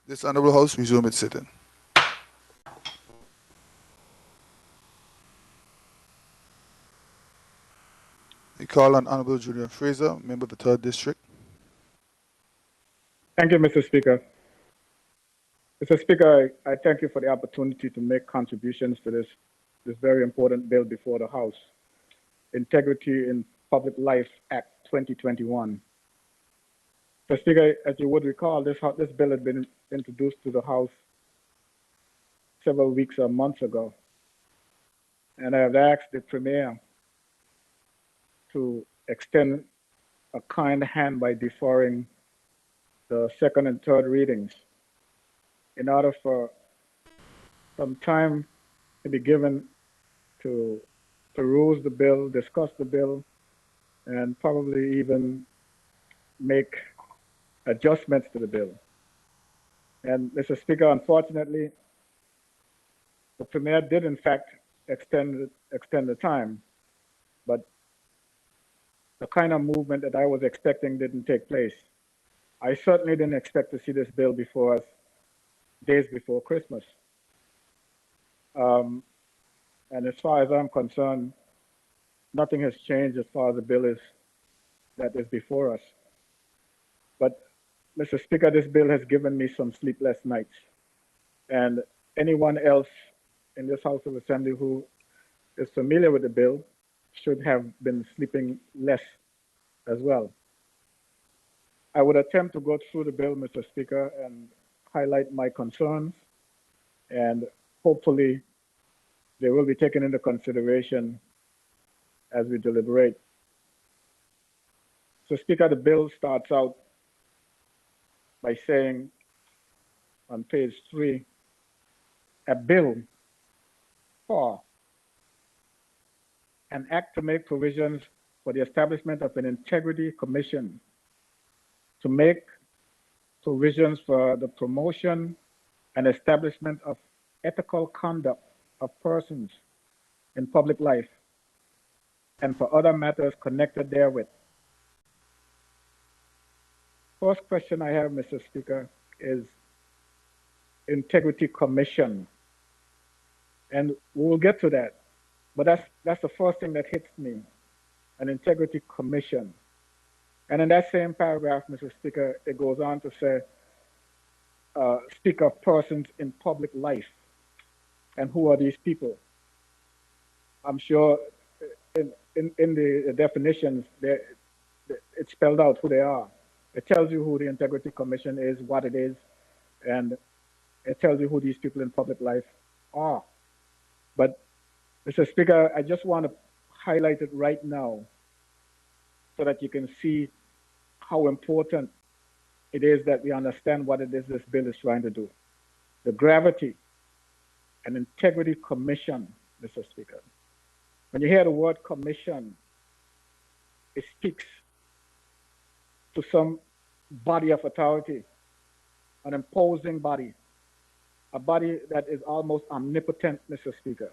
This honorable house resume its sitting. We call on Honorable Julian Fraser, member of the 3rd District. Thank you, Mr. Speaker. Mr. Speaker, I thank you for the opportunity to make contributions to this very important bill before the House, Integrity in Public Life Act 2021. Mr. Speaker, as you would recall, this bill had been introduced to the House several weeks or months ago, and I have asked the Premier to extend a kind hand by deferring the second and third readings in order for some time to be given to peruse the bill, discuss the bill, and probably even make adjustments to the bill. And Mr. Speaker, unfortunately, the Premier did in fact extend the time, but the kind of movement that I was expecting didn't take place. I certainly didn't expect to see this bill before us days before Christmas. And as far as I'm concerned, nothing has changed as far as the bill that is before us. But Mr. Speaker, this bill has given me some sleepless nights. And anyone else in this House of Assembly who is familiar with the bill should have been sleeping less as well. I would attempt to go through the bill, Mr. Speaker, and highlight my concerns, and hopefully they will be taken into consideration as we deliberate. So, Speaker, the bill starts out by saying on page 3, a bill for an act to make provisions for the establishment of an integrity commission to make provisions for the promotion and establishment of ethical conduct of persons in public life and for other matters connected therewith. First question I have, Mr. Speaker, is integrity commission. And we'll get to that, but that's the first thing that hits me, an integrity commission. And in that same paragraph, Mr. Speaker, it goes on to say, speak of persons in public life. And who are these people? I'm sure in the definitions, it's spelled out who they are. It tells you who the Integrity Commission is, what it is, and it tells you who these people in public life are. But Mr. Speaker, I just want to highlight it right now so that you can see how important it is that we understand what it is this bill is trying to do. The gravity and integrity commission, Mr. Speaker. When you hear the word commission, it speaks to some body of authority, an imposing body, a body that is almost omnipotent, Mr. Speaker.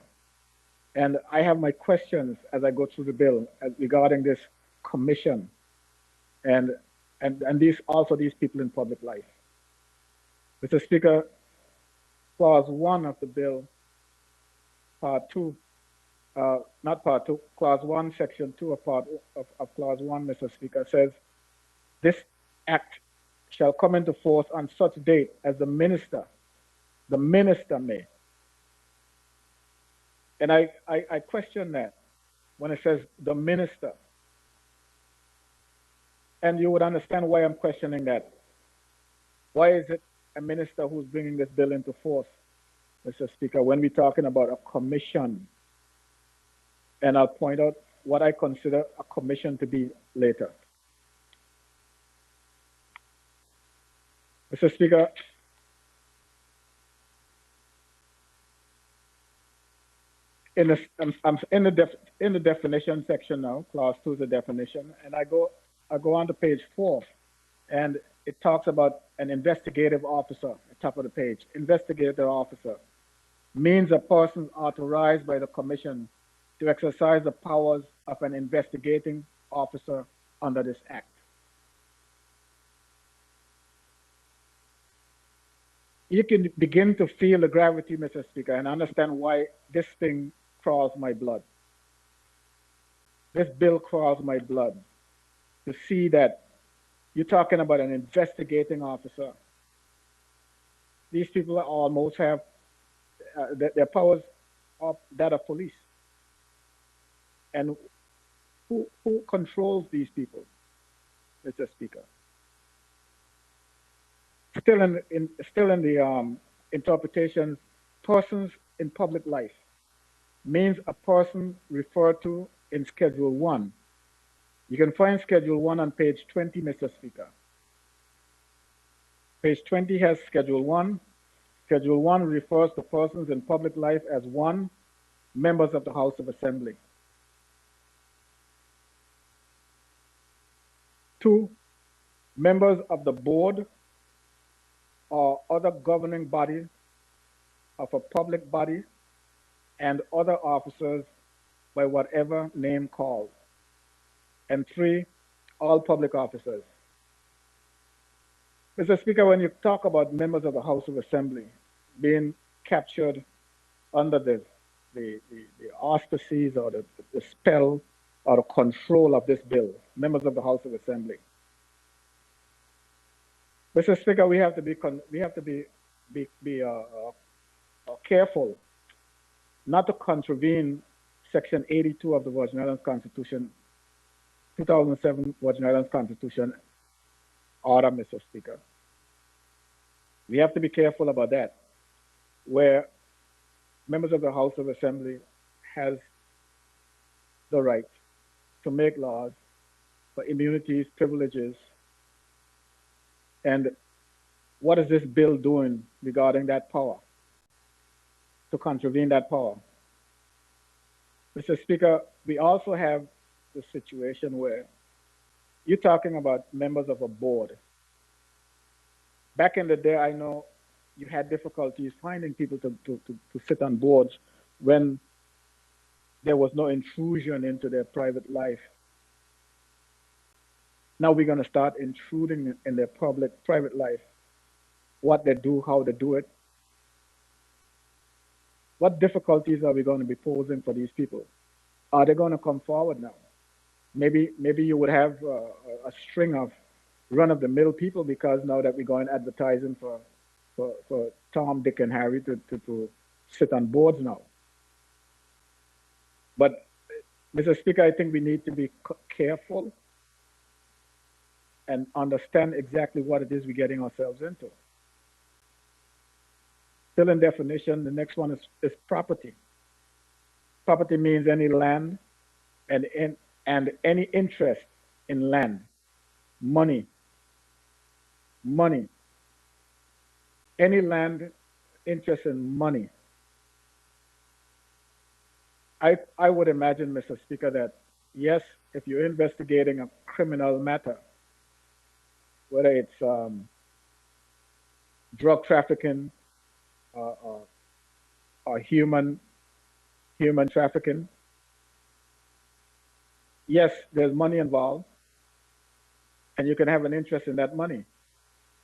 And I have my questions as I go through the bill regarding this commission and these people in public life. Mr. Speaker, clause 1 of the bill, part 2, not part 2, clause 1, section 2 of part of clause 1, Mr. Speaker, says, this act shall come into force on such date as the minister may. And I question that when it says the minister. And you would understand why I'm questioning that. Why is it a minister who's bringing this bill into force, Mr. Speaker, when we're talking about a commission? And I'll point out what I consider a commission to be later. Mr. Speaker, in the definition section now, clause 2 is the definition, and I go on to page 4, and it talks about an investigative officer at the top of the page. Investigative officer means a person authorized by the commission to exercise the powers of an investigating officer under this act. you can begin to feel the gravity, Mr. Speaker, and understand why this thing crawls my blood. This bill crawls my blood to see that you're talking about an investigating officer. These people almost have their powers of that of police. And who controls these people, Mr. Speaker? Still in the interpretations, persons in public life means a person referred to in Schedule 1. You can find Schedule 1 on page 20, Mr. Speaker. Page 20 has Schedule 1. Schedule 1 refers to persons in public life as 1, members of the House of Assembly. 2, members of the board or other governing body of a public body and other officers by whatever name called. And 3, all public officers. Mr. Speaker, when you talk about members of the House of Assembly being captured under the auspices or the spell or the control of this bill, members of the House of Assembly, Mr. Speaker, we have to be careful not to contravene Section 82 of the Virgin Islands Constitution, 2007 Virgin Islands Constitution order, Mr. Speaker. We have to be careful about that, where members of the House of Assembly has the right to make laws for immunities, privileges, and what is this bill doing regarding that power, to contravene that power? Mr. Speaker, we also have the situation where you're talking about members of a board. Back in the day, I know you had difficulties finding people to sit on boards when there was no intrusion into their private life. Now we're going to start intruding in their private life, what they do, how they do it. What difficulties are we going to be posing for these people? Are they going to come forward now? Maybe you would have a string of run-of-the-mill people, because now that we're going advertising for Tom, Dick, and Harry to sit on boards now. But, Mr. Speaker, I think we need to be careful and understand exactly what it is we're getting ourselves into. Still in definition, the next one is property. Property means any land and any interest in land, money, any land, interest in money. I would imagine, Mr. Speaker, that yes, if you're investigating a criminal matter, whether it's drug trafficking or human trafficking, yes, there's money involved, and you can have an interest in that money,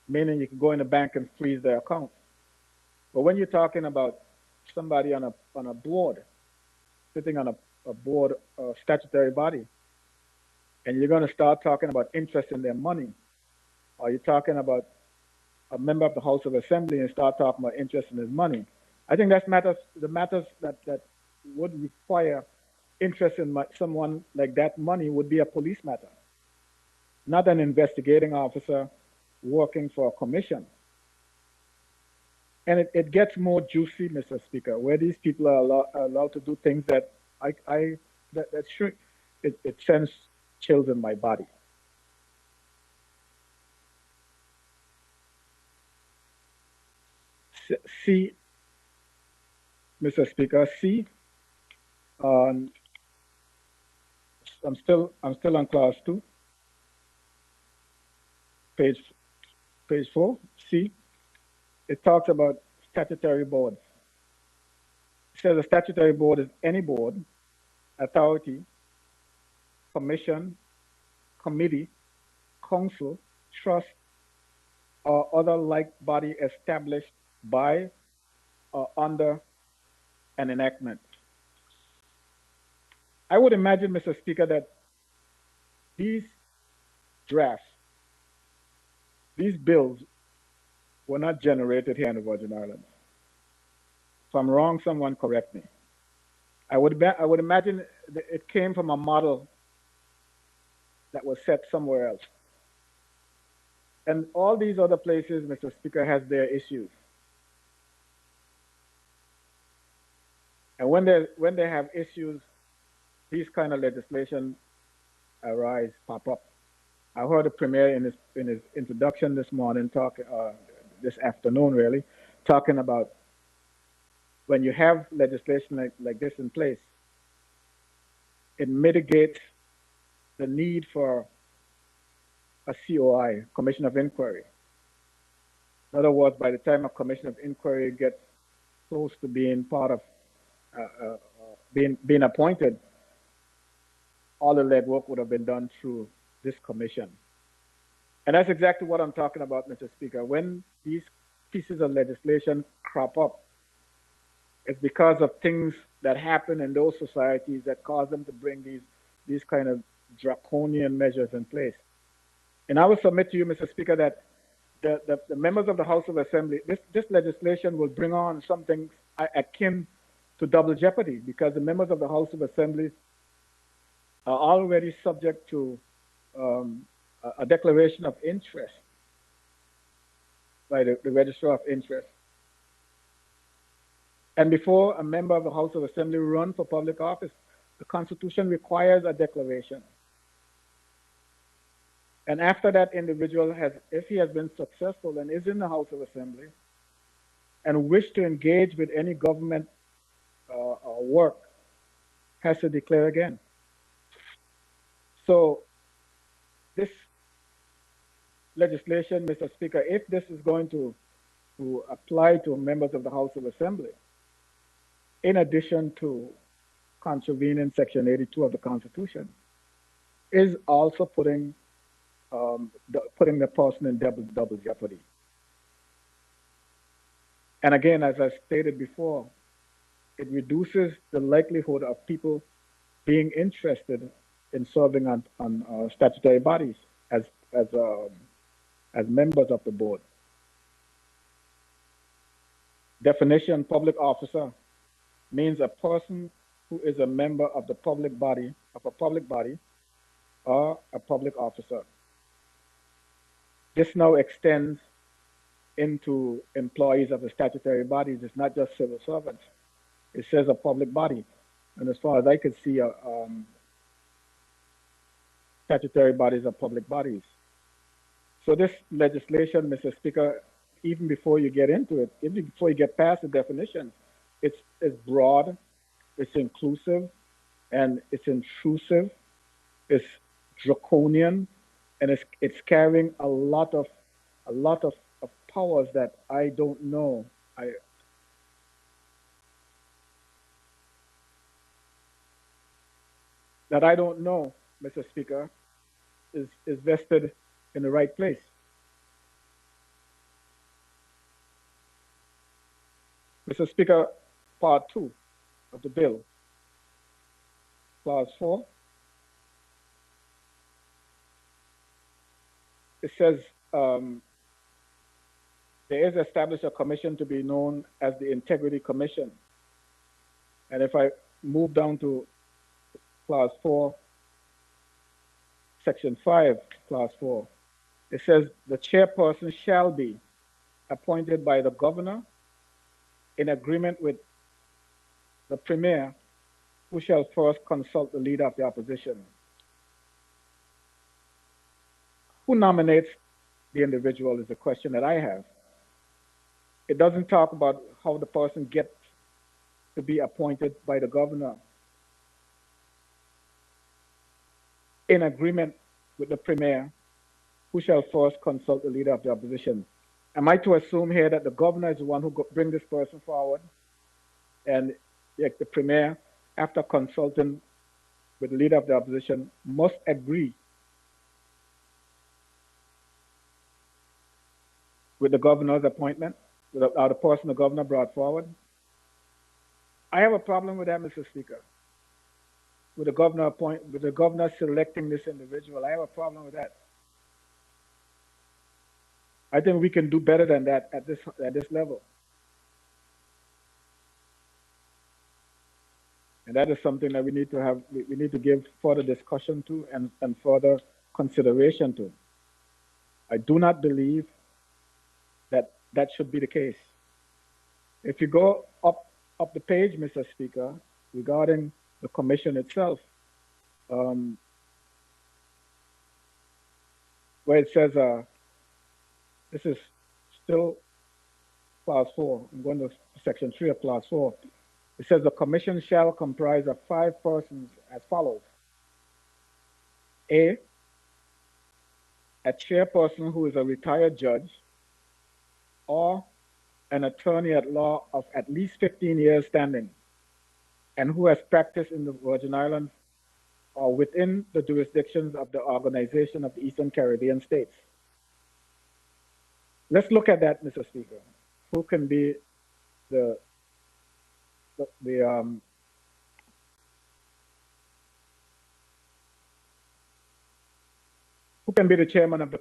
meaning you can go in the bank and freeze their account. But when you're talking about somebody on a board, sitting on a board, a statutory body, and you're going to start talking about interest in their money, or you're talking about a member of the House of Assembly and start talking about interest in his money, I think the matters that would require interest in someone like that money would be a police matter, not an investigating officer working for a commission. And it gets more juicy, Mr. Speaker, where these people are allowed to do things that it sends chills in my body. C, Mr. Speaker, C. I'm still on clause 2, page 4. C. It talks about statutory boards. It says a statutory board is any board, authority, commission, committee, council, trust, or other like body established by or under an enactment. I would imagine, Mr. Speaker, that these drafts, these bills were not generated here in the Virgin Islands. If I'm wrong, someone correct me. I would imagine that it came from a model that was set somewhere else. And all these other places, Mr. Speaker, has their issues. And when they have issues, these kind of legislation arise, pop up. I heard the premier in his introduction this morning this afternoon really, talking about when you have legislation like this in place, it mitigates the need for a COI, Commission of Inquiry. In other words, by the time a Commission of Inquiry gets close to being part of being appointed, all the legwork would have been done through this commission. And that's exactly what I'm talking about, Mr. Speaker. When these pieces of legislation crop up, it's because of things that happen in those societies that cause them to bring these kind of draconian measures in place. And I will submit to you, Mr. Speaker, that the members of the House of Assembly, this legislation will bring on something akin to double jeopardy, because the members of the House of Assembly are already subject to a declaration of interest by the Registrar of Interest. And before a member of the House of Assembly runs for public office, the Constitution requires a declaration. And after that individual if he has been successful and is in the House of Assembly and wish to engage with any government work, has to declare again. So this legislation, Mr. Speaker, if this is going to apply to members of the House of Assembly, in addition to contravening Section 82 of the Constitution, is also putting the person in double jeopardy. And again, as I stated before, it reduces the likelihood of people being interested in serving on statutory bodies as members of the board. Definition: public officer means a person who is a member of a public body or a public officer. This now extends into employees of the statutory bodies. It's not just civil servants. It says a public body. And as far as I could see, statutory bodies are public bodies. So this legislation, Mr. Speaker, even before you get into it, even before you get past the definitions, it's broad, it's inclusive, and it's intrusive, it's draconian, and it's carrying a lot of powers that I don't know. That I don't know, Mr. Speaker, is vested in the right place. Mr. Speaker, Part 2 of the bill, Clause 4, it says there is established a commission to be known as the Integrity Commission. And if I move down to Clause 4, Section 5, Clause 4, it says the chairperson shall be appointed by the governor in agreement with the premier, who shall first consult the leader of the opposition. Who nominates the individual is the question that I have. It doesn't talk about how the person gets to be appointed by the governor in agreement with the premier, who shall first consult the leader of the opposition. Am I to assume here that the governor is the one who bring this person forward, and the premier, after consulting with the leader of the opposition, must agree with the governor's appointment? without the person the governor brought forward. I have a problem with that, Mr. Speaker. With the governor selecting this individual, I have a problem with that. I think we can do better than that at this level. And that is something that we need to give further discussion to and further consideration to. I do not believe that that should be the case. If you go up the page, Mr. Speaker, regarding the commission itself, where it says, this is still clause 4. I'm going to section 3 of clause 4. It says the commission shall comprise of 5 persons as follows. A chairperson who is a retired judge or an attorney at law of at least 15 years standing and who has practiced in the Virgin Islands or within the jurisdictions of the Organization of the Eastern Caribbean States. Let's look at that, Mr. Speaker. Who can be who can be the chairman of the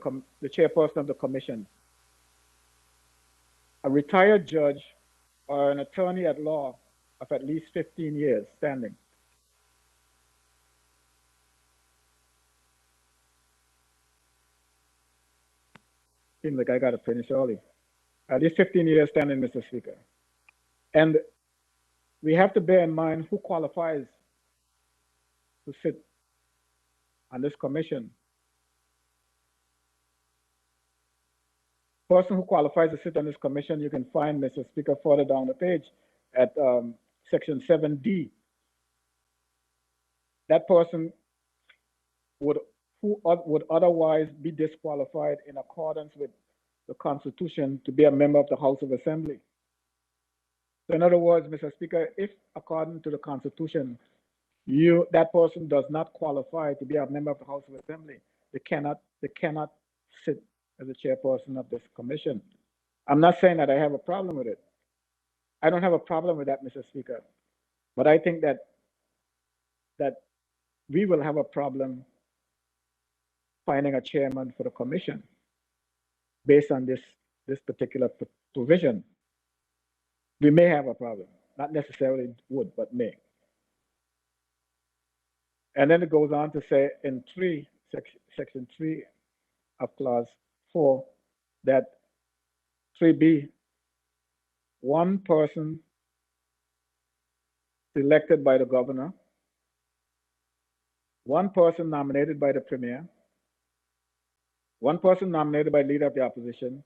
chairperson of the commission? A retired judge or an attorney at law of at least 15 years standing. Seems like I got to finish early. At least 15 years standing, Mr. Speaker. And we have to bear in mind who qualifies to sit on this commission. Person who qualifies to sit on this commission, you can find, Mr. Speaker, further down the page at section 7D. That person would otherwise be disqualified in accordance with the Constitution to be a member of the House of Assembly. So in other words, Mr. Speaker, if according to the Constitution, that person does not qualify to be a member of the House of Assembly, they cannot sit as a chairperson of this commission. I'm not saying that I have a problem with it. I don't have a problem with that, Mr. Speaker. But I think that we will have a problem finding a chairman for the commission based on this particular provision. We may have a problem, not necessarily would, but may. And then it goes on to say in section 3 of clause 4, that 3B, one person selected by the governor, one person nominated by the premier, one person nominated by leader of the opposition,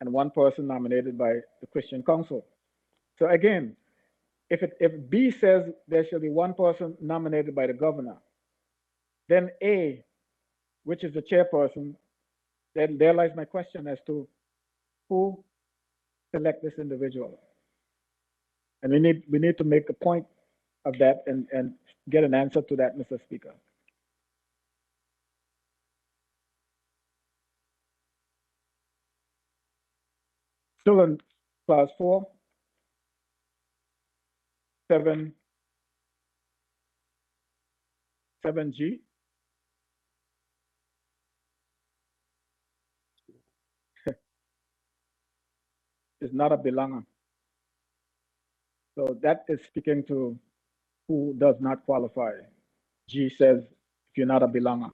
and one person nominated by the Christian Council. So again, if B says there shall be one person nominated by the governor, then A, which is the chairperson, then there lies my question as to who select this individual. And we need to make a point of that and get an answer to that, Mr. Speaker. Still in clause 4, 7G. Is not a belonger. So that is speaking to who does not qualify. G says, if you're not a belonger,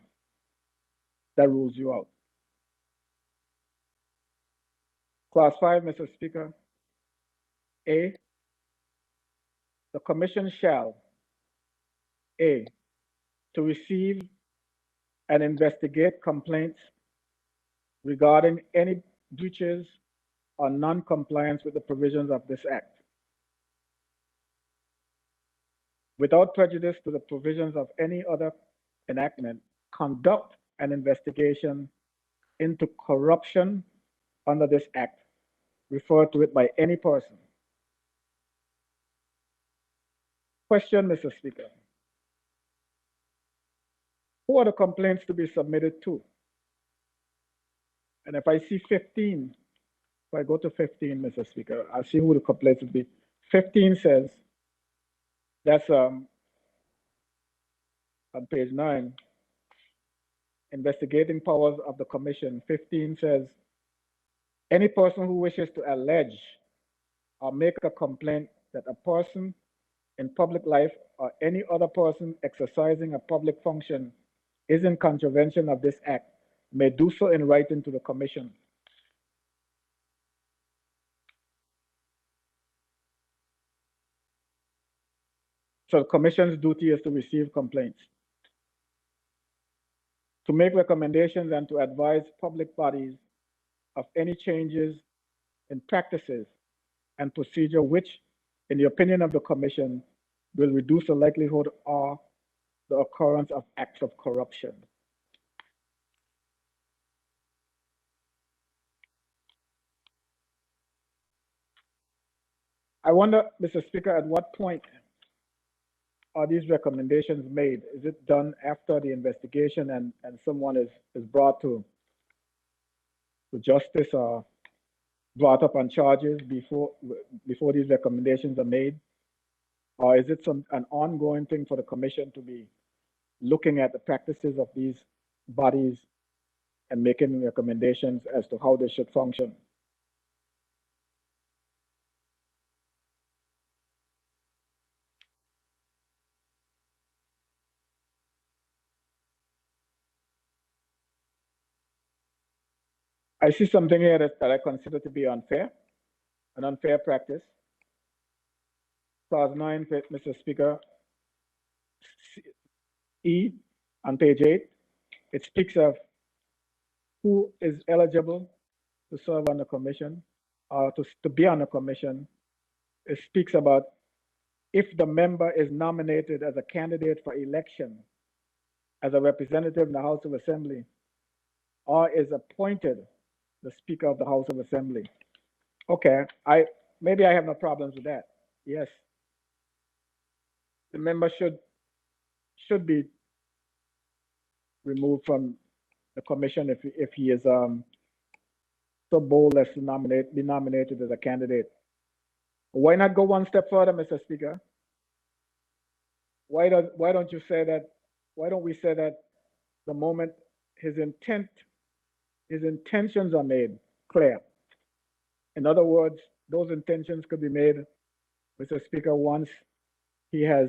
that rules you out. Clause 5, Mr. Speaker. A, the commission shall, A, to receive and investigate complaints regarding any breaches or non-compliance with the provisions of this act, without prejudice to the provisions of any other enactment, conduct an investigation into corruption under this act, referred to it by any person. Question, Mr. Speaker. Who are the complaints to be submitted to? And if I see 15 If I go to 15, Mr. Speaker, I'll see who the complaints would be. 15 says, that's on page 9, investigating powers of the commission. 15 says, any person who wishes to allege or make a complaint that a person in public life or any other person exercising a public function is in contravention of this act may do so in writing to the commission. So the commission's duty is to receive complaints, to make recommendations and to advise public bodies of any changes in practices and procedure which, in the opinion of the commission, will reduce the likelihood or the occurrence of acts of corruption. I wonder, Mr. Speaker, at what point are these recommendations made? Is it done after the investigation and someone is brought to justice or brought up on charges before these recommendations are made? Or is it an ongoing thing for the commission to be looking at the practices of these bodies and making recommendations as to how they should function? I see something here that I consider to be unfair, an unfair practice. Clause 9, Mr. Speaker, E on page 8, it speaks of who is eligible to serve on the commission or to be on the commission. It speaks about if the member is nominated as a candidate for election as a representative in the House of Assembly or is appointed the Speaker of the House of Assembly. Okay, maybe I have no problems with that. Yes, the member should be removed from the commission if he is so bold as to be nominated as a candidate. Why not go one step further, Mr. Speaker? Why don't you say that? Why don't we say that the moment his intentions are made clear? In other words, those intentions could be made, Mr. Speaker, once he has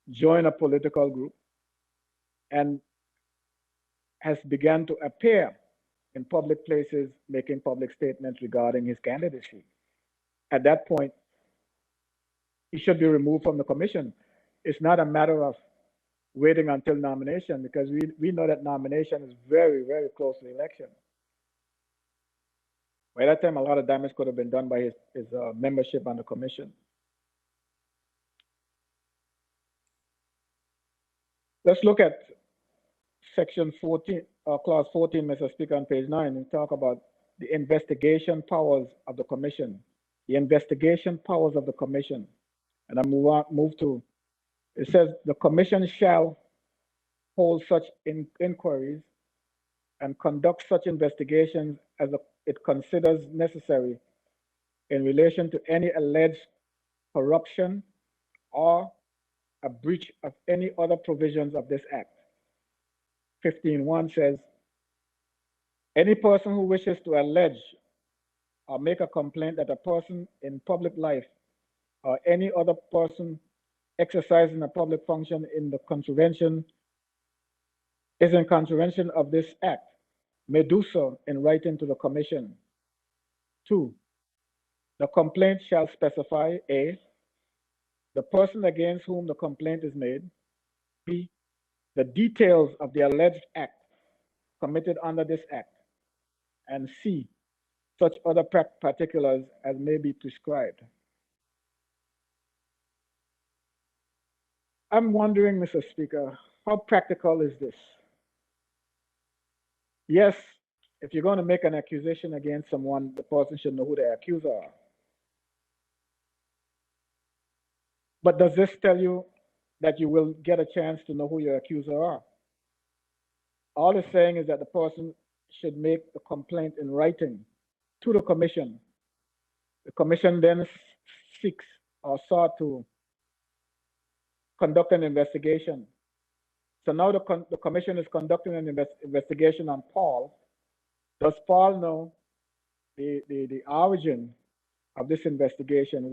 joined a political group and has begun to appear in public places making public statements regarding his candidacy. At that point, he should be removed from the commission. It's not a matter of waiting until nomination, because we know that nomination is very, very close to the election. By that time, a lot of damage could have been done by his membership on the commission. Let's look at section 14, clause 14, Mr. Speaker, on page 9, and talk about the investigation powers of the commission. The investigation powers of the commission. And I move to, it says the commission shall hold such inquiries and conduct such investigations as it considers necessary in relation to any alleged corruption or a breach of any other provisions of this act. 15.1 says, any person who wishes to allege or make a complaint that a person in public life or any other person exercising a public function in the contravention is in contravention of this act may do so in writing to the commission. 2, the complaint shall specify A, the person against whom the complaint is made, B, the details of the alleged act committed under this act, and C, such other particulars as may be prescribed. I'm wondering, Mr. Speaker, how practical is this? Yes, if you're going to make an accusation against someone, the person should know who the accuser are. But does this tell you that you will get a chance to know who your accuser are? All it's saying is that the person should make the complaint in writing to the commission. The commission then seeks or sought to conduct an investigation. So now the commission is conducting an investigation on Paul. Does Paul know the origin of this investigation?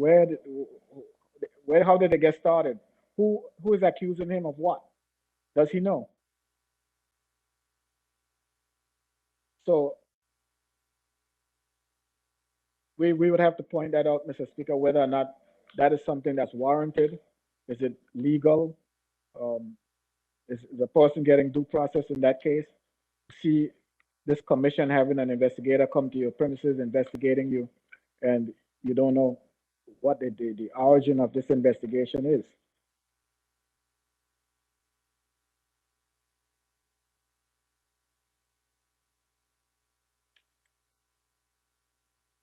How did it get started? Who is accusing him of what? Does he know? So we would have to point that out, Mr. Speaker, whether or not that is something that's warranted. Is it legal? Is the person getting due process in that case? See this commission having an investigator come to your premises investigating you, and you don't know what the origin of this investigation is.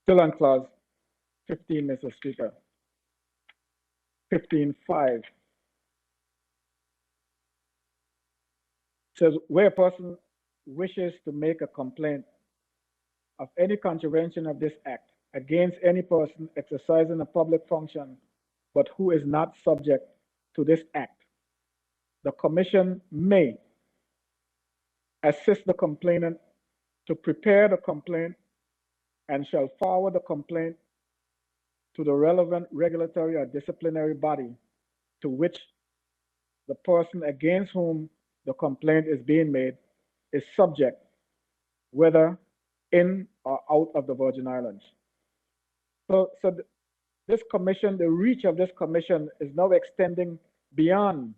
Still on clause 15, Mr. Speaker. 15.5 says where a person wishes to make a complaint of any contravention of this act against any person exercising a public function, but who is not subject to this act, the commission may assist the complainant to prepare the complaint and shall forward the complaint to the relevant regulatory or disciplinary body to which the person against whom the complaint is being made is subject, whether in or out of the Virgin Islands. So this commission, the reach of this commission is now extending beyond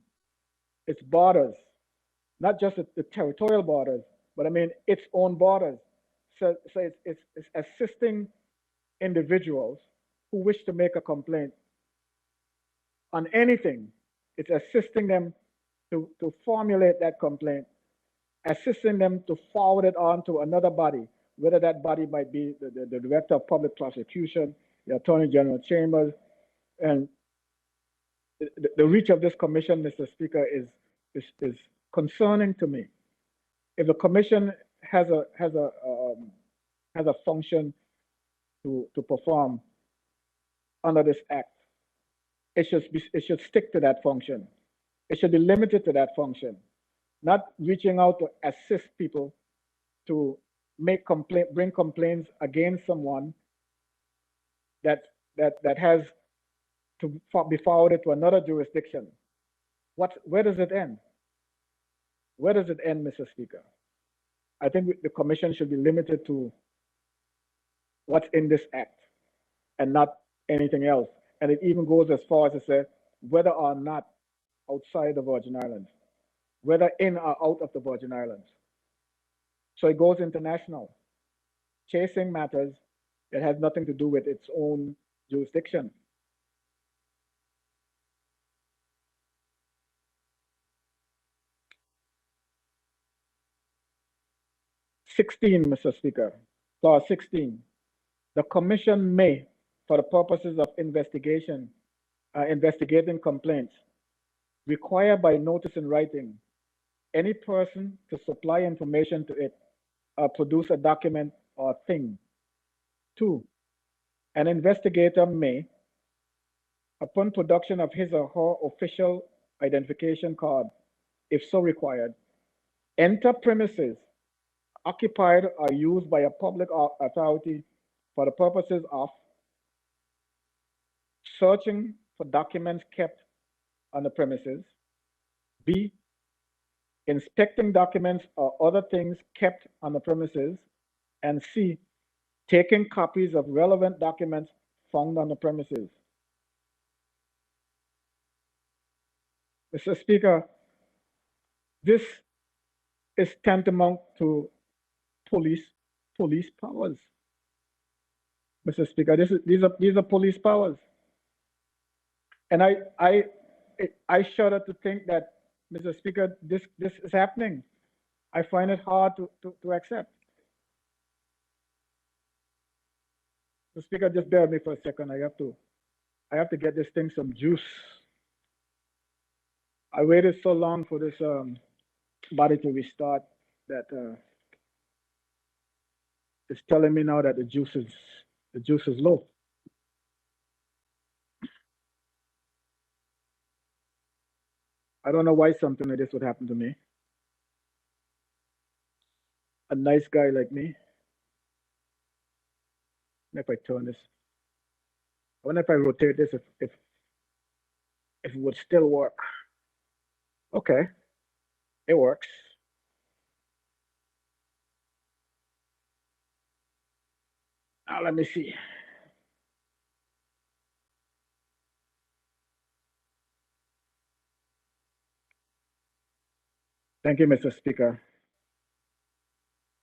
its borders, not just the territorial borders, but I mean its own borders. So it's assisting individuals who wish to make a complaint on anything. It's assisting them to formulate that complaint, assisting them to forward it on to another body, whether that body might be the Director of Public Prosecution, the Attorney General Chambers, and the reach of this commission, Mr. Speaker, is concerning to me. If the commission has a function to perform under this act, it should stick to that function. It should be limited to that function, not reaching out to assist people to bring complaints against someone that has to be forwarded to another jurisdiction. Where does it end? Where does it end, Mr. Speaker? I think the commission should be limited to what's in this act and not anything else. And it even goes as far as to say whether or not outside the Virgin Islands, whether in or out of the Virgin Islands. So it goes international, chasing matters that has nothing to do with its own jurisdiction. Mr. Speaker, clause 16. The commission may, for the purposes of investigating complaints, require by notice in writing any person to supply information to it or produce a document or thing. 2. An investigator may, upon production of his or her official identification card, if so required, enter premises occupied or used by a public authority for the purposes of searching for documents kept on the premises, B, inspecting documents or other things kept on the premises, and C, taking copies of relevant documents found on the premises. Mr. Speaker, this is tantamount to police powers. Mr. Speaker, these are police powers. And I shudder to think that, Mr. Speaker, this is happening. I find it hard to accept. Mr. Speaker, just bear with me for a second. I have to get this thing some juice. I waited so long for this body to restart that It's telling me now that the juice is low. I don't know why something like this would happen to me. A nice guy like me. If I turn this, I wonder if I rotate this, if it would still work. Okay, it works. Now let me see. Thank you, Mr. Speaker.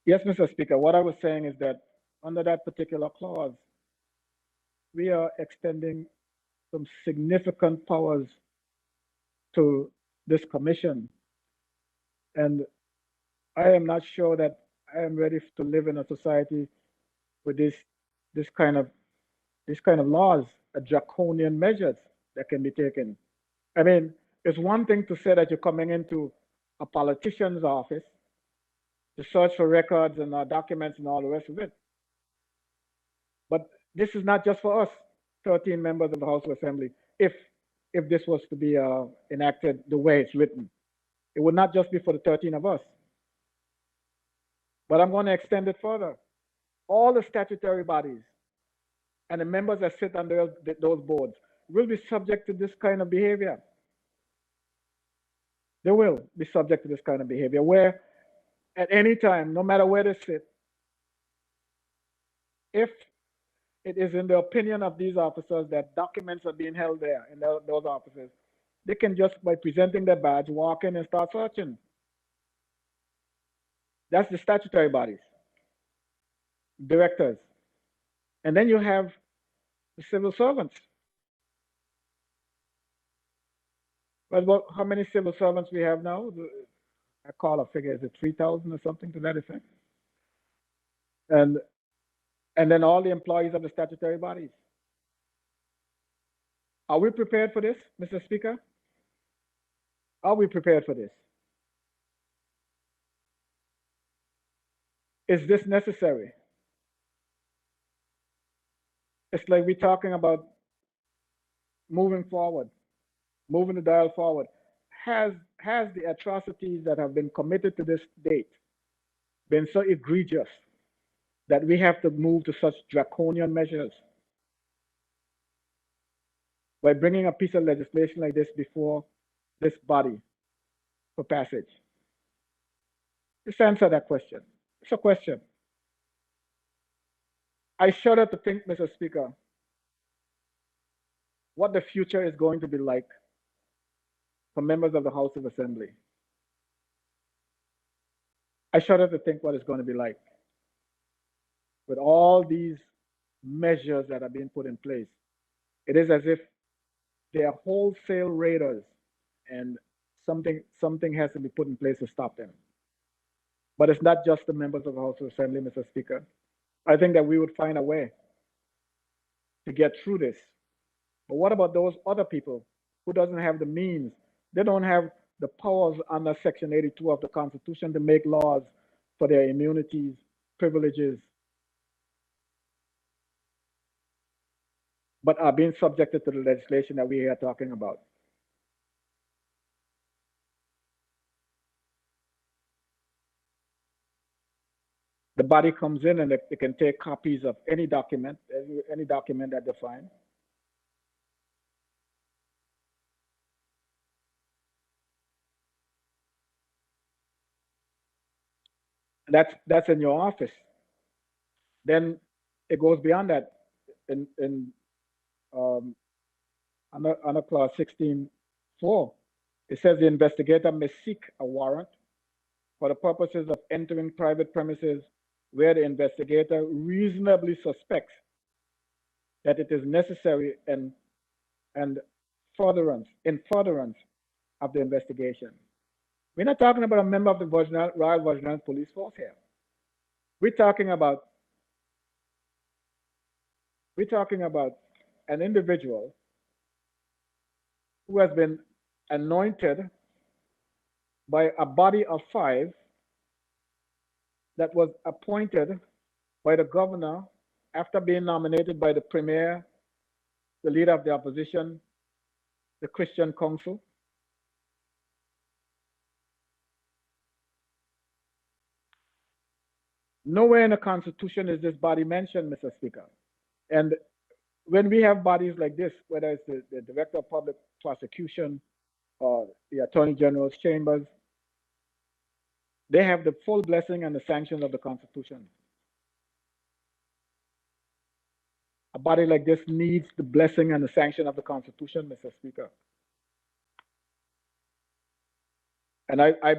Yes, Mr. Speaker, what I was saying is that under that particular clause, we are extending some significant powers to this commission. And I am not sure that I am ready to live in a society with this kind of this kind of laws, draconian measures that can be taken. I mean, it's one thing to say that you're coming into a politician's office to search for records and documents and all the rest of it. But this is not just for us, 13 members of the House of Assembly. If this was to be enacted the way it's written, it would not just be for the 13 of us. But I'm going to extend it further. All the statutory bodies and the members that sit on those boards will be subject to this kind of behavior. They will be subject to this kind of behavior where at any time, no matter where they sit, if it is in the opinion of these officers that documents are being held there in those offices, they can just, by presenting their badge, walk in and start searching. That's the statutory bodies, directors. And then you have the civil servants. Well, how many civil servants we have now? I call a figure, is it 3,000 or something to that effect? And then all the employees of the statutory bodies. Are we prepared for this, Mr. Speaker? Are we prepared for this? Is this necessary? It's like we're talking about moving forward, moving the dial forward. Has the atrocities that have been committed to this date been so egregious that we have to move to such draconian measures by bringing a piece of legislation like this before this body for passage? Just answer that question. It's a question. I shudder to think, Mr. Speaker, what the future is going to be like for members of the House of Assembly. I shudder to think what it's going to be like with all these measures that are being put in place. It is as if they are wholesale raiders and something has to be put in place to stop them. But it's not just the members of the House of Assembly, Mr. Speaker. I think that we would find a way to get through this. But what about those other people who doesn't have the means? They don't have the powers under Section 82 of the Constitution to make laws for their immunities, privileges, but are being subjected to the legislation that we are talking about. The body comes in and they can take copies of any document that they find. That's in your office. Then it goes beyond that. Under clause 16(4), it says the investigator may seek a warrant for the purposes of entering private premises where the investigator reasonably suspects that it is necessary and in furtherance of the investigation. We're not talking about a member of the Royal Virgin Police Force here. We're talking about an individual who has been anointed by a body of 5 that was appointed by the governor after being nominated by the premier, the leader of the opposition, the Christian Council. Nowhere in the Constitution is this body mentioned, Mr. Speaker. And when we have bodies like this, whether it's the Director of Public Prosecution or the Attorney General's chambers, they have the full blessing and the sanction of the Constitution. A body like this needs the blessing and the sanction of the Constitution, Mr. Speaker. And I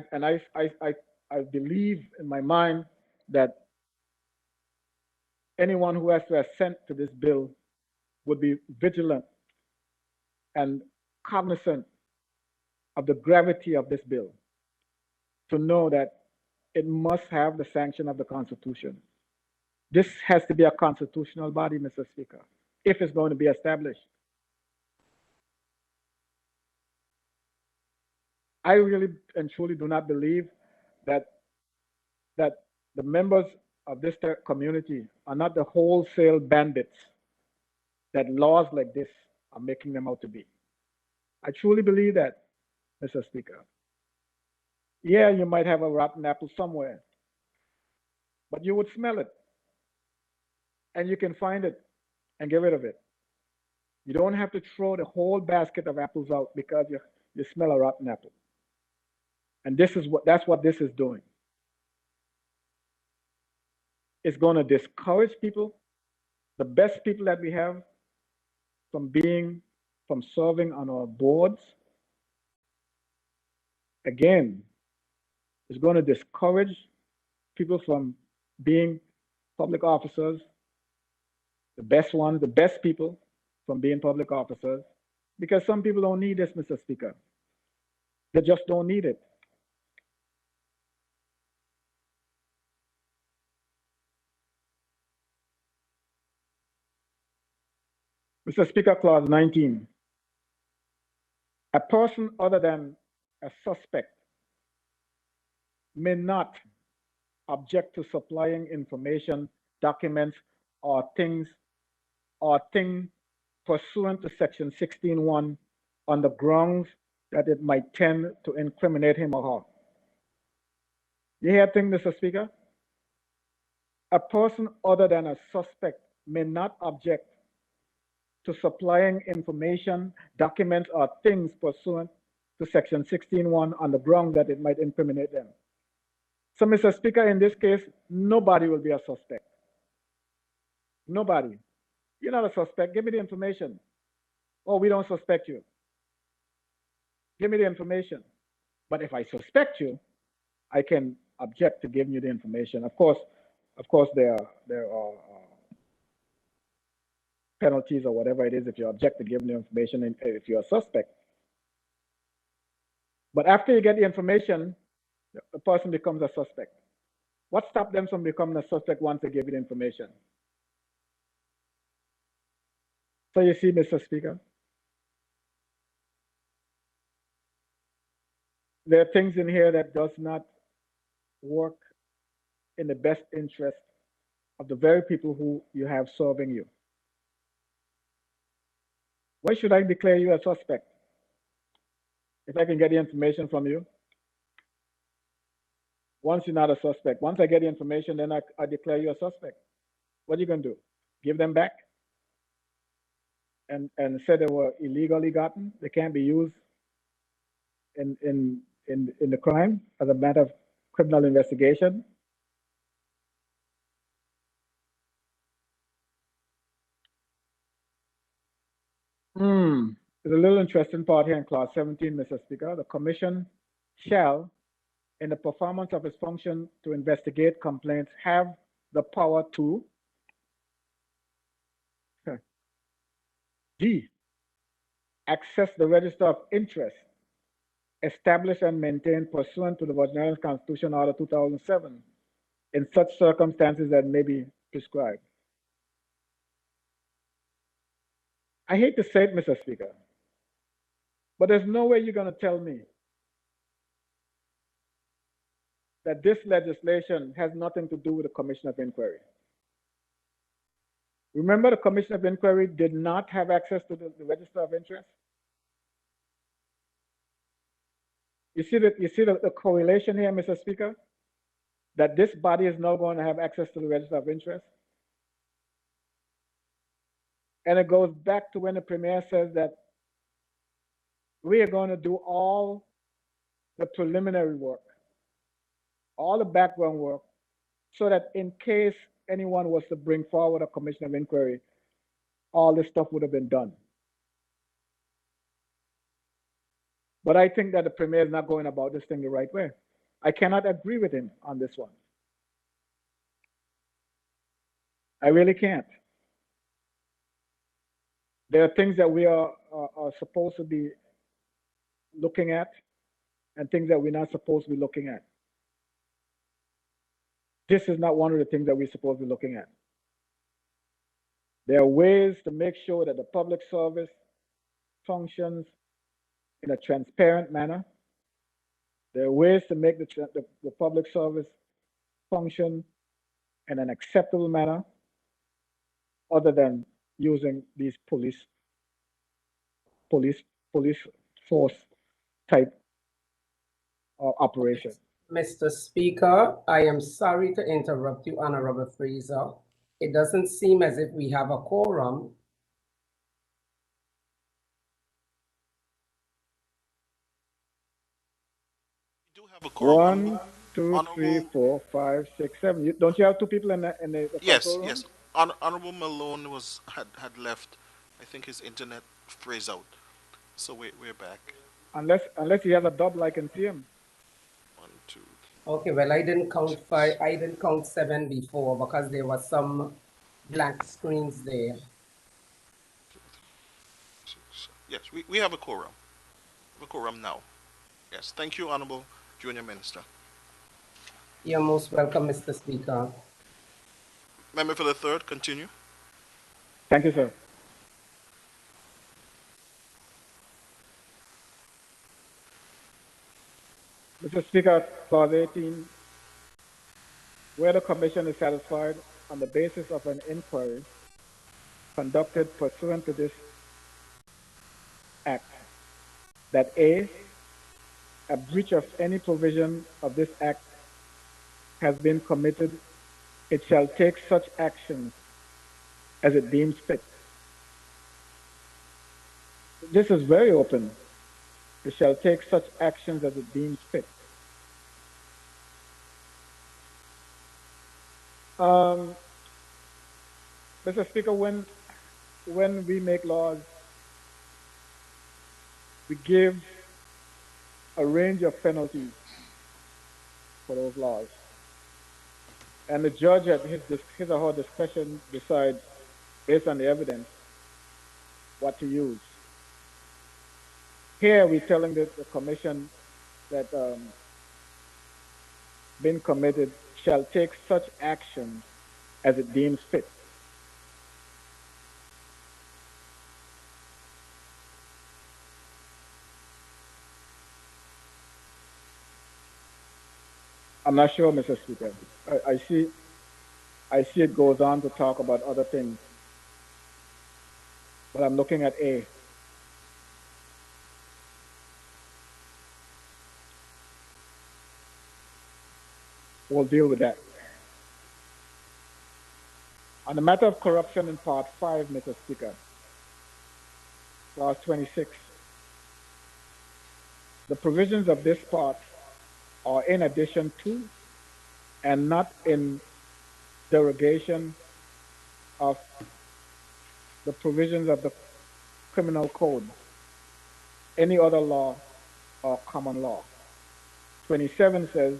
believe in my mind that anyone who has to assent to this bill would be vigilant and cognizant of the gravity of this bill, to know that it must have the sanction of the Constitution. This has to be a constitutional body, Mr. Speaker, if it's going to be established. I really and truly do not believe that the members of this community are not the wholesale bandits that laws like this are making them out to be. I truly believe that, Mr. Speaker. Yeah, you might have a rotten apple somewhere, but you would smell it, and you can find it and get rid of it. You don't have to throw the whole basket of apples out because you smell a rotten apple. And that's what this is doing. It's going to discourage people, the best people that we have, from serving on our boards. Again, it's going to discourage people from being public officers, the best ones, the best people from being public officers, because some people don't need this, Mr. Speaker. They just don't need it. Mr. Speaker, Clause 19. A person other than a suspect may not object to supplying information, documents, or thing pursuant to Section 16(1) on the grounds that it might tend to incriminate him or her. You hear thing, Mr. Speaker? A person other than a suspect may not object to supplying information, documents, or things pursuant to Section 16(1) on the ground that it might incriminate them. So, Mr. Speaker, in this case, nobody will be a suspect. Nobody. You're not a suspect. Give me the information. Oh, we don't suspect you. Give me the information. But if I suspect you, I can object to giving you the information. Of course, there are penalties or whatever it is if you object to giving the information and if you're a suspect. But after you get the information, the person becomes a suspect. What stopped them from becoming a suspect once they give you the information? So you see, Mr. Speaker, there are things in here that does not work in the best interest of the very people who you have serving you. Why should I declare you a suspect if I can get the information from you? Once you're not a suspect, once I get the information, then I declare you a suspect. What are you going to do? Give them back? And say they were illegally gotten? They can't be used in the crime as a matter of criminal investigation? There's a little interesting part here in Clause 17, Mr. Speaker. The Commission shall, in the performance of its function to investigate complaints, have the power to D. Access the register of interest established and maintained pursuant to the Virgin Islands Constitution, Order 2007, in such circumstances that may be prescribed. I hate to say it, Mr. Speaker, but there's no way you're going to tell me that this legislation has nothing to do with the Commission of Inquiry. Remember, the Commission of Inquiry did not have access to the register of interest. You see the correlation here, Mr. Speaker, that this body is now going to have access to the register of interest. And it goes back to when the Premier says that we are going to do all the preliminary work, all the background work, so that in case anyone was to bring forward a Commission of Inquiry, all this stuff would have been done. But I think that the Premier is not going about this thing the right way. I cannot agree with him on this one. I really can't. There are things that we are supposed to be looking at and things that we're not supposed to be looking at. This is not one of the things that we're supposed to be looking at. There are ways to make sure that the public service functions in a transparent manner. There are ways to make the public service function in an acceptable manner other than using these police force type of operation. Mr. Speaker, I am sorry to interrupt you, Honorable Fraser. It doesn't seem as if we have a quorum. We do have a quorum. 1, 2, 3, 4, 5, 6, 7. Don't you have 2 people in the Yes, control room? yes. Honorable Malone had left. I think his internet froze out. So we're back. Unless he has a double, I can see him. 1, 2. Okay, well, I didn't count 5. I didn't count 7 before because there were some blank screens there. 6. Yes, we have a quorum. We have a quorum now. Yes, thank you, Honorable Junior Minister. You're most welcome, Mr. Speaker. Member for the third, continue. Thank you, sir. Mr. Speaker, clause 18, where the commission is satisfied on the basis of an inquiry conducted pursuant to this act, that A breach of any provision of this act has been committed, it shall take such action as it deems fit. This is very open. It shall take such actions as it deems fit. Mr. Speaker, when we make laws, we give a range of penalties for those laws. And the judge at his or her discretion decides, based on the evidence, what to use. Here we're telling the commission that been committed shall take such action as it deems fit. I'm not sure, Mr. Speaker. I see it goes on to talk about other things, but I'm looking at A. We'll deal with that. On the matter of corruption in Part 5, Mr. Speaker, Clause 26, the provisions of this part are in addition to and not in derogation of the provisions of the criminal code, any other law, or common law. 27 says,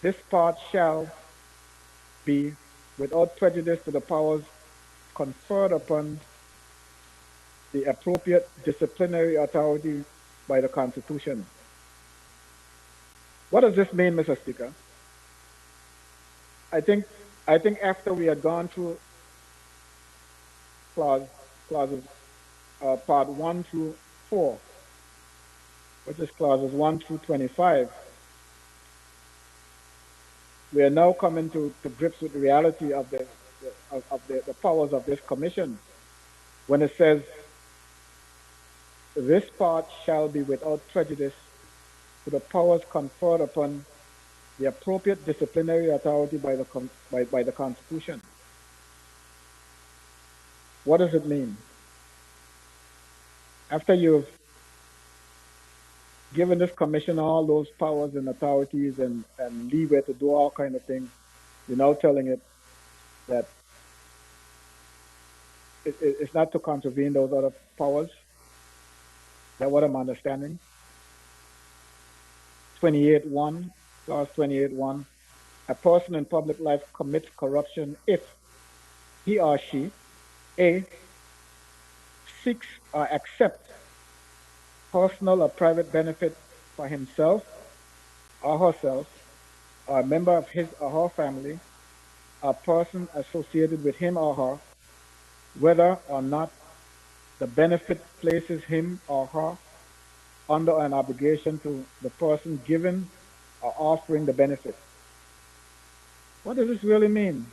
this part shall be without prejudice to the powers conferred upon the appropriate disciplinary authority by the Constitution. What does this mean, Mr. Speaker? I think after we had gone through clauses part 1 through 4, which is clauses 1 through 25, we are now coming to grips with the reality of of the powers of this commission when it says this part shall be without prejudice to the powers conferred upon the appropriate disciplinary authority by the Constitution. What does it mean? After you've given this commission all those powers and authorities and leeway to do all kind of things, you're now telling it that it's not to contravene those other powers. Is that what I'm understanding? 28.1, clause 28.1, a person in public life commits corruption if he or she, A, seeks or accepts personal or private benefit for himself or herself, or a member of his or her family, or person associated with him or her, whether or not the benefit places him or her under an obligation to the person giving or offering the benefit. What does this really mean?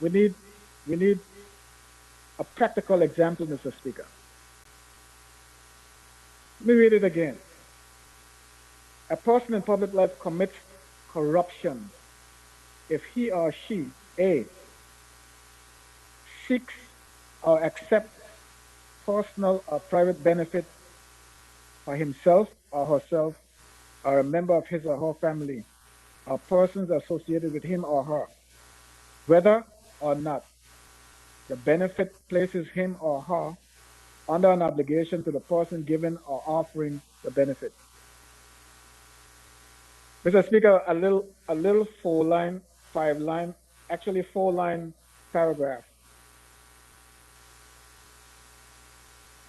We need a practical example, Mr. Speaker. Let me read it again. A person in public life commits corruption if he or she, A, seeks or accepts personal or private benefit for himself or herself, or a member of his or her family, or persons associated with him or her, whether or not the benefit places him or her under an obligation to the person giving or offering the benefit. Mr. Speaker, a little 4-line, 5-line, actually 4-line paragraph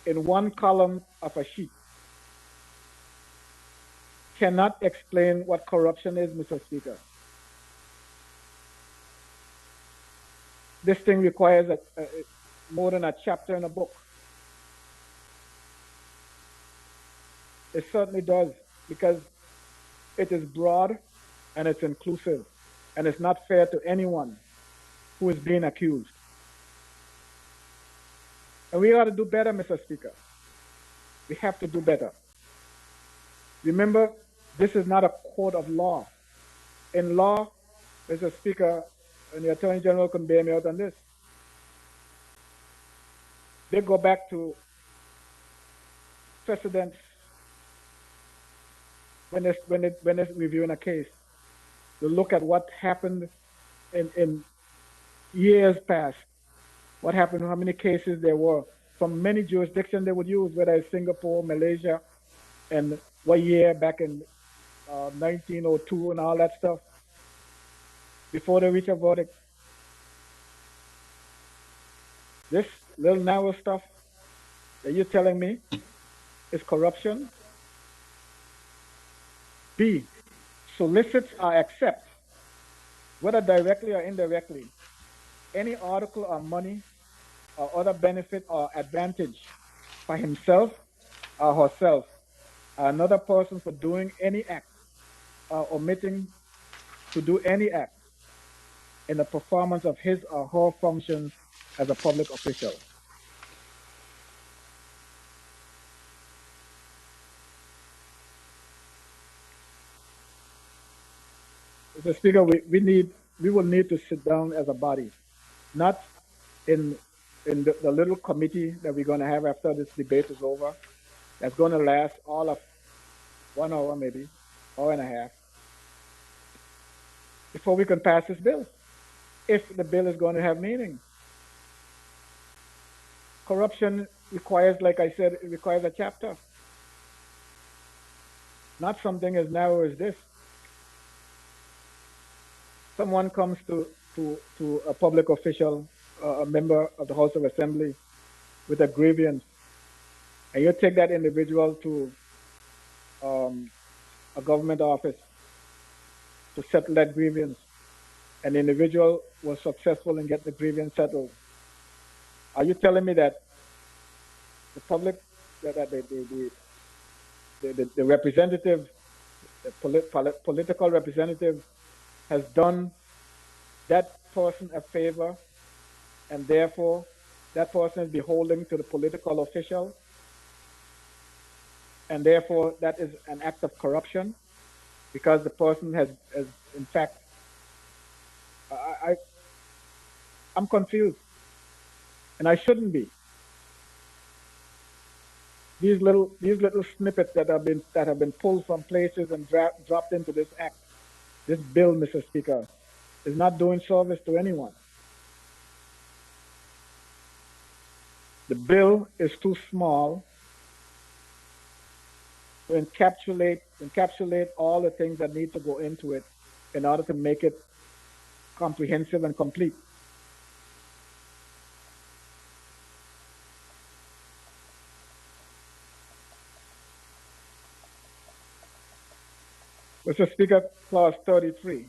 in one column of a sheet cannot explain what corruption is, Mr. Speaker. This thing requires more than a chapter in a book. It certainly does, because it is broad and it's inclusive, and it's not fair to anyone who is being accused. And we ought to do better, Mr. Speaker. We have to do better. Remember, this is not a court of law. In law, Mr. Speaker, and the Attorney General can bear me out on this, they go back to precedents when it's reviewing a case. To look at what happened in years past, what happened, how many cases there were from many jurisdictions they would use, whether it's Singapore, Malaysia, and what year back in 1902 and all that stuff, before they reach a verdict. This little narrow stuff that you're telling me is corruption. B, solicits or accepts, whether directly or indirectly, any article or money or other benefit or advantage for himself or herself or another person for doing any act or omitting to do any act in the performance of his or her functions as a public official. Mr. Speaker, we will need to sit down as a body, not in the little committee that we're going to have after this debate is over. That's going to last all of 1 hour, maybe, hour and a half, before we can pass this bill, if the bill is going to have meaning. Corruption requires, like I said, it requires a chapter, not something as narrow as this. Someone comes to a public official, a member of the House of Assembly, with a grievance, and you take that individual to a government office to settle that grievance, and the individual was successful in getting the grievance settled. Are you telling me that the public, that the representative, the political representative, has done that person a favor and therefore that person is beholden to the political official, and therefore that is an act of corruption because the person has in fact, I, I I'm confused, and I shouldn't be. These little snippets that have been pulled from places and dropped into this act, this bill, Mr. Speaker, is not doing service to anyone. The bill is too small to encapsulate all the things that need to go into it in order to make it comprehensive and complete. Mr. Speaker, clause 33.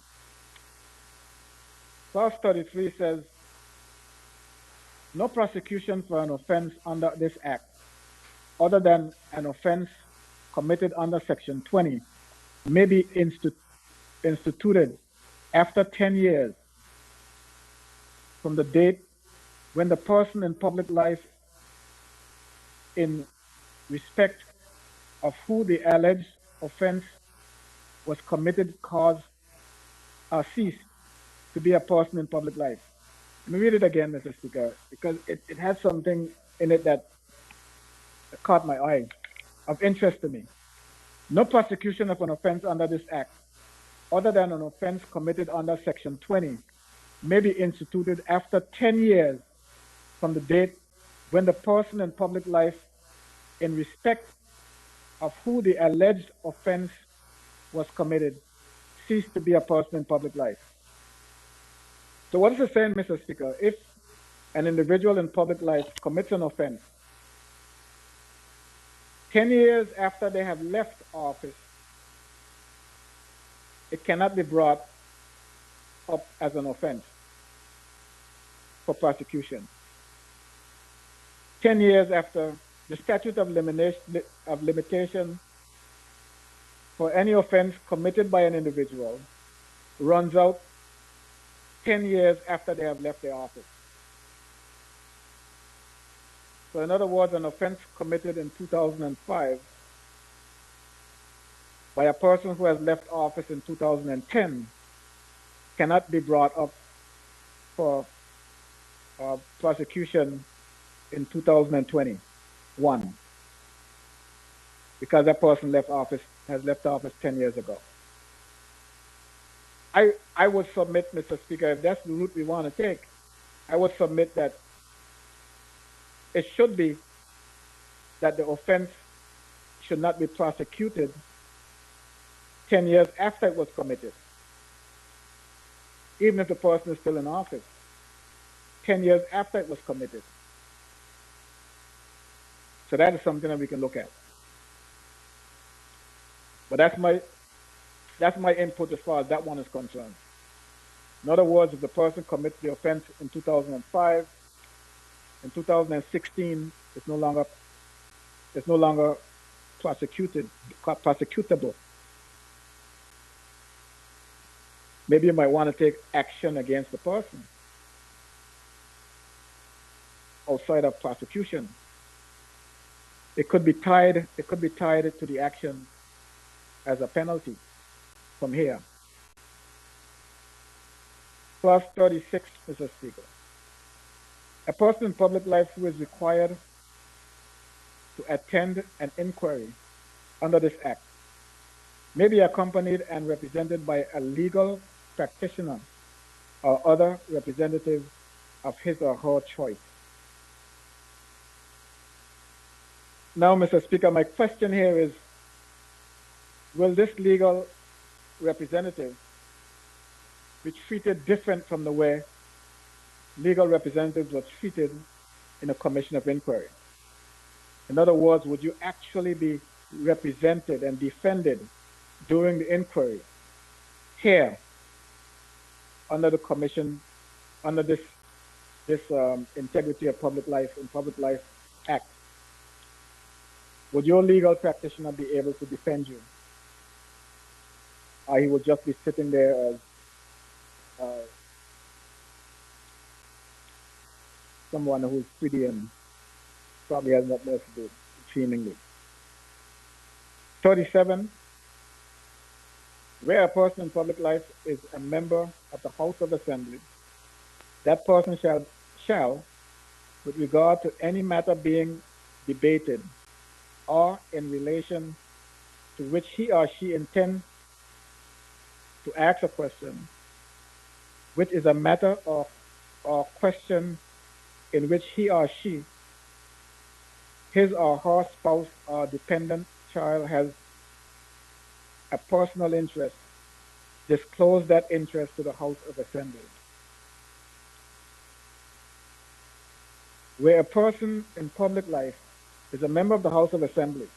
Clause 33 says, no prosecution for an offense under this act, other than an offense committed under section 20, may be instituted after 10 years from the date when the person in public life in respect of who the alleged offense was committed cause or ceased to be a person in public life. Let me read it again, Mr. Speaker, because it has something in it that caught my eye, of interest to me. No prosecution of an offense under this act, other than an offense committed under section 20, may be instituted after 10 years from the date when the person in public life in respect of who the alleged offense was committed ceased to be a person in public life. So what is it saying, Mr. Speaker? If an individual in public life commits an offense, 10 years after they have left office, it cannot be brought up as an offense for prosecution. 10 years after the statute of limitation for any offense committed by an individual runs out 10 years after they have left their office. So in other words, an offense committed in 2005 by a person who has left office in 2010 cannot be brought up for prosecution in 2021 because that person has left office 10 years ago. I would submit, Mr. Speaker, if that's the route we want to take, I would submit that it should be that the offense should not be prosecuted 10 years after it was committed, even if the person is still in office, 10 years after it was committed. So that is something that we can look at. But that's my input as far as that one is concerned. In other words, if the person commits the offense in 2005, in 2016, it's no longer prosecutable. Maybe you might want to take action against the person outside of prosecution. It could be tied to the action as a penalty from here. Clause 36, Mr. Speaker. A person in public life who is required to attend an inquiry under this act may be accompanied and represented by a legal practitioner or other representative of his or her choice. Now, Mr. Speaker, my question here is, will this legal representative be treated different from the way legal representatives were treated in a commission of inquiry? In other words, would you actually be represented and defended during the inquiry here under the commission, under this Integrity of Public Life and Public Life Act? Would your legal practitioner be able to defend you? Or he would just be sitting there as someone who's pretty and probably has nothing else to do, seemingly. 37, where a person in public life is a member of the House of Assembly, that person shall, with regard to any matter being debated or in relation to which he or she intends to ask a question, which is a matter or question in which he or she, his or her spouse or dependent child has a personal interest, disclose that interest to the House of Assembly. Where a person in public life is a member of the House of Assembly,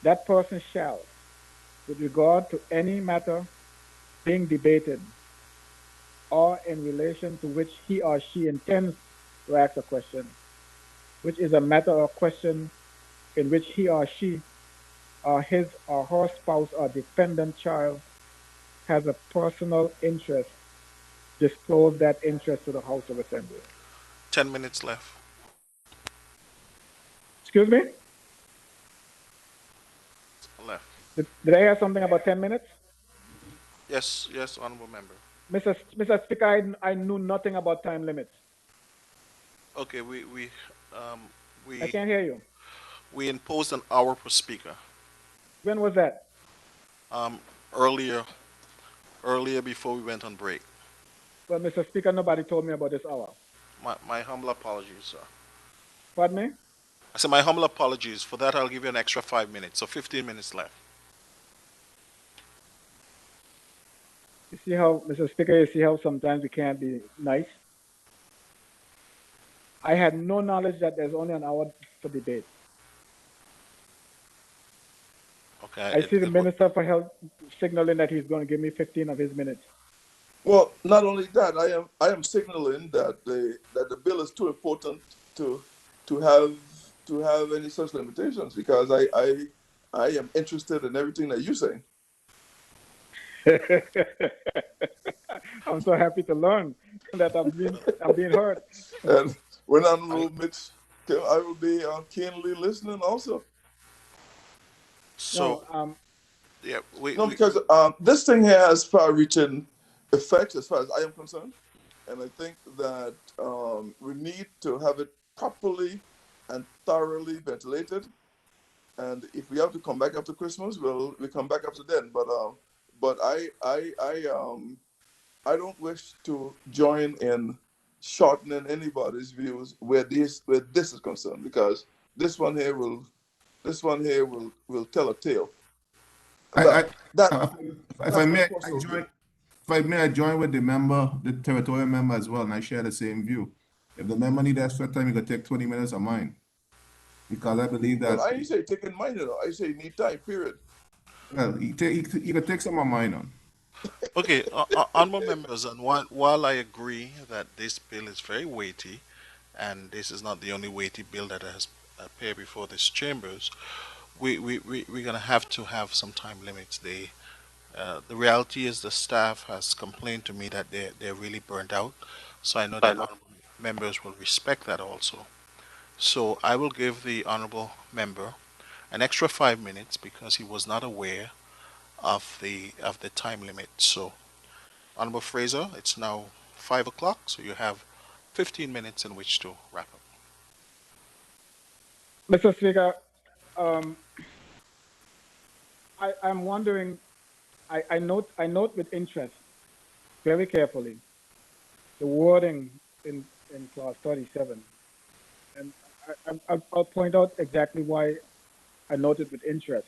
that person shall, with regard to any matter being debated or in relation to which he or she intends to ask a question, which is a matter or question in which he or she or his or her spouse or dependent child has a personal interest, disclose that interest to the House of Assembly. 10 minutes left. Excuse me? Left. Did I hear something about 10 minutes? Yes, yes, honorable member. Mr. Speaker, I knew nothing about time limits. Okay, um I we can't hear you. we imposed an hour per speaker. When was that? Um, earlier earlier before we went on break. Well, Mr. Speaker, nobody told me about this hour. My humble apologies, sir. Pardon me? I said my humble apologies. For that, I'll give you an extra 5 minutes, so 15 minutes left. You see how, Mr. Speaker, you see how sometimes we can't be nice? I had no knowledge that there's only an hour for debate. Okay, I see the Minister for Health signaling that he's going to give me 15 of his minutes. Well, not only that, I am signaling that the bill is too important to have any such limitations, because I am interested in everything that you say. I'm so happy to learn that I'm being heard. And when Honorable Mitch, I will be keenly listening also. So no, yeah, because this thing here has far-reaching effects as far as I am concerned, and I think that we need to have it properly and thoroughly ventilated. And if we have to come back after Christmas, we'll come back after then. But I don't wish to join in shortening anybody's views where this is concerned, because this one here will tell a tale. If I may, I join with the territorial member as well, and I share the same view. If the member need extra time, you can take 20 minutes of mine, because I believe that. Well, I didn't say taking mine, I say need time, period. Well, you can take some of mine on. Okay, honorable members, and while I agree that this bill is very weighty, and this is not the only weighty bill that has appeared before this chambers, we're going to have some time limits. The reality is the staff has complained to me that they're really burnt out, so I know that honorable members will respect that also. So I will give the honorable member an extra 5 minutes because he was not aware of the time limit. So, Honorable Fraser, it's now 5 o'clock, so you have 15 minutes in which to wrap up. Mr. Speaker, I'm wondering. I note with interest, very carefully, the wording in clause 37, and I'll point out exactly why I noted with interest.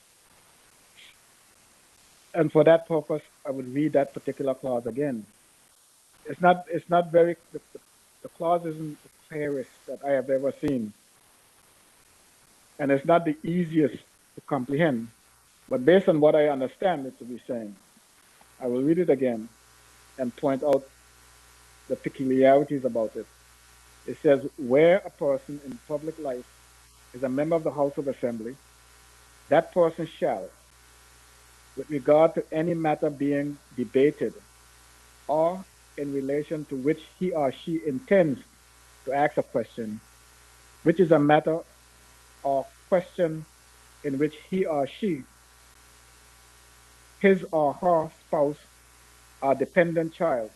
And for that purpose, I would read that particular clause again. It's not very, the clause isn't the clearest that I have ever seen. And it's not the easiest to comprehend. But based on what I understand it to be saying, I will read it again and point out the peculiarities about it. It says, where a person in public life is a member of the House of Assembly, that person shall, with regard to any matter being debated or in relation to which he or she intends to ask a question, which is a matter or question in which he or she, his or her spouse, or dependent child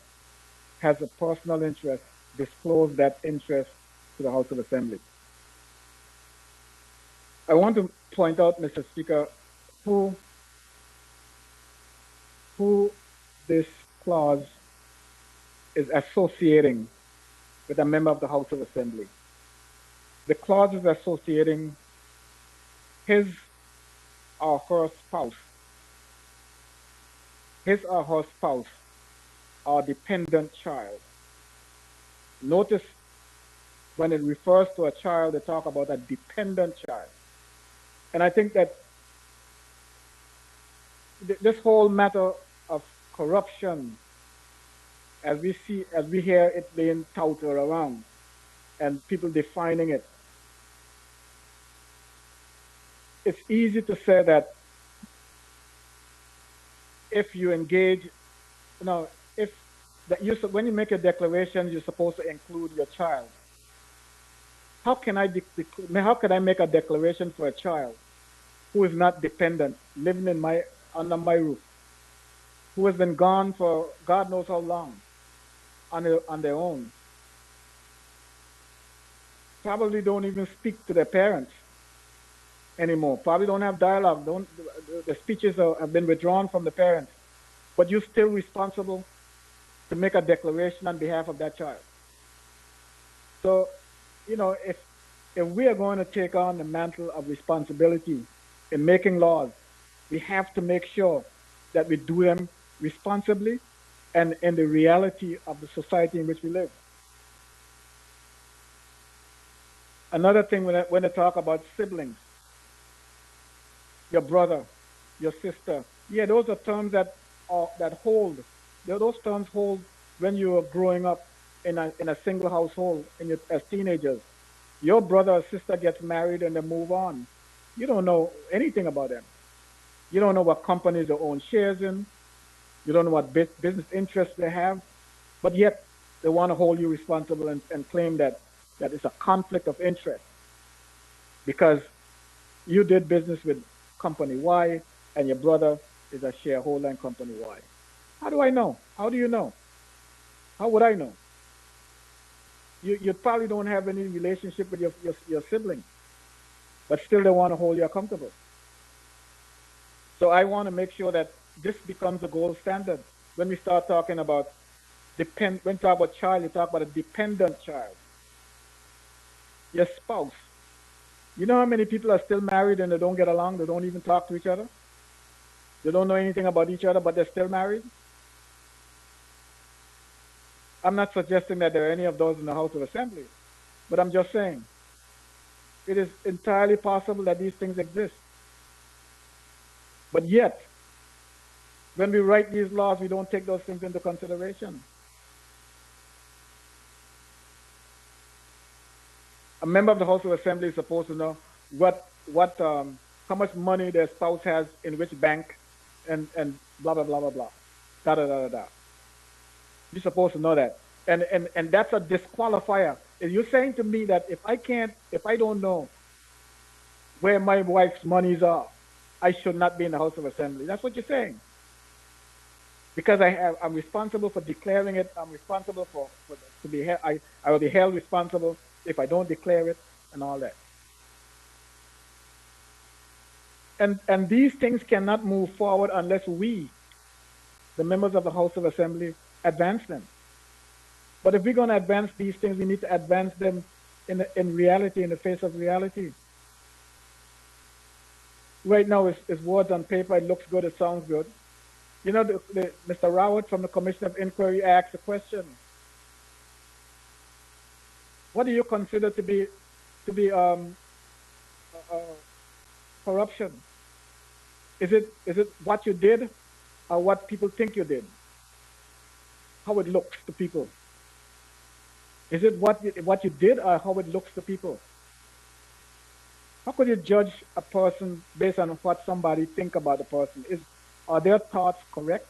has a personal interest, disclose that interest to the House of Assembly. I want to point out, Mr. Speaker, who this clause is associating with a member of the House of Assembly. The clause is associating his or her spouse, or dependent child. Notice when it refers to a child, they talk about a dependent child. And I think that this whole matter of corruption, as we hear it being touted around and people defining it, it's easy to say that if you engage, if that when you make a declaration, you're supposed to include your child. How can I make a declaration for a child who is not dependent, living under my roof, who has been gone for God knows how long, on their own, probably don't even speak to their parents anymore, probably don't have dialogue, the speeches have been withdrawn from the parents, but you're still responsible to make a declaration on behalf of that child. So, if we are going to take on the mantle of responsibility in making laws, we have to make sure that we do them responsibly and in the reality of the society in which we live. Another thing, when I talk about siblings, your brother, your sister, yeah, those are terms that hold. Those terms hold when you are growing up in a single household as teenagers. Your brother or sister gets married and they move on. You don't know anything about them. You don't know what companies they own shares in. You don't know what business interests they have. But yet they want to hold you responsible and claim that it's a conflict of interest because you did business with company Y and your brother is a shareholder in company Y. How do I know? How do you know? How would I know? You probably don't have any relationship with your sibling, but still they want to hold you accountable. So I want to make sure that this becomes a gold standard when we start talking about when you talk about child, you talk about a dependent child. Your spouse. You know how many people are still married and they don't get along? They don't even talk to each other. They don't know anything about each other, but they're still married. I'm not suggesting that there are any of those in the House of Assembly, but I'm just saying it is entirely possible that these things exist. But yet, when we write these laws, we don't take those things into consideration. A member of the House of Assembly is supposed to know how much money their spouse has in which bank, and blah blah blah blah blah, da da da da da. You're supposed to know that, and that's a disqualifier. If you're saying to me that if I don't know where my wife's monies are, I should not be in the House of Assembly. That's what you're saying. Because I'm responsible for declaring it. I'm responsible to be held. I will be held responsible if I don't declare it and all that. And these things cannot move forward unless we, the members of the House of Assembly, advance them. But if we're going to advance these things, we need to advance them in reality, in the face of reality. Right now, it's words on paper. It looks good. It sounds good. You know, Mr. Rowett from the Commission of Inquiry asked a question. What do you consider to be corruption? Is it what you did or what people think you did? How it looks to people? Is it what you did or how it looks to people? How could you judge a person based on what somebody think about the person? Are their thoughts correct?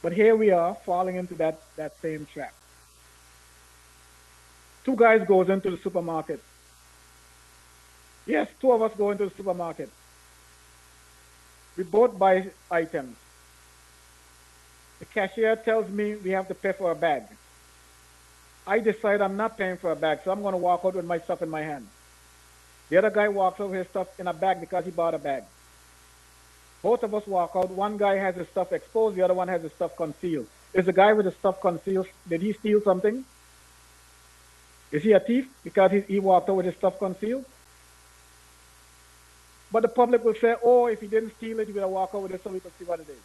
But here we are falling into that same trap. Two guys goes into the supermarket. Yes, two of us go into the supermarket. We both buy items. The cashier tells me we have to pay for a bag. I decide I'm not paying for a bag, so I'm going to walk out with my stuff in my hand. The other guy walks out with his stuff in a bag because he bought a bag. Both of us walk out. One guy has his stuff exposed, the other one has his stuff concealed. Is the guy with the stuff concealed, did he steal something? Is he a thief because he walked out with his stuff concealed? But the public will say, oh, if he didn't steal it, he would have walked out with it so we could see what it is.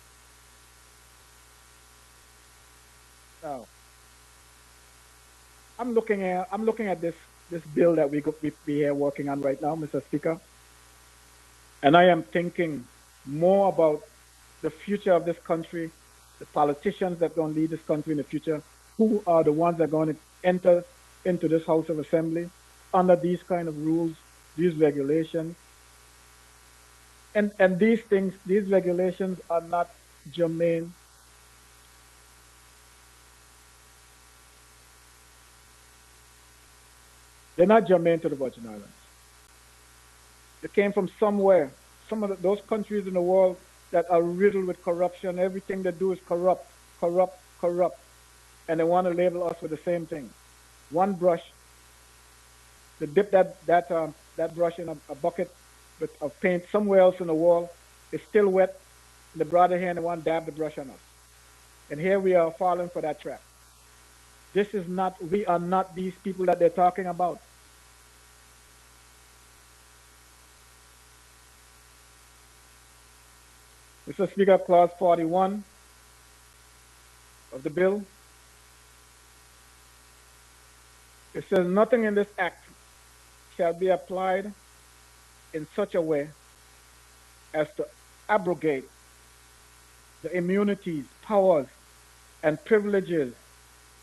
Now, I'm looking at this bill that we are working on right now, Mr. Speaker, and I am thinking more about the future of this country, the politicians that are going to lead this country in the future, who are the ones that are going to enter into this House of Assembly under these kind of rules, these regulations. And these things, these regulations are not germane. They're not germane to the Virgin Islands. They came from somewhere. Some of those countries in the world that are riddled with corruption, everything they do is corrupt, corrupt, corrupt. And they want to label us with the same thing. One brush, they dip that brush in a bucket of paint somewhere else in the world. It's still wet. They brought it here and they want to dab the brush on us. And here we are falling for that trap. This is not, we are not these people that they're talking about. Mr. Speaker, Clause 41 of the bill, it says nothing in this act shall be applied in such a way as to abrogate the immunities, powers, and privileges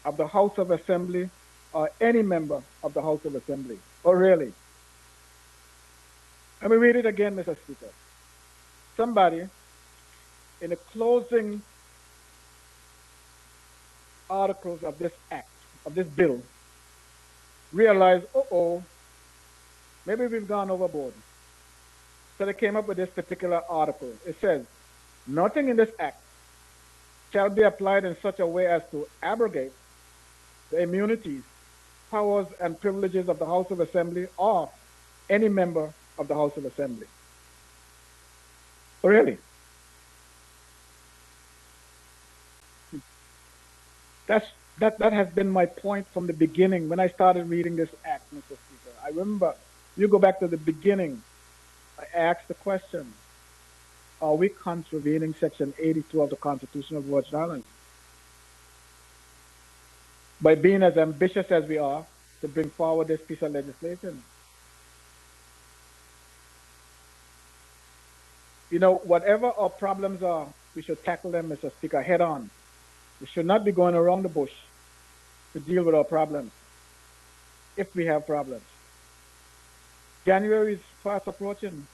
of the House of Assembly or any member of the House of Assembly. Oh, really? Let me read it again, Mr. Speaker. Somebody in the closing articles of this act, of this bill, realized, maybe we've gone overboard. So they came up with this particular article. It says, nothing in this act shall be applied in such a way as to abrogate the immunities, powers, and privileges of the House of Assembly or any member of the House of Assembly. Oh, really? That has been my point from the beginning when I started reading this act, Mr. Speaker. I remember, you go back to the beginning, I asked the question, are we contravening Section 82 of the Constitution of the Virgin Islands? By being as ambitious as we are to bring forward this piece of legislation. You know, whatever our problems are, we should tackle them, Mr. Speaker, head on. We should not be going around the bush to deal with our problems, if we have problems. January is fast approaching.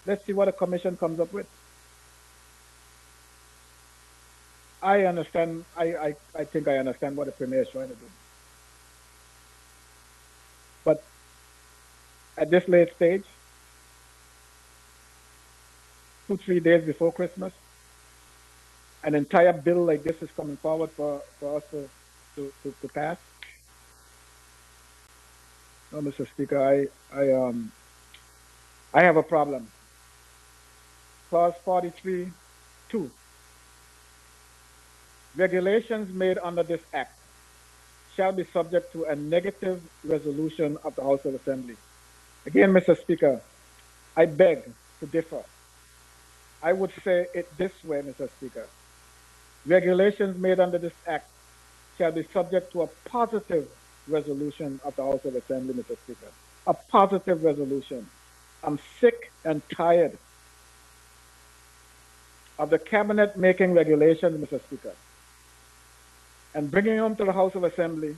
Let's see what the commission comes up with. I understand, I think I understand what the Premier is trying to do. But at this late stage, 2-3 days before Christmas, an entire bill like this is coming forward for us to pass. No, Mr. Speaker, I have a problem. Clause 43(2). Regulations made under this act shall be subject to a negative resolution of the House of Assembly. Again, Mr. Speaker, I beg to differ. I would say it this way, Mr. Speaker. Regulations made under this act shall be subject to a positive resolution of the House of Assembly, Mr. Speaker. A positive resolution. I'm sick and tired of the cabinet making regulations, Mr. Speaker, and bringing them to the House of Assembly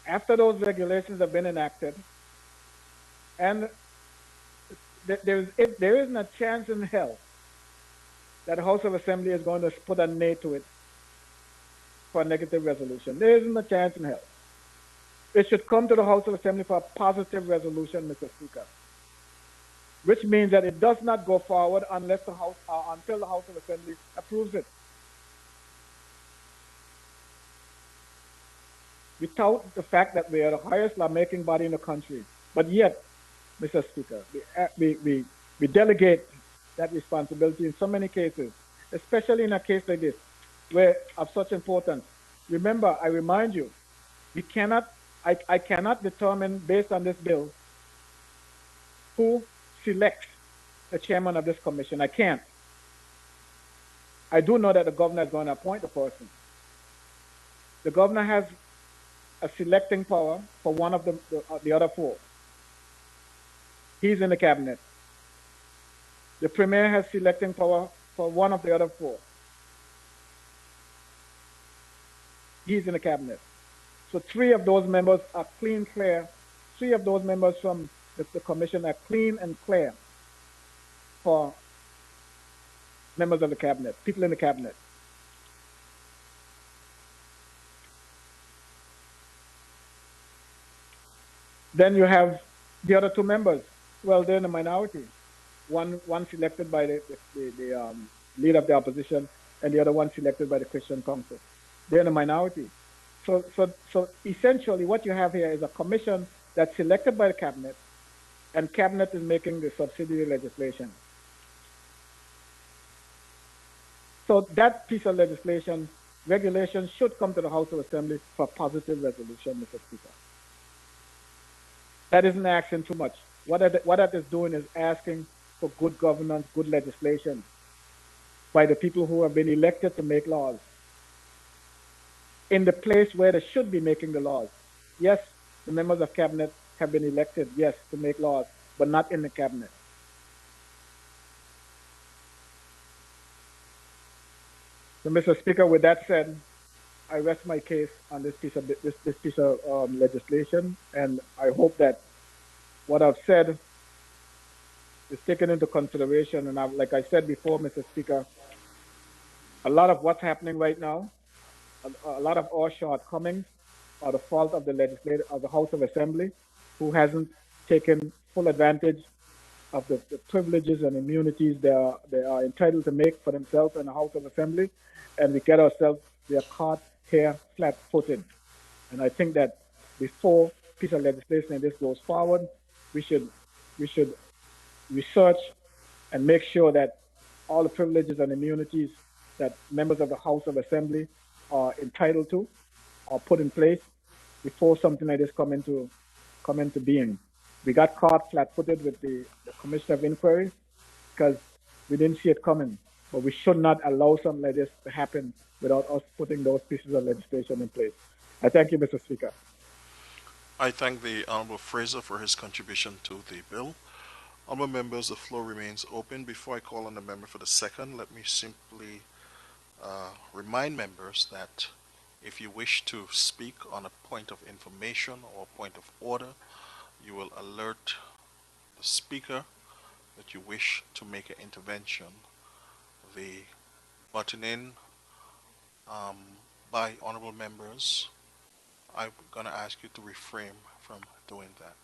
after those regulations have been enacted, and there isn't a chance in hell that the House of Assembly is going to put a nay to it for a negative resolution. There isn't a chance in hell. It should come to the House of Assembly for a positive resolution, Mr. Speaker, which means that it does not go forward unless the House, until the House of Assembly approves it. We tout the fact that we are the highest lawmaking body in the country, but yet, Mr. Speaker, we delegate that responsibility in so many cases, especially in a case like this, where of such importance. Remember, I remind you, I cannot determine based on this bill who selects the chairman of this commission. I can't. I do know that the governor is going to appoint a person. The governor has a selecting power for one of the other four. He's in the cabinet. The premier has selecting power for one of the other four. He's in the cabinet. So three of those members are clean, clear. Three of those members from the commission are clean and clear for members of the cabinet, people in the cabinet. Then you have the other two members. Well, they're in the minority. One selected by the leader of the opposition, and the other one selected by the Christian Council. They're in the minority. So essentially, what you have here is a commission that's selected by the cabinet, and cabinet is making the subsidiary legislation. So that piece of legislation, regulation, should come to the House of Assembly for positive resolution, Mr. Speaker. That isn't asking too much. What that is doing is asking for good governance, good legislation by the people who have been elected to make laws in the place where they should be making the laws. Yes, the members of cabinet have been elected, yes, to make laws, but not in the cabinet. So, Mr. Speaker, with that said, I rest my case on this piece of legislation, and I hope that what I've said is taken into consideration. And like I said before, Mr. Speaker, a lot of what's happening right now, a lot of our shortcomings are the fault of the legislature, of the House of Assembly, who hasn't taken full advantage of the privileges and immunities they are entitled to make for themselves in the House of Assembly, and we are caught here flat-footed. And I think that before a piece of legislation like this goes forward, we should research and make sure that all the privileges and immunities that members of the House of Assembly are entitled to are put in place before something like this come into being. We got caught flat-footed with the Commission of Inquiry because we didn't see it coming. But we should not allow something like this to happen without us putting those pieces of legislation in place. I thank you, Mr. Speaker. I thank the Honorable Fraser for his contribution to the bill. Honorable members, the floor remains open. Before I call on the member for the second, let me simply remind members that if you wish to speak on a point of information or point of order, you will alert the speaker that you wish to make an intervention. The buttoning by honorable members, I'm going to ask you to refrain from doing that.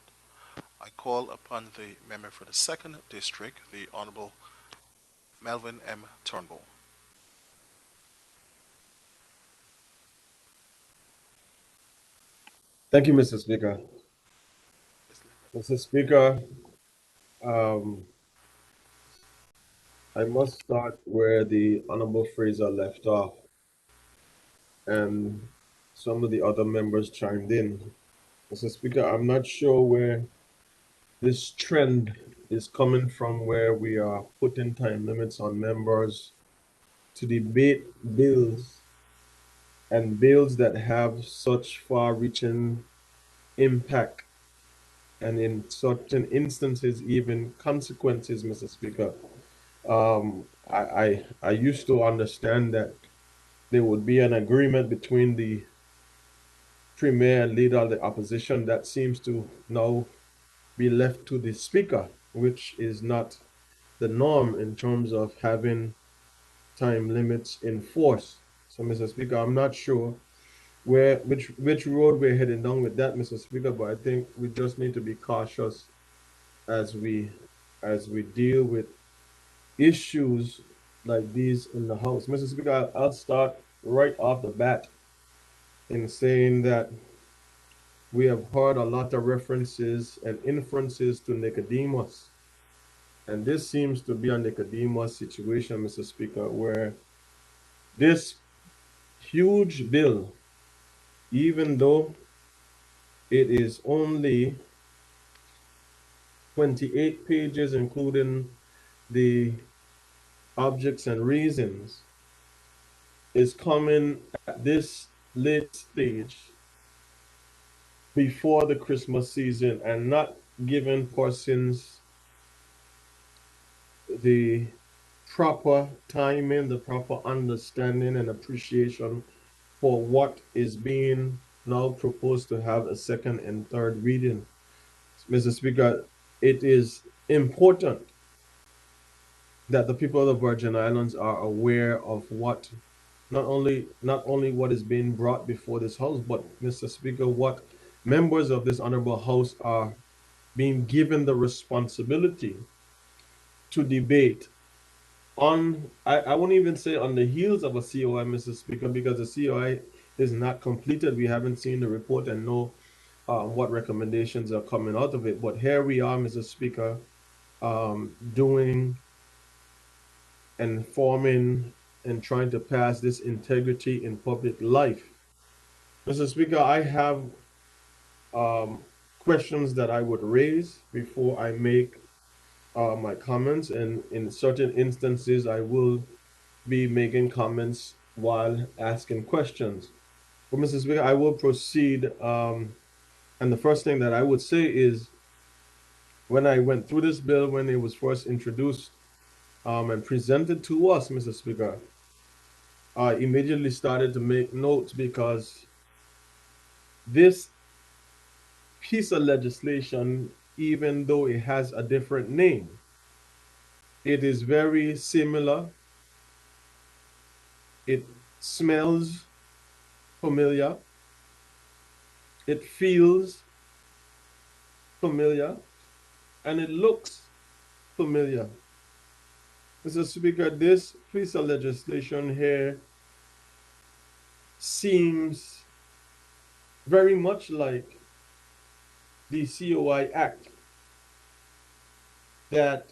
I call upon the member for the second district, the Honorable Melvin M. Turnbull. Thank you, Mr. Speaker. Mr. Speaker, um, I must start where the Honorable Fraser left off, and some of the other members chimed in. Mr. Speaker, I'm not sure where this trend is coming from, where we are putting time limits on members to debate bills, and bills that have such far-reaching impact, and in certain instances, even consequences, Mr. Speaker. I used to understand that there would be an agreement between the premier and leader of the opposition. That seems to now be left to the speaker, which is not the norm in terms of having time limits in force. So, Mr. Speaker, I'm not sure which road we're heading down with that, Mr. Speaker. But I think we just need to be cautious as we deal with issues like these in the House. Mr. Speaker, I'll start right off the bat in saying that we have heard a lot of references and inferences to Nicodemus. And this seems to be a Nicodemus situation, Mr. Speaker, where this huge bill, even though it is only 28 pages, including the objects and reasons, is coming at this late stage before the Christmas season and not giving persons the proper timing, the proper understanding and appreciation for what is being now proposed to have a second and third reading. Mr. Speaker, it is important that the people of the Virgin Islands are aware of what not only what is being brought before this House, but Mr. Speaker, what members of this honorable House are being given the responsibility to debate on, I won't even say on the heels of a COI, Mr. Speaker, because the COI is not completed. We haven't seen the report and know what recommendations are coming out of it. But here we are, Mr. Speaker, doing and forming and trying to pass this integrity in public life. Mr. Speaker, I have questions that I would raise before I make my comments, and in certain instances, I will be making comments while asking questions. But Mr. Speaker, I will proceed, and the first thing that I would say is, when I went through this bill, when it was first introduced and presented to us, Mr. Speaker, I immediately started to make notes because this piece of legislation, even though it has a different name, it is very similar. It smells familiar. It feels familiar. And it looks familiar. Mr. Speaker, this piece of legislation here seems very much like the COI Act that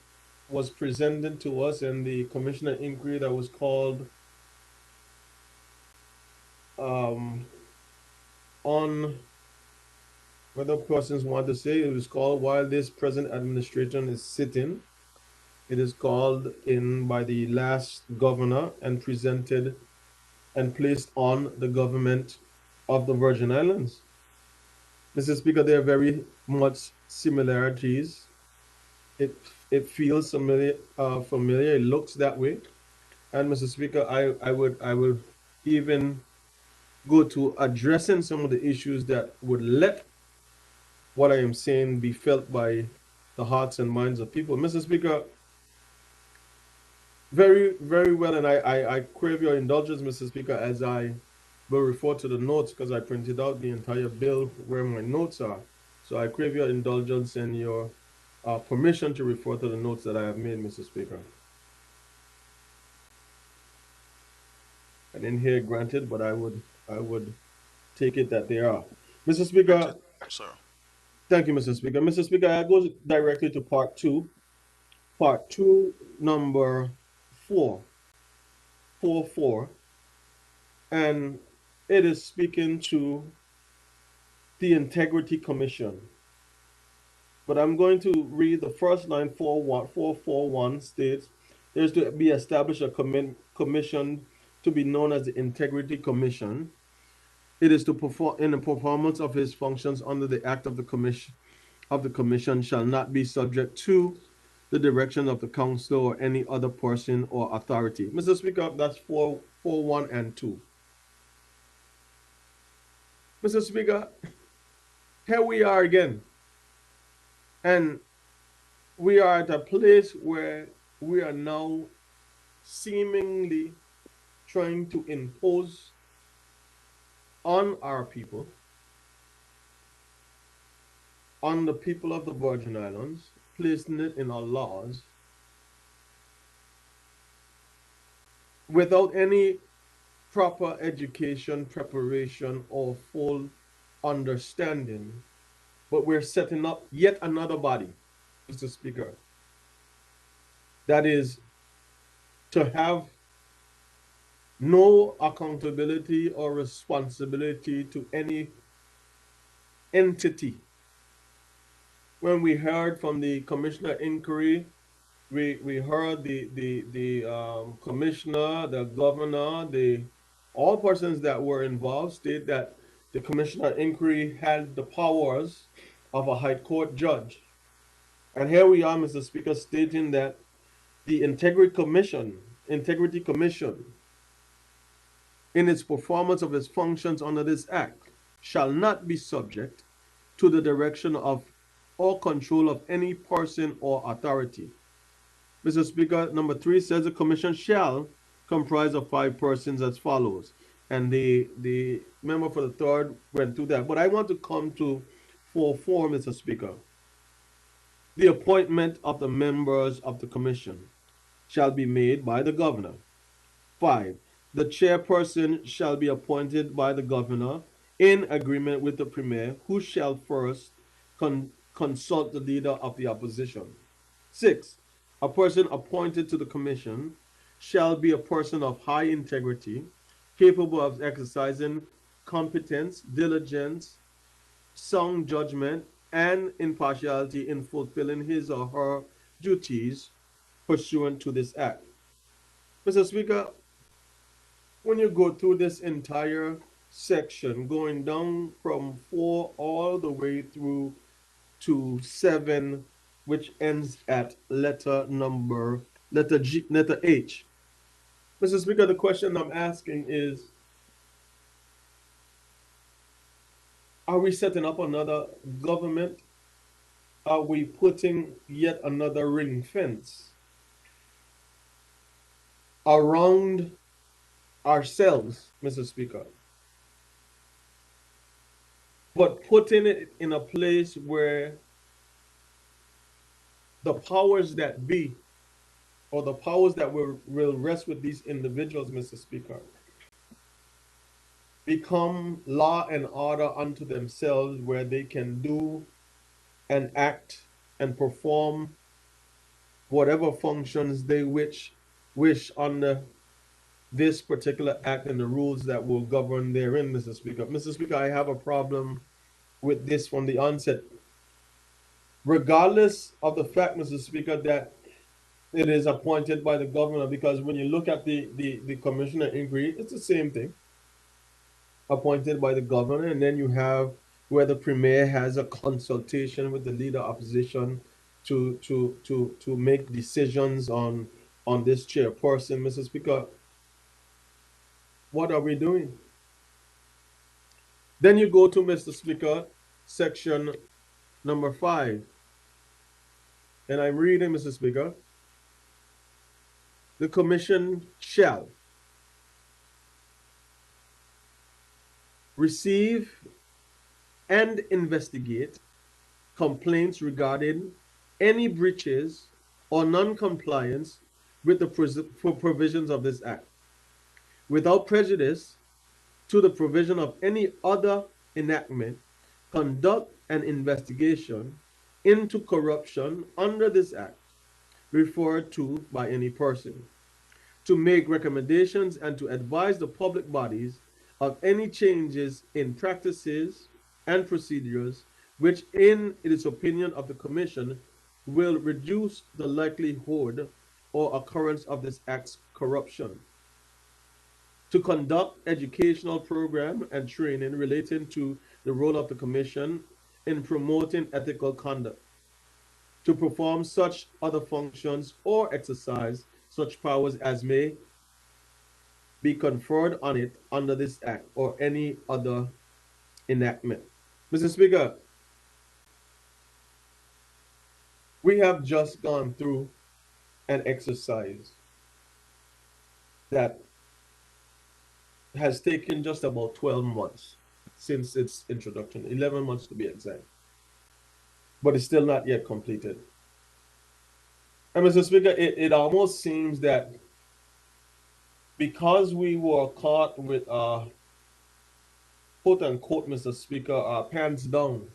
was presented to us in the commissioner inquiry that was called on whether persons want to say, it was called while this present administration is sitting. It is called in by the last governor and presented and placed on the government of the Virgin Islands. Mr. Speaker, there are very much similarities. It feels familiar, familiar. It looks that way. And Mr. Speaker, I would even go to addressing some of the issues that would let what I am saying be felt by the hearts and minds of people. Mr. Speaker, very, very well, and I crave your indulgence, Mr. Speaker, as I will refer to the notes because I printed out the entire bill where my notes are. So I crave your indulgence and your permission to refer to the notes that I have made, Mr. Speaker. I didn't hear granted, but I would take it that they are. Mr. Speaker, Sir. thank you, Mr. Speaker. Mr. Speaker, I go directly to part two. Part two, number 444, and it is speaking to the Integrity Commission. But I'm going to read the first line. 441 states, there's to be established a commission to be known as the Integrity Commission. It is to perform in the performance of his functions under the act of the commission shall not be subject to the direction of the council or any other person or authority. Mr. Speaker, that's 441 and 2. Mr. Speaker, here we are again. And we are at a place where we are now seemingly trying to impose on our people, on the people of the Virgin Islands, placing it in our laws without any proper education, preparation, or full understanding. But we're setting up yet another body, Mr. Speaker, that is to have no accountability or responsibility to any entity. When we heard from the commissioner inquiry, we heard the commissioner, the governor, the all persons that were involved state that the commissioner inquiry had the powers of a high court judge. And here we are, Mr. Speaker, stating that the Integrity Commission, in its performance of its functions under this act, shall not be subject to the direction of or control of any person or authority. Mr. Speaker, number 3 says the commission shall comprise of 5 persons as follows. And the member for the third went through that. But I want to come to 4.4, Mr. Speaker. The appointment of the members of the commission shall be made by the governor. 5. The chairperson shall be appointed by the governor in agreement with the premier, who shall first consult the leader of the opposition. 6. A person appointed to the commission shall be a person of high integrity, capable of exercising competence, diligence, sound judgment, and impartiality in fulfilling his or her duties pursuant to this act. Mr. Speaker, when you go through this entire section, going down from 4 all the way through to 7, which ends at letter H. Mr. Speaker, the question I'm asking is, are we setting up another government? Are we putting yet another ring fence around ourselves, Mr. Speaker? But putting it in a place where the powers that be, or the powers that will rest with these individuals, Mr. Speaker, become law and order unto themselves, where they can do and act and perform whatever functions they wish under this particular act and the rules that will govern therein, Mr. Speaker. Mr. Speaker, I have a problem with this from the onset. Regardless of the fact, Mr. Speaker, that it is appointed by the governor, because when you look at the commissioner inquiry, it's the same thing. Appointed by the governor, and then you have where the premier has a consultation with the leader opposition to make decisions on this chairperson. Mr. Speaker, what are we doing? Then you go to, Mr. Speaker, section number 5, and I'm reading, Mr. Speaker. The commission shall receive and investigate complaints regarding any breaches or non-compliance with the provisions of this act, without prejudice to the provision of any other enactment, conduct an investigation into corruption under this act referred to by any person, to make recommendations and to advise the public bodies of any changes in practices and procedures which, in its opinion of the commission, will reduce the likelihood or occurrence of this act's corruption, to conduct educational program and training relating to the role of the commission in promoting ethical conduct, to perform such other functions or exercise such powers as may be conferred on it under this act or any other enactment. Mr. Speaker, we have just gone through an exercise that has taken just about 12 months since its introduction, 11 months to be exact. But it's still not yet completed. And Mr. Speaker, it almost seems that because we were caught with quote unquote, Mr. Speaker, pants down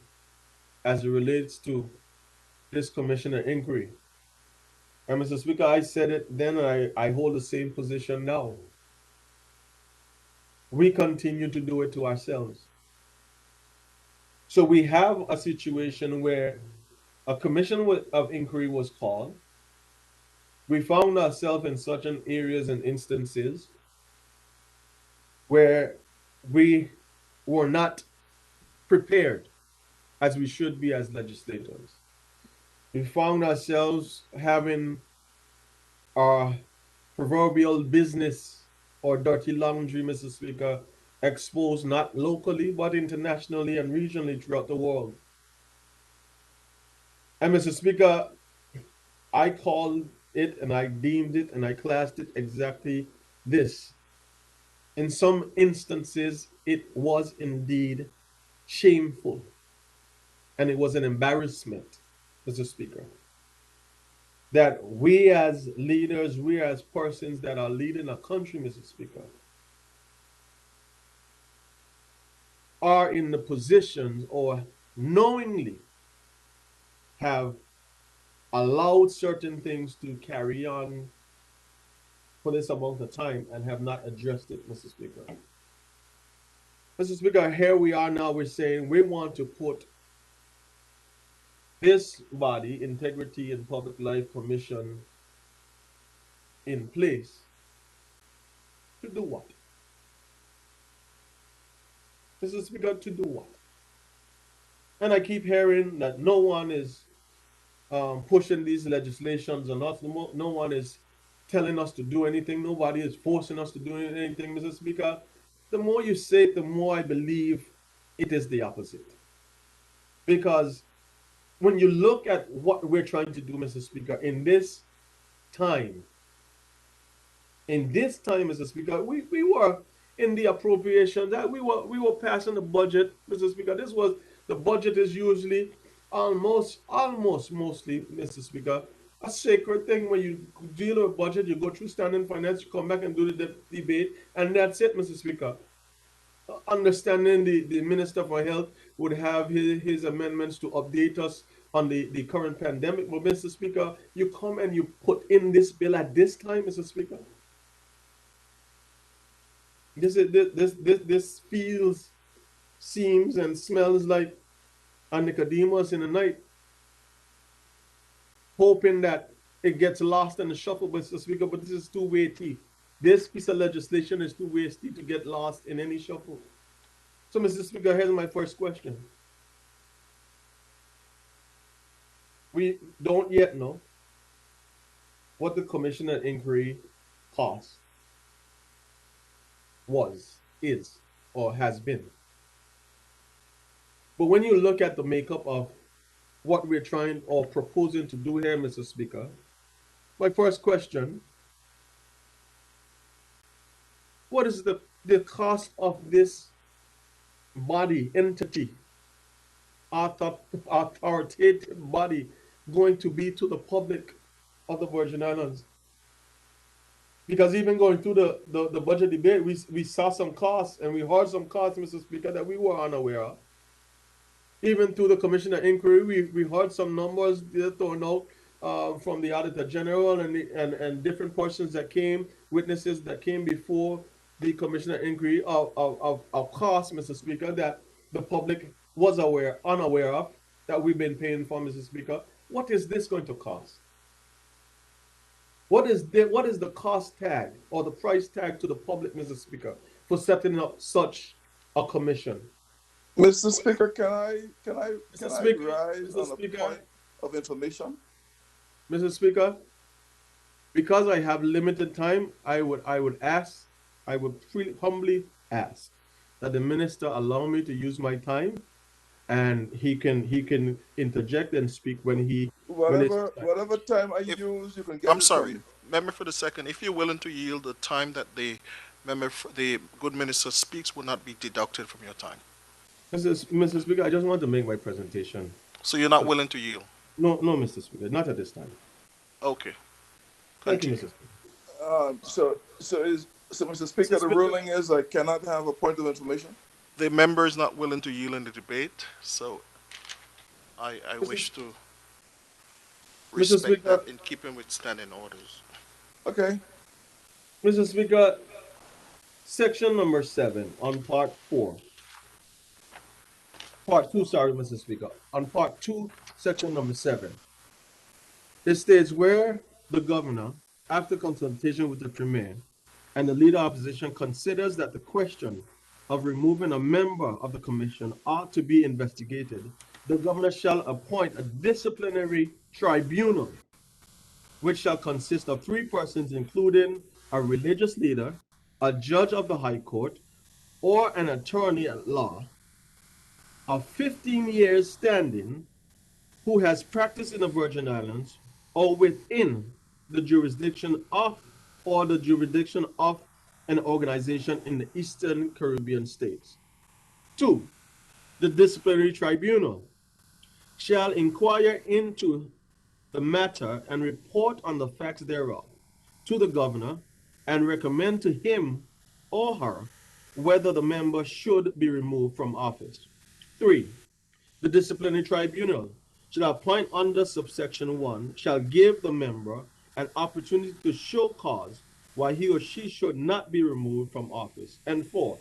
as it relates to this commissioner inquiry. And Mr. Speaker, I said it then, and I hold the same position now. We continue to do it to ourselves. So we have a situation where a commission of inquiry was called. We found ourselves in certain areas and instances where we were not prepared as we should be as legislators. We found ourselves having our proverbial business or dirty laundry, Mr. Speaker, exposed not locally but internationally and regionally throughout the world. And Mr. Speaker, I called it and I deemed it and I classed it exactly this. In some instances, it was indeed shameful and it was an embarrassment, Mr. Speaker, that we as leaders, we as persons that are leading a country, Mr. Speaker, are in the positions or knowingly have allowed certain things to carry on for this amount of time and have not addressed it, Mr. Speaker. Mr. Speaker, here we are now, we're saying we want to put this body, Integrity and Public Life Commission, in place to do what? Mr. Speaker, to do what? And I keep hearing that no one is pushing these legislations on us. No one is telling us to do anything. Nobody is forcing us to do anything, Mr. Speaker. The more you say it, the more I believe it is the opposite. Because when you look at what we're trying to do, Mr. Speaker, in this time, Mr. Speaker, we were in the appropriation that we were passing the budget, Mr. Speaker. The budget is usually almost mostly, Mr. Speaker, a sacred thing. When you deal with budget, you go through standing finance, you come back and do the debate, and that's it, Mr. Speaker. Understanding the Minister for Health would have his amendments to update us on the current pandemic. But Mr. Speaker, you come and you put in this bill at this time, Mr. Speaker. This feels, seems, and smells like a Nicodemus in the night, hoping that it gets lost in the shuffle, Mr. Speaker, but this is too weighty. This piece of legislation is too weighty to get lost in any shuffle. So, Mr. Speaker, here's my first question. We don't yet know what the commissioner inquiry cost was, is, or has been. But when you look at the makeup of what we're trying or proposing to do here, Mr. Speaker, my first question, what is the cost of this body, entity, authoritative body going to be to the public of the Virgin Islands? Because even going through the budget debate, we saw some costs and we heard some costs, Mr. Speaker, that we were unaware of. Even through the commissioner inquiry, we heard some numbers thrown out from the Auditor General and different persons that came, witnesses that came before the commissioner inquiry of costs, Mr. Speaker, that the public was unaware of, that we've been paying for, Mr. Speaker. What is this going to cost? What is the cost tag or the price tag to the public, Mr. Speaker, for setting up such a commission? Mr. Speaker, can I rise on Speaker, a point of information? Mr. Speaker, because I have limited time, I would humbly ask that the minister allow me to use my time, and he can interject and speak when he whatever time I use, you can get. I'm sorry, remember for the second, if you're willing to yield the time that the The good minister speaks will not be deducted from your time. Mr. Speaker, I just want to make my presentation. So you're not willing to yield? No, no, Mr. Speaker, not at this time. Okay, Thank you, continue. Mr. Speaker. So, Mr. Speaker, the ruling is I cannot have a point of information. The member is not willing to yield in the debate, so I wish to Mr. respect Speaker, that in keeping with standing orders. Okay. Mr. Speaker, section number 7 on part 4. Part 2, sorry, Mr. Speaker. On part 2, section number 7. It states where the governor, after consultation with the premier and the leader of opposition, considers that the question of removing a member of the commission ought to be investigated, the governor shall appoint a disciplinary tribunal, which shall consist of 3 persons, including a religious leader, a judge of the high court, or an attorney at law of 15 years standing who has practiced in the Virgin Islands or within the jurisdiction of or the jurisdiction of an organization in the Eastern Caribbean states. 2. The disciplinary tribunal shall inquire into the matter and report on the facts thereof to the governor and recommend to him or her whether the member should be removed from office. 3. The disciplinary tribunal shall appoint under subsection 1 shall give the member an opportunity to show cause why he or she should not be removed from office. And 4.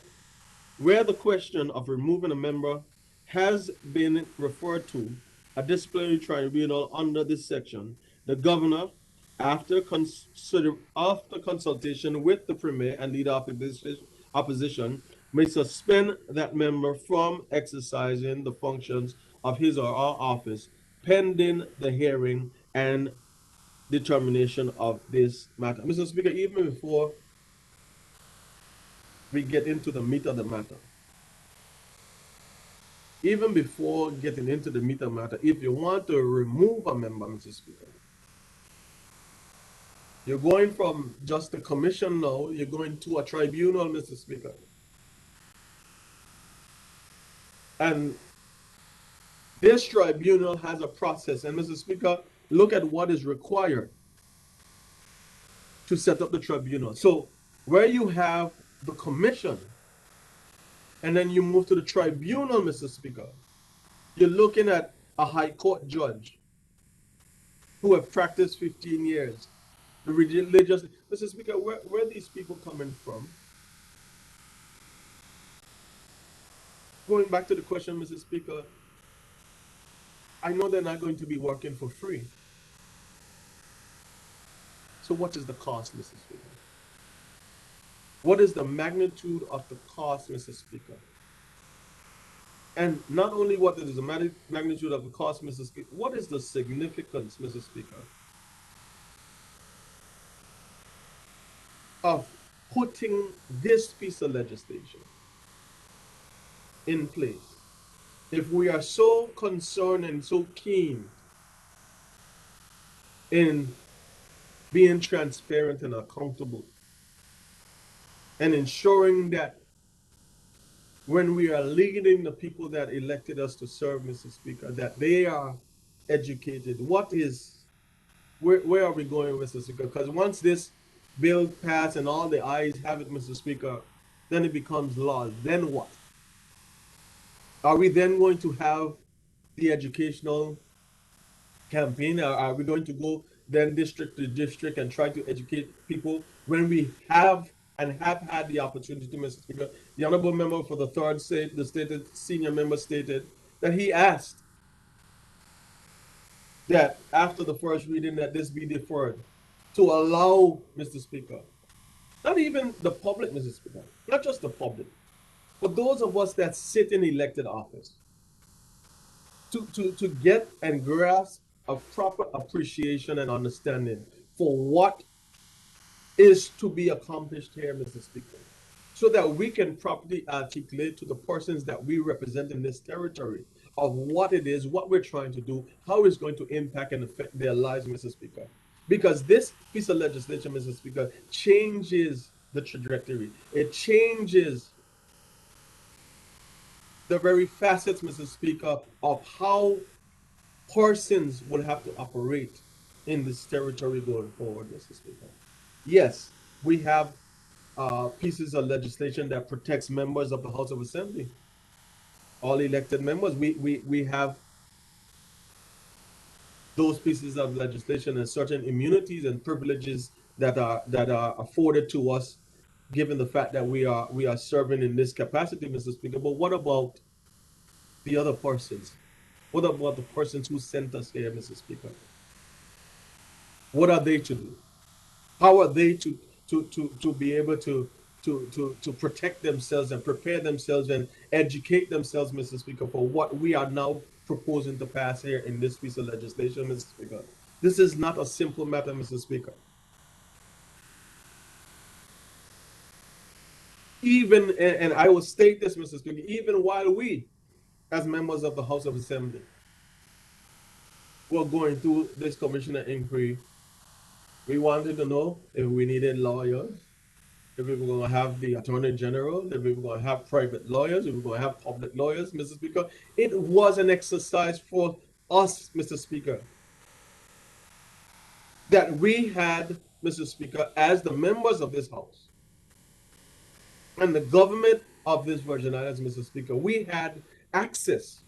Where the question of removing a member has been referred to a disciplinary tribunal under this section, the governor, after consultation with the premier and leader of opposition, may suspend that member from exercising the functions of his or her office pending the hearing and determination of this matter. Mr. Speaker, even before we get into the meat of the matter, even before getting into the meat of the matter, if you want to remove a member, Mr. Speaker, you're going from just a commission now, you're going to a tribunal, Mr. Speaker. And this tribunal has a process. And Mr. Speaker, look at what is required to set up the tribunal. So where you have the commission, and then you move to the tribunal, Mr. Speaker, you're looking at a high court judge who have practiced 15 years. The religious, Mr. Speaker, where are these people coming from? Going back to the question, Mr. Speaker, I know they're not going to be working for free. So what is the cost, Mr. Speaker? What is the magnitude of the cost, Mr. Speaker? And not only what is the magnitude of the cost, Mr. Speaker, what is the significance, Mr. Speaker, of putting this piece of legislation in place? If we are so concerned and so keen in being transparent and accountable and ensuring that when we are leading the people that elected us to serve, Mr. Speaker, that they are educated, where are we going, Mr. Speaker? Because once this bill passed and all the ayes have it, Mr. Speaker, then it becomes law. Then what? Are we then going to have the educational campaign? Are we going to go then district to district and try to educate people when we have and have had the opportunity, Mr. Speaker? The honorable member for the third state, the stated senior member stated that he asked that after the first reading that this be deferred to allow, Mr. Speaker, not even the public, Mr. Speaker, not just the public, but those of us that sit in elected office, to get and grasp a proper appreciation and understanding for what is to be accomplished here, Mr. Speaker, so that we can properly articulate to the persons that we represent in this territory of what it is, what we're trying to do, how it's going to impact and affect their lives, Mr. Speaker. Because this piece of legislation, Mr. Speaker, changes the trajectory. It changes the very facets, Mr. Speaker, of how persons will have to operate in this territory going forward, Mr. Speaker. Yes, we have pieces of legislation that protects members of the House of Assembly, all elected members. We have those pieces of legislation and certain immunities and privileges that are afforded to us, given the fact that we are serving in this capacity, Mr. Speaker. But what about the other persons? What about the persons who sent us here, Mr. Speaker? What are they to do? How are they to be able to protect themselves and prepare themselves and educate themselves, Mr. Speaker, for what we are now proposing to pass here in this piece of legislation, Mr. Speaker? This is not a simple matter, Mr. Speaker. Even, and I will state this, Mr. Speaker, even while we, as members of the House of Assembly, were going through this commissioner inquiry, we wanted to know if we needed lawyers, if we were going to have the Attorney General, if we were going to have private lawyers, if we were going to have public lawyers, Mr. Speaker. It was an exercise for us, Mr. Speaker, that we had, Mr. Speaker, as the members of this House and the government of this Virgin Islands, Mr. Speaker, we had access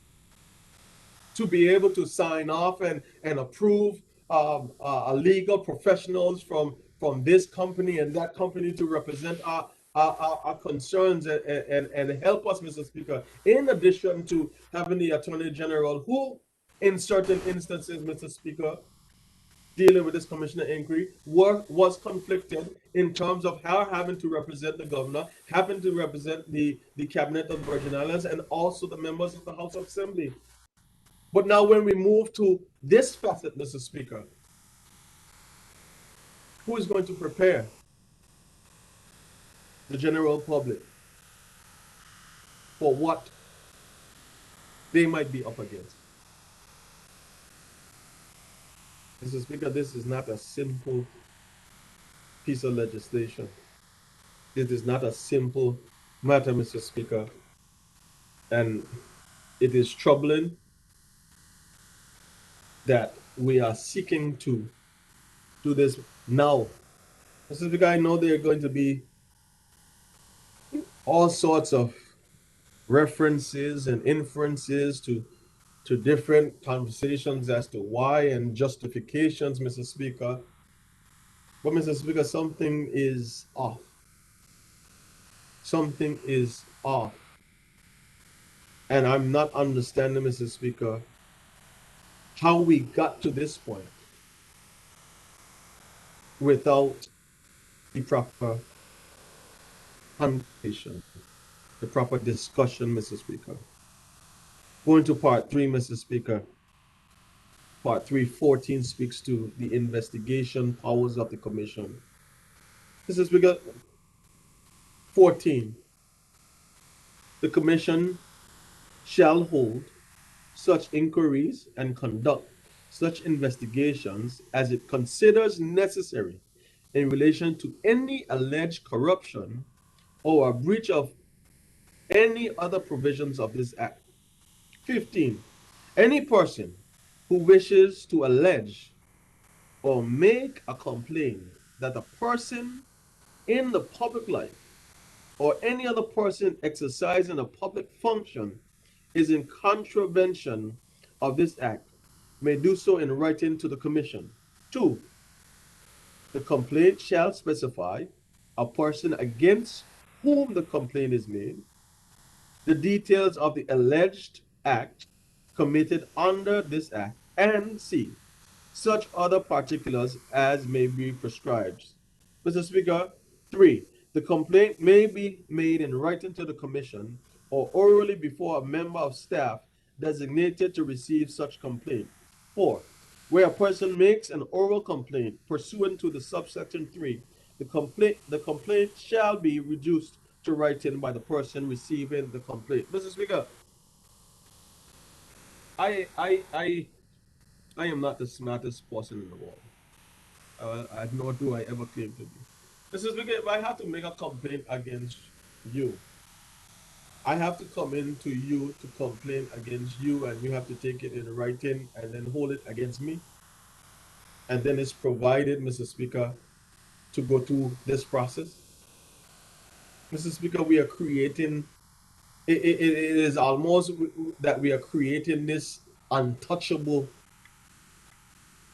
to be able to sign off and approve legal professionals from this company and that company to represent our concerns and help us, Mr. Speaker, in addition to having the Attorney General who, in certain instances, Mr. Speaker, dealing with this commissioner inquiry, was conflicted in terms of her having to represent the governor, having to represent the cabinet of the Virgin Islands, and also the members of the House of Assembly. But now when we move to this facet, Mr. Speaker, who is going to prepare the general public for what they might be up against? Mr. Speaker, this is not a simple piece of legislation. It is not a simple matter, Mr. Speaker. And it is troubling that we are seeking to do this now. Mr. Speaker, I know there are going to be all sorts of references and inferences to different conversations as to why and justifications, Mr. Speaker. But, Mr. Speaker, something is off. Something is off. And I'm not understanding, Mr. Speaker, how we got to this point without the proper conversation, the proper discussion, Mr. Speaker. Going to part 3, Mr. Speaker. Part 3:14 speaks to the investigation powers of the commission. Mr. Speaker, 14. The commission shall hold such inquiries and conduct such investigations as it considers necessary in relation to any alleged corruption or a breach of any other provisions of this act. 15. Any person who wishes to allege or make a complaint that a person in the public life or any other person exercising a public function is in contravention of this act may do so in writing to the commission. 2. The complaint shall specify a person against whom the complaint is made, the details of the alleged act committed under this act, and C. Such other particulars as may be prescribed. Mr. Speaker, 3. The complaint may be made in writing to the commission or orally before a member of staff designated to receive such complaint. 4. Where a person makes an oral complaint pursuant to the subsection 3, the complaint shall be reduced to writing by the person receiving the complaint. Mr. Speaker, I I I I am not the smartest person in the world. Nor do I ever claim to be. Mr. Speaker, if I have to make a complaint against you, I have to come in to you to complain against you, and you have to take it in writing and then hold it against me. And then it's provided, Mr. Speaker, to go through this process. Mr. Speaker, we are creating, it is almost that we are creating this untouchable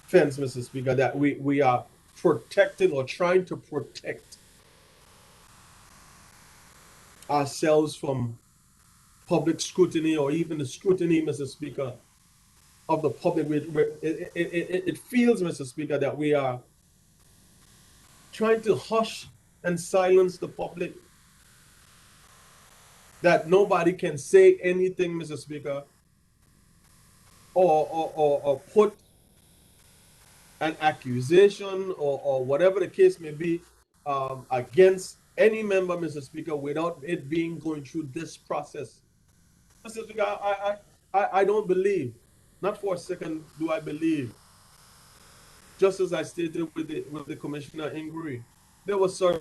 fence, Mr. Speaker, that we are protecting or trying to protect ourselves from public scrutiny or even the scrutiny, Mr. Speaker, of the public. It feels, Mr. Speaker, that we are trying to hush and silence the public, that nobody can say anything, Mr. Speaker, or put an accusation or whatever the case may be against any member, Mr. Speaker, without it being going through this process. Mr. Speaker, I don't believe, not for a second do I believe, just as I stated with the commissioner inquiry, there were certain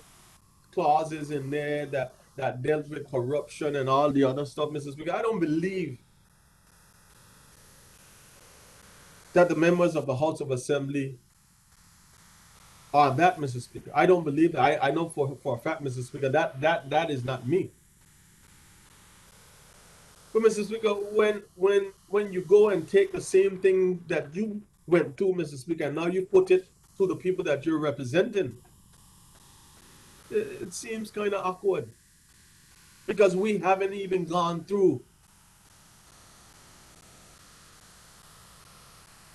clauses in there that dealt with corruption and all the other stuff, Mr. Speaker. I don't believe that the members of the House of Assembly are that, Mr. Speaker. I don't believe that. I know for a fact, Mr. Speaker, that is not me. But Mr. Speaker, when you go and take the same thing that you went through, Mr. Speaker, and now you put it to the people that you're representing, it seems kind of awkward, because we haven't even gone through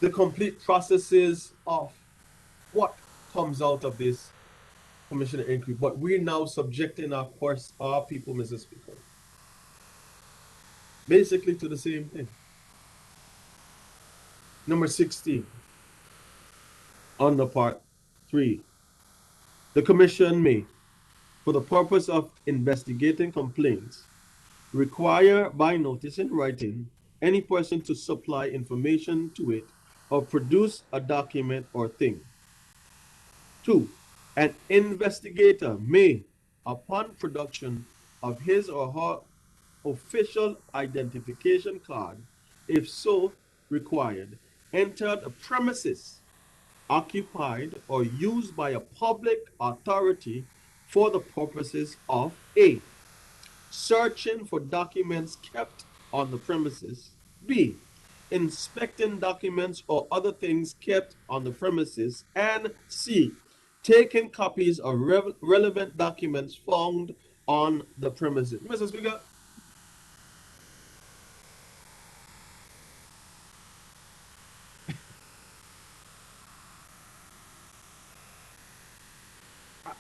the complete processes of what comes out of this commissioner inquiry. But we're now subjecting our people, Mr. Speaker, basically to the same thing. Number 16, under part 3, the commission may, for the purpose of investigating complaints, require by notice in writing any person to supply information to it or produce a document or thing. 2, an investigator may, upon production of his or her official identification card, if so required, enter the premises occupied or used by a public authority for the purposes of A, searching for documents kept on the premises, B, inspecting documents or other things kept on the premises, and C, taking copies of relevant documents found on the premises. Mr. Speaker,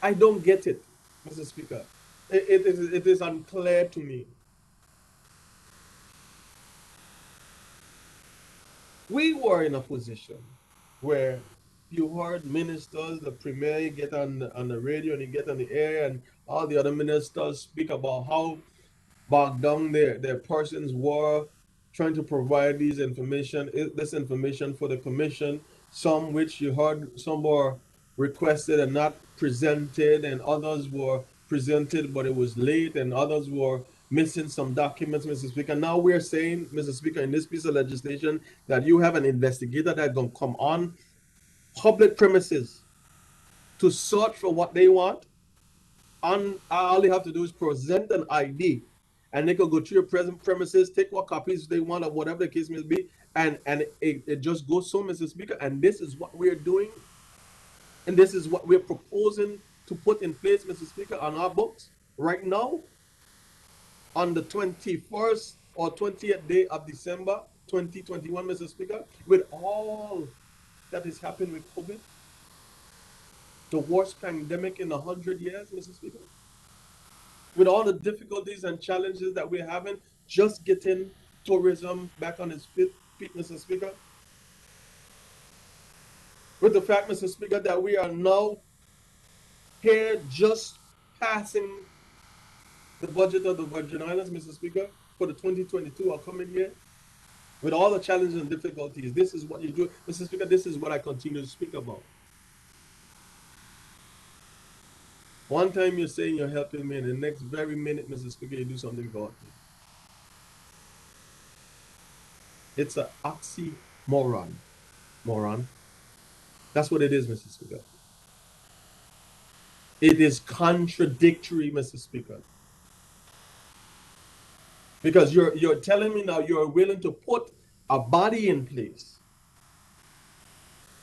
I don't get it, Mr. Speaker. It is unclear to me. We were in a position where you heard ministers, the premier get on the radio and he get on the air, and all the other ministers speak about how bogged down their persons were trying to provide this information for the commission, some which you heard some were requested and not presented, and others were presented but it was late, and others were missing some documents, Mr. Speaker. Now we're saying, Mr. Speaker, in this piece of legislation that you have an investigator that's going to come on public premises to search for what they want. And all they have to do is present an ID, and they can go to your present premises, take what copies they want, or whatever the case may be, and it just goes so, Mr. Speaker. And this is what we're doing, and this is what we're proposing to put in place, Mr. Speaker, on our books right now, on the 21st or 20th day of December 2021, Mr. Speaker, with all that is happening with COVID, the worst pandemic in 100 years, Mr. Speaker, with all the difficulties and challenges that we're having, just getting tourism back on its feet, Mr. Speaker, with the fact, Mr. Speaker, that we are now here just passing the budget of the Virgin Islands, Mr. Speaker, for the 2022 upcoming year, with all the challenges and difficulties. This is what you do, Mr. Speaker. This is what I continue to speak about. One time you're saying you're helping me, and the next very minute, Mr. Speaker, you do something about me. It's an oxymoron. Moron. That's what it is, Mr. Speaker. It is contradictory, Mr. Speaker. Because you're telling me now you're willing to put a body in place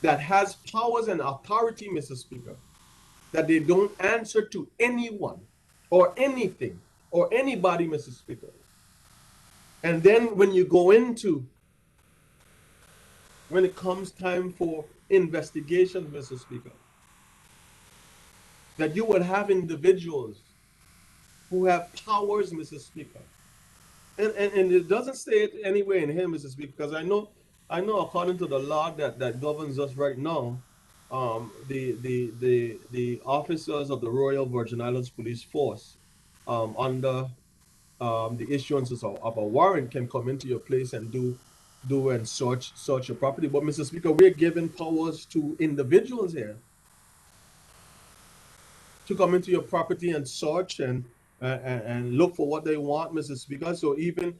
that has powers and authority, Mr. Speaker, that they don't answer to anyone or anything or anybody, Mr. Speaker. And then when you go into, when it comes time for investigation, Mr. Speaker, that you would have individuals who have powers, Mr. Speaker. And it doesn't say it anywhere in here, Mr. Speaker, because I know according to the law that governs us right now, the officers of the Royal Virgin Islands Police Force, under the issuance of a warrant, can come into your place and do and search your property. But Mr. Speaker, we're giving powers to individuals here to come into your property and search and look for what they want, Mr. Speaker. So even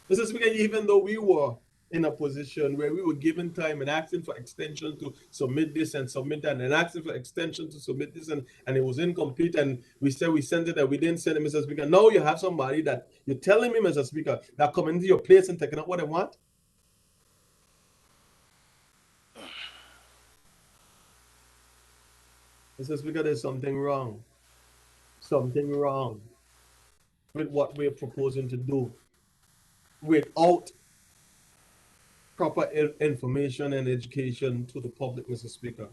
Mr. Speaker, even though we were in a position where we were given time and asking for extension to submit this and submit that, and asking for extension to submit this, and it was incomplete, and we said we sent it and we didn't send it, Mr. Speaker. Now you have somebody that you're telling me, Mr. Speaker, that come into your place and taking out what they want. Mr. Speaker, there's something wrong. Something wrong with what we're proposing to do without proper information and education to the public, Mr. Speaker.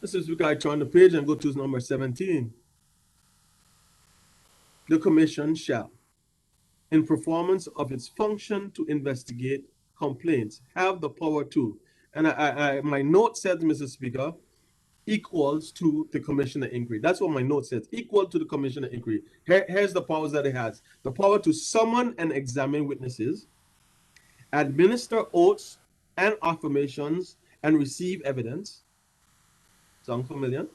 Mr. Speaker, I turn the page and go to number 17. The Commission shall, in performance of its function to investigate complaints, have the power to, and my note says, Mr. Speaker, equals to the Commissioner inquiry. That's what my note says, equal to the Commissioner inquiry. Here's the powers that it has. The power to summon and examine witnesses, administer oaths and affirmations, and receive evidence. Sound familiar?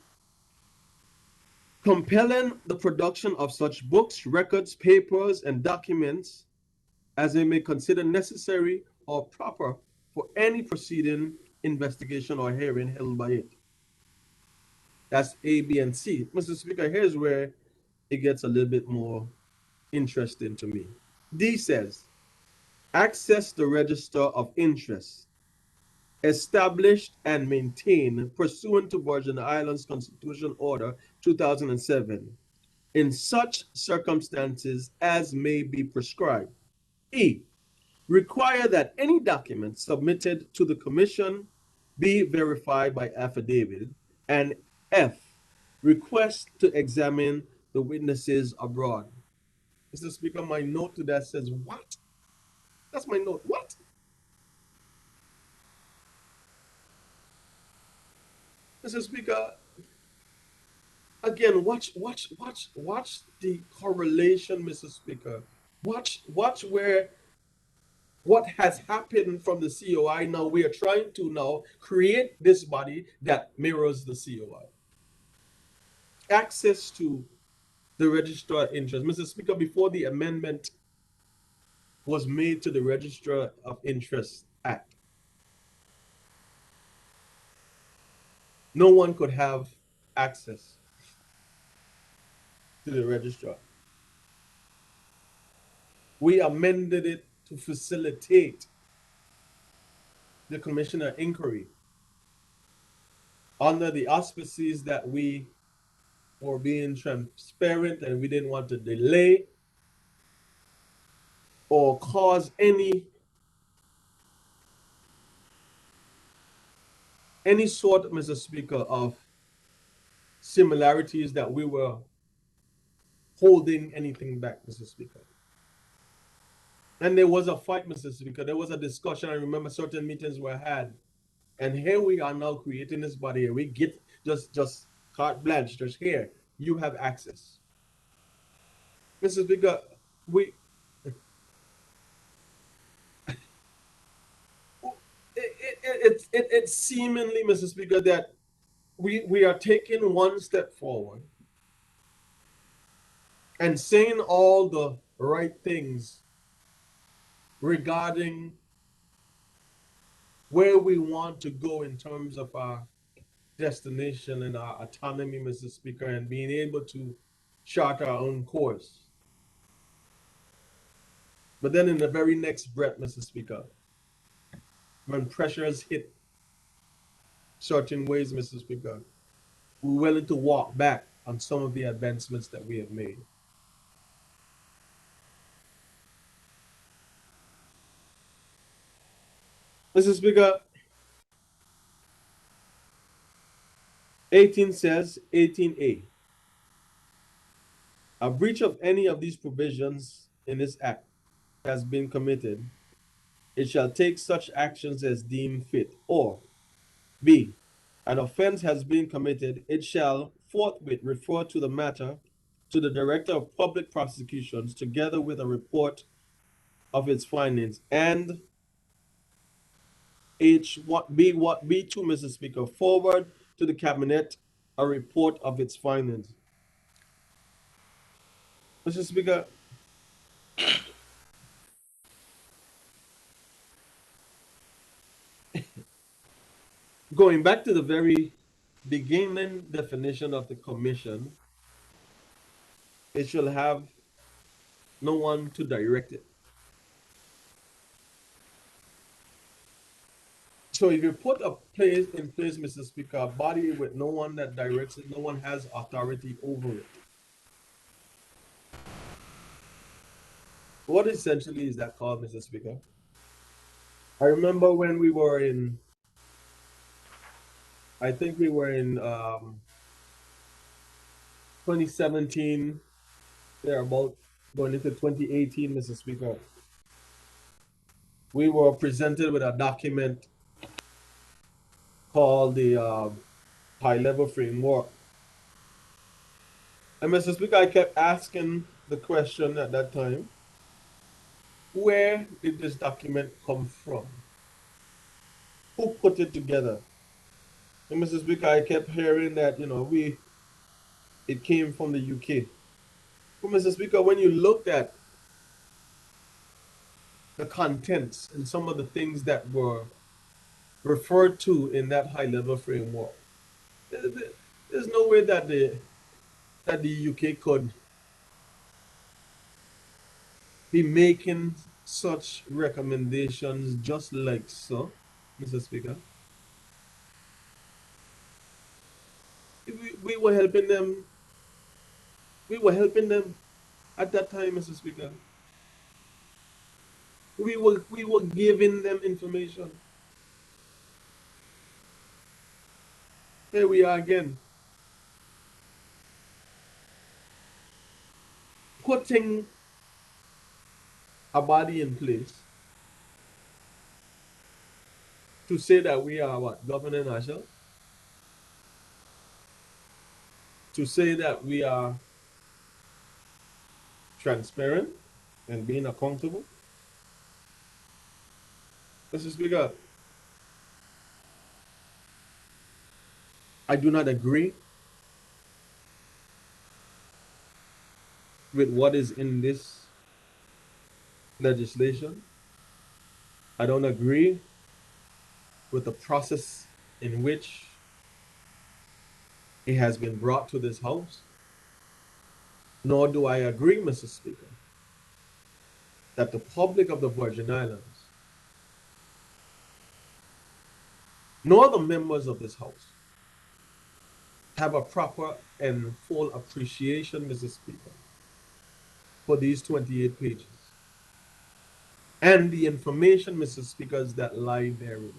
Compelling the production of such books, records, papers, and documents as they may consider necessary or proper for any proceeding, investigation, or hearing held by it. That's A, B, and C. Mr. Speaker, here's where it gets a little bit more interesting to me. D says, access the register of interest established and maintained pursuant to Virgin Islands Constitution Order 2007 in such circumstances as may be prescribed. E, require that any document submitted to the Commission be verified by affidavit. And F, request to examine the witnesses abroad. Mr. Speaker, my note to that says, what? That's my note. What? Mr. Speaker, again, watch the correlation, Mr. Speaker. Watch where what has happened from the COI. Now we are trying to now create this body that mirrors the COI. Access to the Register of Interest. Mr. Speaker, before the amendment was made to the Register of Interest Act, no one could have access to the registrar. We amended it to facilitate the Commissioner inquiry under the auspices that we were being transparent and we didn't want to delay or cause any sort, Mr. Speaker, of similarities that we were holding anything back, Mr. Speaker. And there was a fight, Mr. Speaker. There was a discussion. I remember certain meetings were had. And here we are now creating this body here. We get just carte blanche, just here. You have access. Mr. Speaker, it's seemingly, Mr. Speaker, that we are taking one step forward and saying all the right things regarding where we want to go in terms of our destination and our autonomy, Mr. Speaker, and being able to chart our own course. But then in the very next breath, Mr. Speaker, when pressures hit certain ways, Mr. Speaker, we're willing to walk back on some of the advancements that we have made. Mr. Speaker, 18 says, 18A, a breach of any of these provisions in this act has been committed, it shall take such actions as deem fit. Or B, an offense has been committed, it shall forthwith refer to the matter to the Director of Public Prosecutions together with a report of its findings. And B2, Mr. Speaker, forward to the Cabinet a report of its findings. Mr. Speaker, going back to the very beginning definition of the commission, it shall have no one to direct it. So if you put a place in place, Mr. Speaker, a body with no one that directs it, no one has authority over it. What essentially is that called, Mr. Speaker? I remember when we were in, I think we were in 2017, they're about going into 2018, Mr. Speaker. We were presented with a document called the high-level framework. And Mr. Speaker, I kept asking the question at that time, where did this document come from? Who put it together? And Mr. Speaker, I kept hearing that, it came from the UK. But Mr. Speaker, when you looked at the contents and some of the things that were referred to in that high-level framework, there's no way that the UK could be making such recommendations just like so, Mr. Speaker. We were helping them. We were helping them at that time, Mr. Speaker. We were giving them information. Here we are again, putting a body in place to say that we are what? Governing ourselves? To say that we are transparent and being accountable? Mr. Speaker, I do not agree with what is in this legislation. I don't agree with the process in which it has been brought to this House. Nor do I agree, Mr. Speaker, that the public of the Virgin Islands, nor the members of this House, have a proper and full appreciation, Mr. Speaker, for these 28 pages and the information, Mr. Speakers, that lie therein.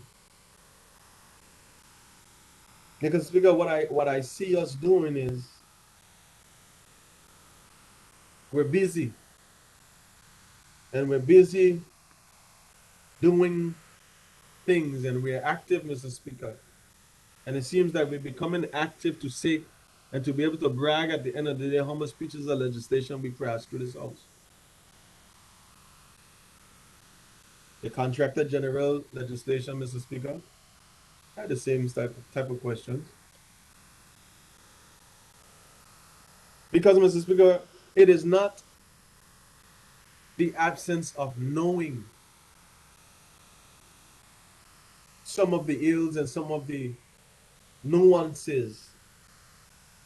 Because, Speaker, what I see us doing is we're busy, and we're busy doing things, and we're active, Mr. Speaker. And it seems that we're becoming active to say and to be able to brag at the end of the day how much pieces of legislation we passed through this House. The Contractor General legislation, Mr. Speaker, I had the same type of questions. Because, Mr. Speaker, it is not the absence of knowing some of the ills and some of the nuances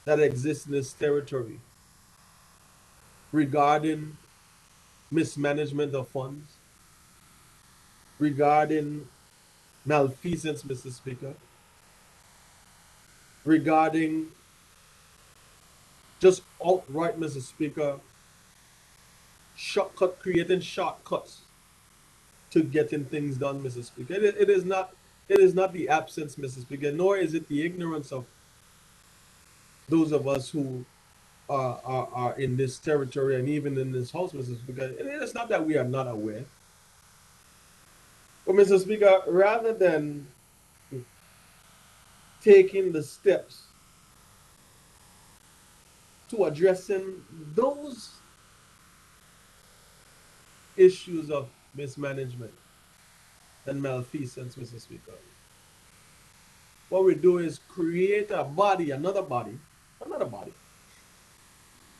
that exist in this territory regarding mismanagement of funds, regarding malfeasance, Mr. Speaker, regarding just outright, Mr. Speaker, creating shortcuts to getting things done, Mr. Speaker. It is not the absence, Mr. Speaker, nor is it the ignorance of those of us who are in this territory and even in this house, Mr. Speaker. It is not that we are not aware. But, Mr. Speaker, rather than taking the steps to addressing those issues of mismanagement and malfeasance, Mr. Speaker, what we do is create a body, another body.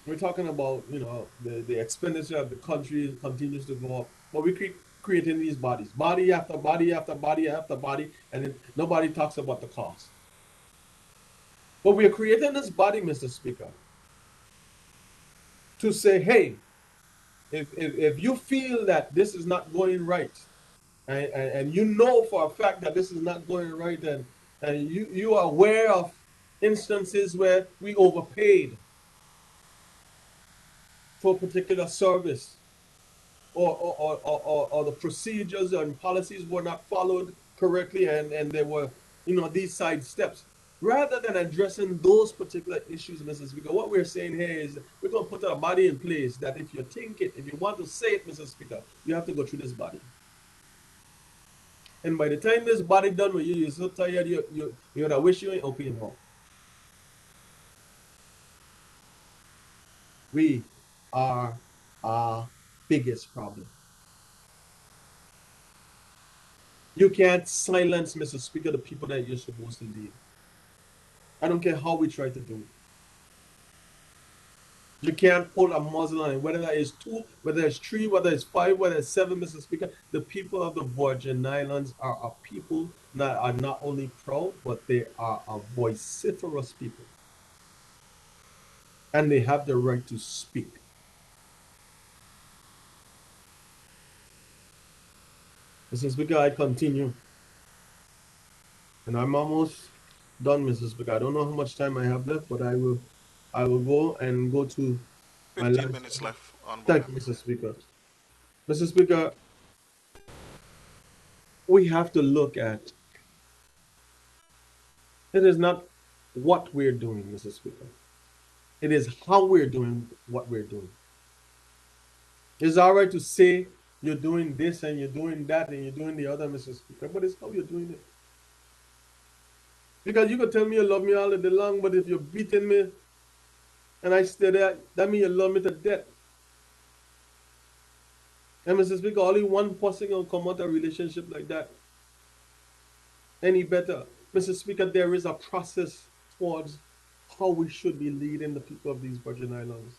We're talking about, the expenditure of the country continues to go up, but we keep creating these bodies, body after body after body after body, and then nobody talks about the cost. But we are creating this body, Mr. Speaker, to say, hey, if you feel that this is not going right, and you know for a fact that this is not going right, and you are aware of instances where we overpaid for a particular service, or the procedures and policies were not followed correctly, and there were, these side steps. Rather than addressing those particular issues, Mrs. Speaker, what we're saying here is we're going to put a body in place that if you think it, if you want to say it, Mrs. Speaker, you have to go through this body. And by the time this body done with you, you're so tired, you're gonna wish you ain't open more. We are our biggest problem. You can't silence, Mr. Speaker, the people that you're supposed to lead. I don't care how we try to do it. You can't pull a muzzle on it, whether that is 2, whether it's 3, whether it's 5, whether it's 7, Mr. Speaker. The people of the Virgin Islands are a people that are not only proud, but they are a vociferous people. And they have the right to speak. Mr. Speaker, I continue. And I'm almost done, Mr. Speaker. I don't know how much time I have left, but I will go and go to my 15 last. minutes left on Thank you, member. Mr. Speaker. Mr. Speaker, we have to look at it is not what we're doing, Mr. Speaker. It is how we're doing what we're doing. It's all right to say you're doing this and you're doing that and you're doing the other, Mr. Speaker, but it's how you're doing it. Because you could tell me you love me all the day long, but if you're beating me and I stay there, that means you love me to death. And Mr. Speaker, only one person can come out of a relationship like that any better. Mr. Speaker, there is a process towards how we should be leading the people of these Virgin Islands.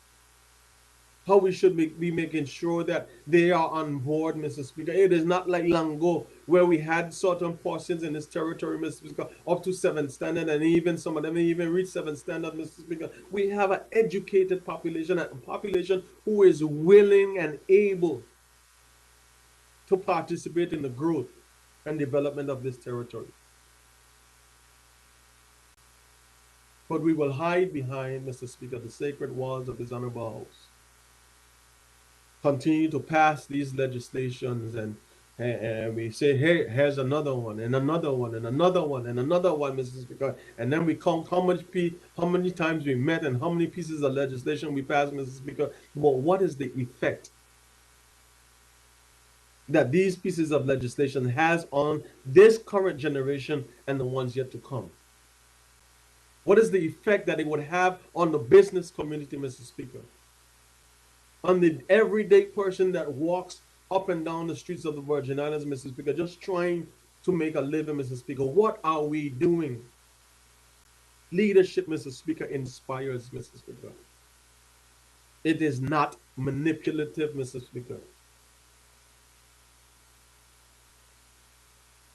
How we should be making sure that they are on board, Mr. Speaker. It is not like long ago where we had certain portions in this territory, Mr. Speaker, up to 7 standard, and even some of them even reach 7 standard, Mr. Speaker. We have an educated population, a population who is willing and able to participate in the growth and development of this territory. But we will hide behind, Mr. Speaker, the sacred walls of this honorable house. Continue to pass these legislations, and we say, hey, here's another one, and another one, and another one, and another one, Mr. Speaker. And then we count how many times we met and how many pieces of legislation we passed, Mr. Speaker. But what is the effect that these pieces of legislation has on this current generation and the ones yet to come? What is the effect that it would have on the business community, Mr. Speaker? On the everyday person that walks up and down the streets of the Virgin Islands, Mr. Speaker, just trying to make a living, Mr. Speaker. What are we doing? Leadership, Mr. Speaker, inspires, Mr. Speaker. It is not manipulative, Mr. Speaker.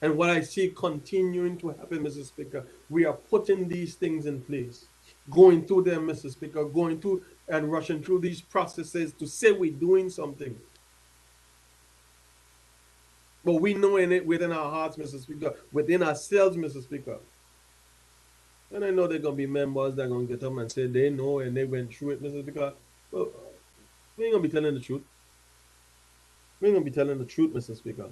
And what I see continuing to happen, Mr. Speaker, we are putting these things in place, going through them, Mr. Speaker, going through and rushing through these processes to say we're doing something. But we know in it within our hearts, Mr. Speaker, within ourselves, Mr. Speaker. And I know there are going to be members that are going to get up and say they know and they went through it, Mr. Speaker. Well, we ain't going to be telling the truth. We ain't going to be telling the truth, Mr. Speaker.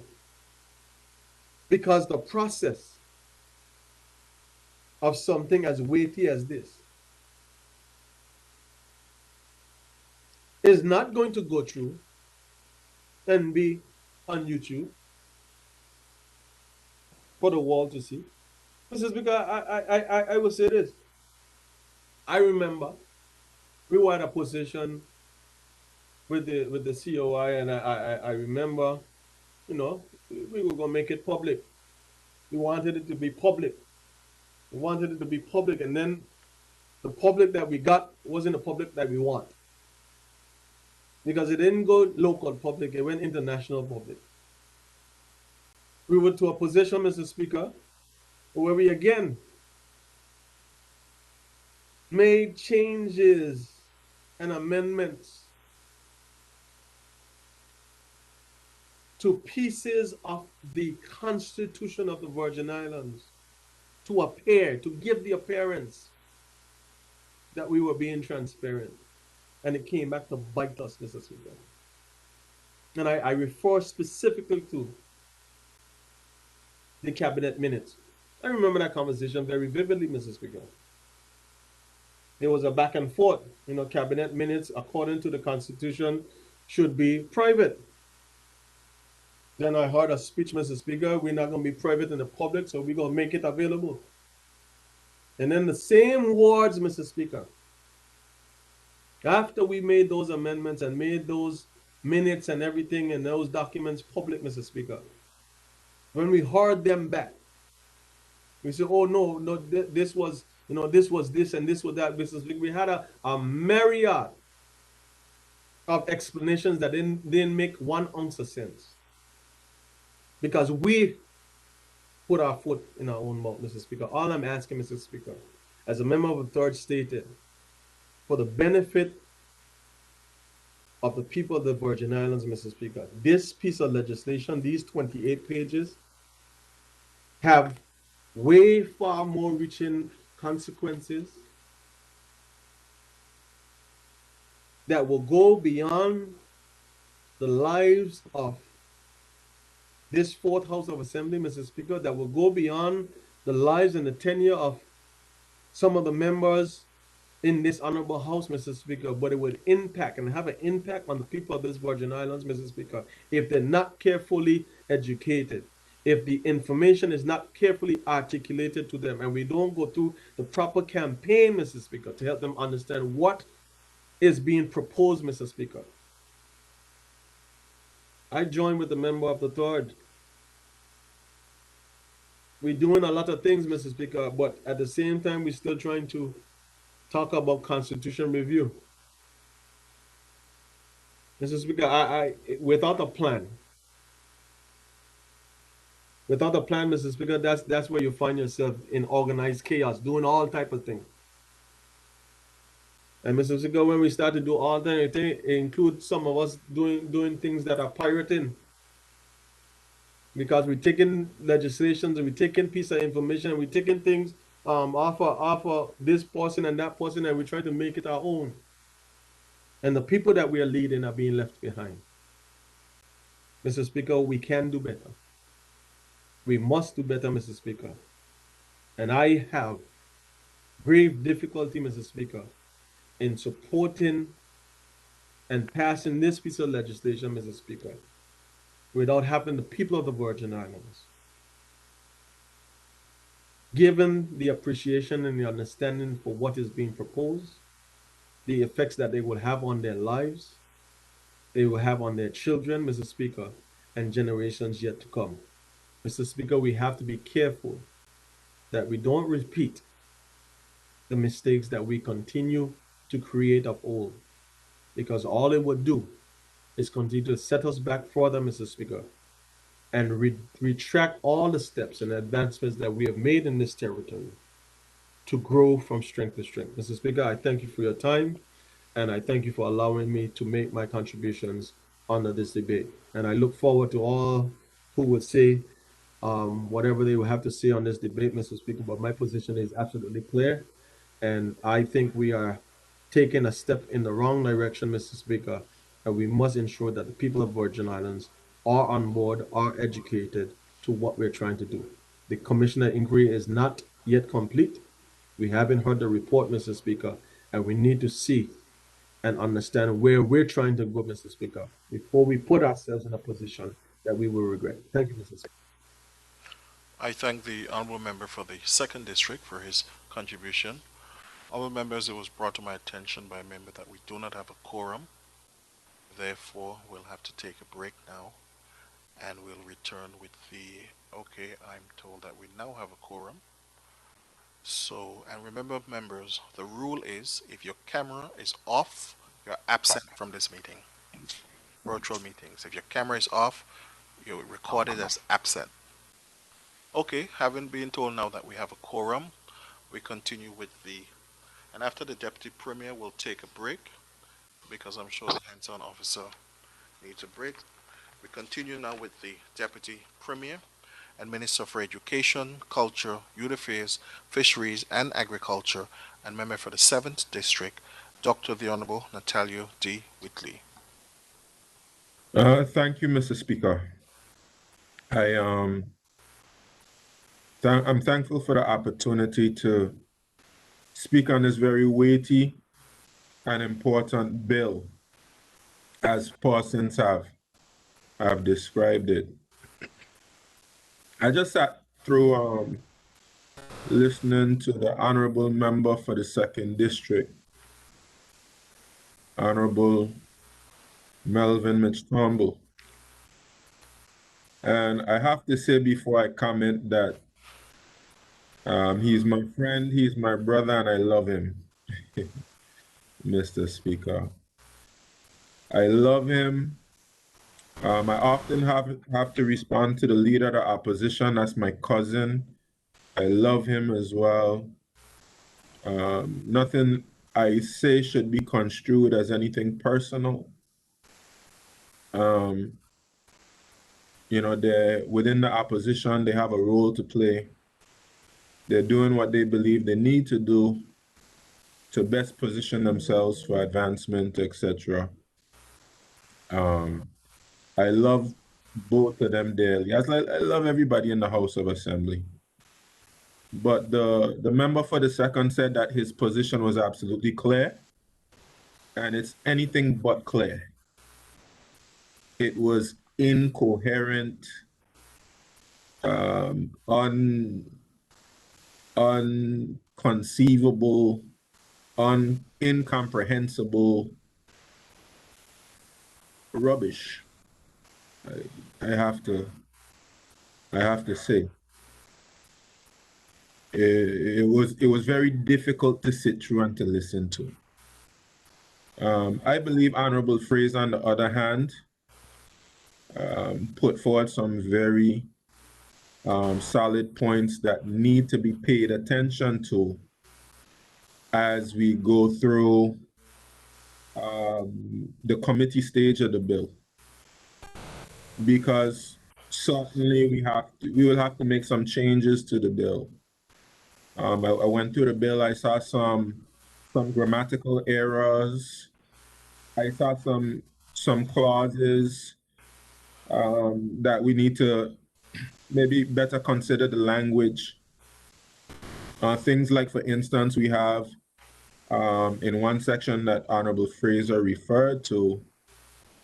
Because the process of something as weighty as this is not going to go through and be on YouTube for the world to see. Mr. Speaker, I will say this. I remember we were at a position with the COI, and I remember, you know, we were gonna make it public. We wanted it to be public. We wanted it to be public, and then the public that we got wasn't the public that we want. Because it didn't go local public, it went international public. We were to a position, Mr. Speaker, where we again made changes and amendments to pieces of the Constitution of the Virgin Islands to appear, to give the appearance that we were being transparent. And it came back to bite us, Mr. Speaker. And I refer specifically to the cabinet minutes. I remember that conversation very vividly, Mr. Speaker. There was a back and forth. You know, cabinet minutes, according to the Constitution, should be private. Then I heard a speech, Mr. Speaker, we're not going to be private in the public, so we're going to make it available. And then the same words, Mr. Speaker, after we made those amendments and made those minutes and everything and those documents public, Mr. Speaker, when we heard them back, we said, oh, no, this was, you know, this was this and this was that, Mr. Speaker. We had a myriad of explanations that didn't make 1 ounce of sense. Because we put our foot in our own mouth, Mr. Speaker. All I'm asking, Mr. Speaker, as a member of the third stated, for the benefit of the people of the Virgin Islands, Mr. Speaker, this piece of legislation, these 28 pages, have way far more reaching consequences that will go beyond the lives of this fourth House of Assembly, Mr. Speaker, that will go beyond the lives and the tenure of some of the members in this honorable House, Mr. Speaker, but it would impact and have an impact on the people of this Virgin Islands, Mr. Speaker, if they're not carefully educated, if the information is not carefully articulated to them, and we don't go through the proper campaign, Mr. Speaker, to help them understand what is being proposed, Mr. Speaker. I join with the member of the third. We're doing a lot of things, Mr. Speaker, but at the same time, we're still trying to talk about constitution review. Mr. Speaker, I without a plan, Mr. Speaker, that's where you find yourself in organized chaos, doing all type of things. And Mr. Speaker, when we start to do all that, it includes some of us doing things that are pirating. Because we're taking legislations and we're taking piece of information and we're taking things off of this person and that person, and we're trying to make it our own. And the people that we are leading are being left behind. Mr. Speaker, we can do better. We must do better, Mr. Speaker. And I have grave difficulty, Mr. Speaker, in supporting and passing this piece of legislation, Mr. Speaker, without having the people of the Virgin Islands given the appreciation and the understanding for what is being proposed, the effects that they will have on their lives, they will have on their children, Mr. Speaker, and generations yet to come. Mr. Speaker, we have to be careful that we don't repeat the mistakes that we continue to create of old, because all it would do is continue to set us back further, Mr. Speaker, and retract all the steps and advancements that we have made in this territory to grow from strength to strength. Mr. Speaker, I thank you for your time, and I thank you for allowing me to make my contributions under this debate. And I look forward to all who would say whatever they will have to say on this debate, Mr. Speaker, but my position is absolutely clear. And I think we are taking a step in the wrong direction, Mr. Speaker, and we must ensure that the people of Virgin Islands are on board, are educated to what we're trying to do. The commissioner inquiry is not yet complete. We haven't heard the report, Mr. Speaker, and we need to see and understand where we're trying to go, Mr. Speaker, before we put ourselves in a position that we will regret. Thank you, Mr. Speaker. I thank the honorable member for the second district for his contribution. Honorable members, it was brought to my attention by a member that we do not have a quorum. Therefore, we'll have to take a break now, and we'll return with the, okay, I'm told that we now have a quorum. So, and remember members, the rule is if your camera is off, you're absent from this meeting. Virtual meetings. If your camera is off, you're recorded as absent. Okay, having been told now that we have a quorum, we continue with the, and after the Deputy Premier, we'll take a break because I'm sure the hands-on officer needs a break. We continue now with the Deputy Premier and Minister for Education, Culture, Youth Affairs, Fisheries and Agriculture, and member for the 7th District, Dr. the Honorable Natalia D. Whitley. Thank you, Mr. Speaker. I'm thankful for the opportunity to speak on this very weighty and important bill, as persons have described it. I just sat through listening to the honorable member for the 2nd District, Honorable Melvin Mitch Turnbull. And I have to say before I comment that he's my friend, he's my brother, and I love him, Mr. Speaker. I love him. I often have to respond to the leader of the opposition. That's my cousin. I love him as well. Nothing I say should be construed as anything personal. You know, they're within the opposition, they have a role to play. They're doing what they believe they need to do to best position themselves for advancement, etc. I love both of them dearly. I love everybody in the House of Assembly. But the member for the 2nd said that his position was absolutely clear, and it's anything but clear. It was incoherent, unconceivable, incomprehensible rubbish. I have to say. It was very difficult to sit through and to listen to. I believe Honorable Fraser, on the other hand, put forward some very solid points that need to be paid attention to as we go through the committee stage of the bill, because certainly we will have to make some changes to the bill. I went through the bill. I saw some grammatical errors. I saw some clauses that we need to maybe better consider the language. Things like, for instance, we have in one section that Honorable Fraser referred to,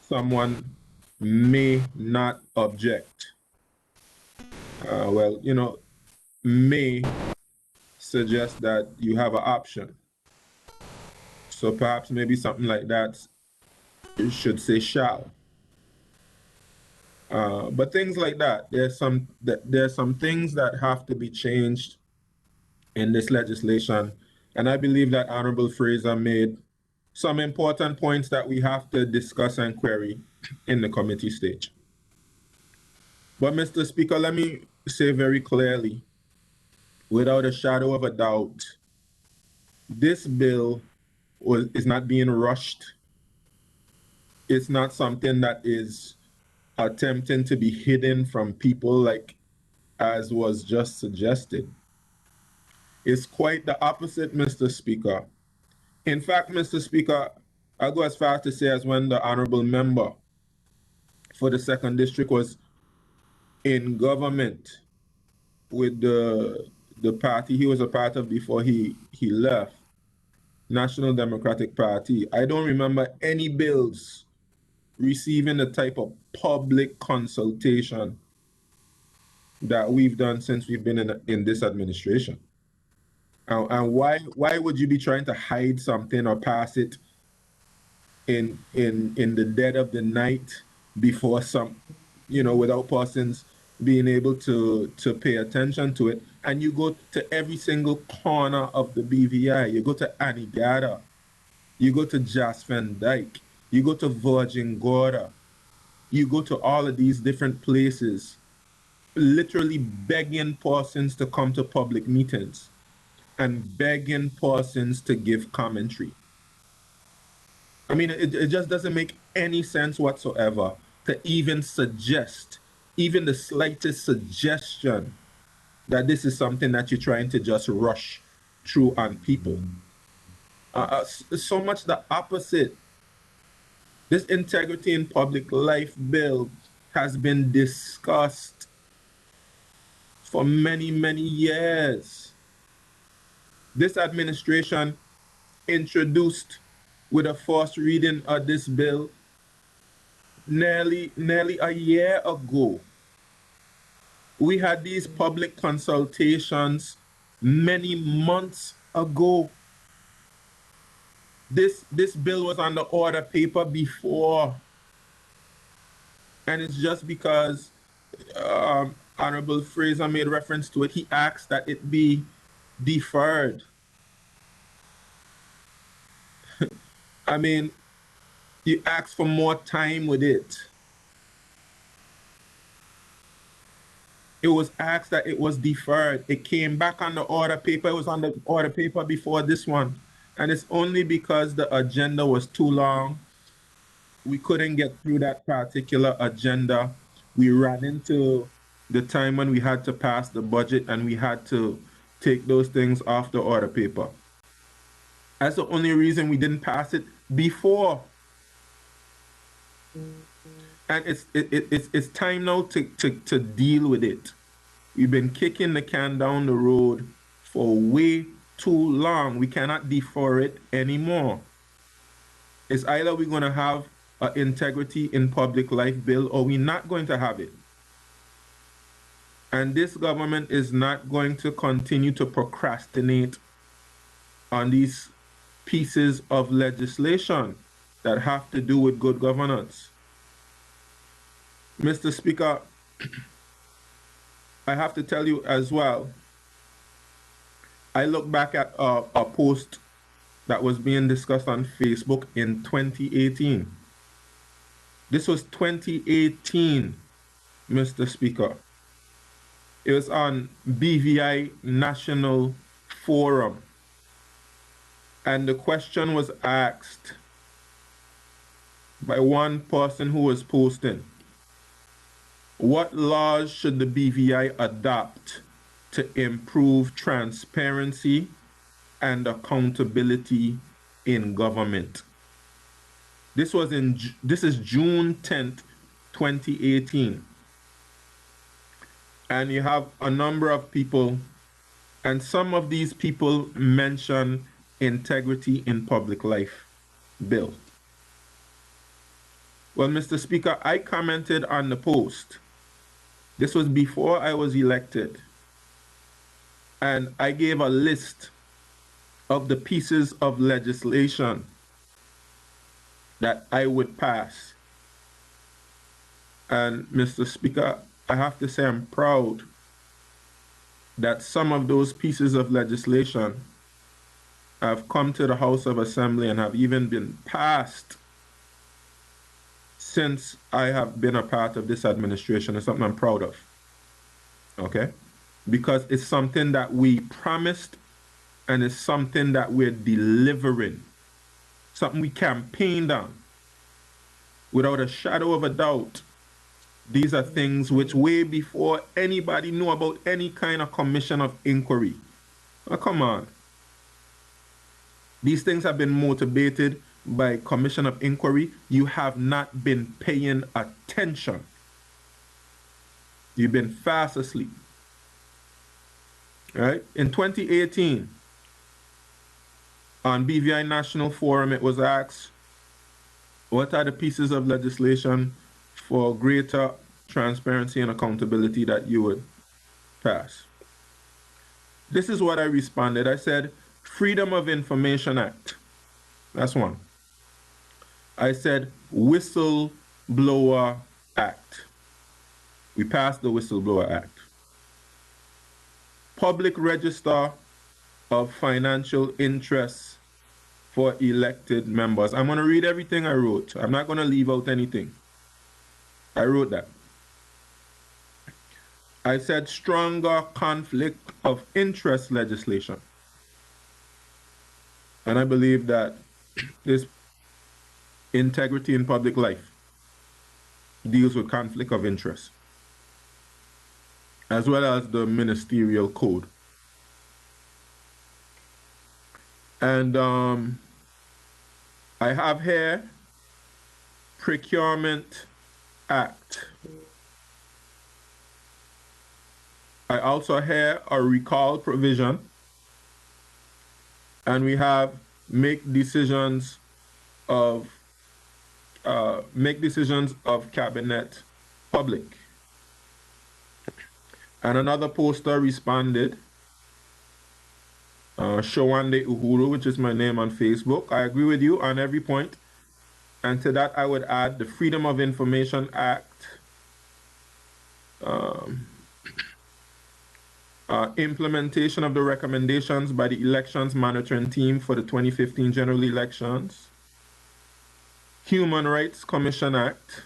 someone may not object. Well, you know, may suggest that you have an option. So perhaps maybe something like that should say shall. But things like that, there's some things that have to be changed in this legislation, and I believe that Honorable Fraser made some important points that we have to discuss and query in the committee stage. But Mr. Speaker, let me say very clearly, without a shadow of a doubt, this bill is not being rushed. It's not something that is attempting to be hidden from people, like as was just suggested. It's quite the opposite, Mr. Speaker. In fact, Mr. Speaker, I'll go as far as to say as when the honorable member for the 2nd District was in government with the party he was a part of before he left, National Democratic Party. I don't remember any bills receiving the type of public consultation that we've done since we've been in this administration. And why would you be trying to hide something or pass it in the dead of the night before some, without persons being able to pay attention to it? And you go to every single corner of the BVI. You go to Anigada, you go to Jaspen Dyke, you go to Virgin Gorda, you go to all of these different places, literally begging persons to come to public meetings and begging persons to give commentary. I mean, it just doesn't make any sense whatsoever to even suggest, even the slightest suggestion, that this is something that you're trying to just rush through on people. So much the opposite. This integrity in public life bill has been discussed for many, many years. This administration introduced with a first reading of this bill nearly a year ago. We had these public consultations many months ago. This bill was on the order paper before, and it's just because Honorable Fraser made reference to it, he asked that it be deferred. I mean, you asked for more time with it. It was asked that it was deferred. It came back on the order paper. It was on the order paper before this one. And it's only because the agenda was too long. We couldn't get through that particular agenda. We ran into the time when we had to pass the budget and we had to take those things off the order paper. That's the only reason we didn't pass it before. And it's time now to deal with it. We've been kicking the can down the road for way too long. We cannot defer it anymore. It's either we're going to have an integrity in public life bill or we're not going to have it. And this government is not going to continue to procrastinate on these pieces of legislation that have to do with good governance. Mr. Speaker, I have to tell you as well, I look back at a post that was being discussed on Facebook in 2018. This was 2018, Mr. Speaker. It was on BVI National Forum. And the question was asked by one person who was posting, what laws should the BVI adopt to improve transparency and accountability in government? This is June 10th, 2018. And you have a number of people, and some of these people mention integrity in public life bill. Well, Mr. Speaker, I commented on the post. This was before I was elected. And I gave a list of the pieces of legislation that I would pass And Mr. Speaker, I have to say I'm proud that some of those pieces of legislation have come to the House of Assembly and have even been passed since I have been a part of this administration. It's something I'm proud of, okay? Because it's something that we promised and it's something that we're delivering, something we campaigned on. Without a shadow of a doubt, these are things which way before anybody knew about any kind of commission of inquiry. Oh, come on. These things have been motivated by commission of inquiry. You have not been paying attention. You've been fast asleep. Right? In 2018, on BVI National Forum, it was asked, what are the pieces of legislation for greater transparency and accountability that you would pass? This is what I responded. I said, Freedom of Information Act. That's one. I said, Whistleblower Act. We passed the Whistleblower Act. Public Register of Financial Interests for elected members. I'm going to read everything I wrote. I'm not going to leave out anything. I wrote that. I said stronger conflict of interest legislation. And I believe that this integrity in public life deals with conflict of interest, as well as the ministerial code. And I have here Procurement Act. I also have a recall provision, and we have make decisions of cabinet public. And another poster responded, Shawande Uhuru, which is my name on Facebook. I agree with you on every point. And to that, I would add the Freedom of Information Act, implementation of the recommendations by the Elections Monitoring Team for the 2015 general elections, Human Rights Commission Act.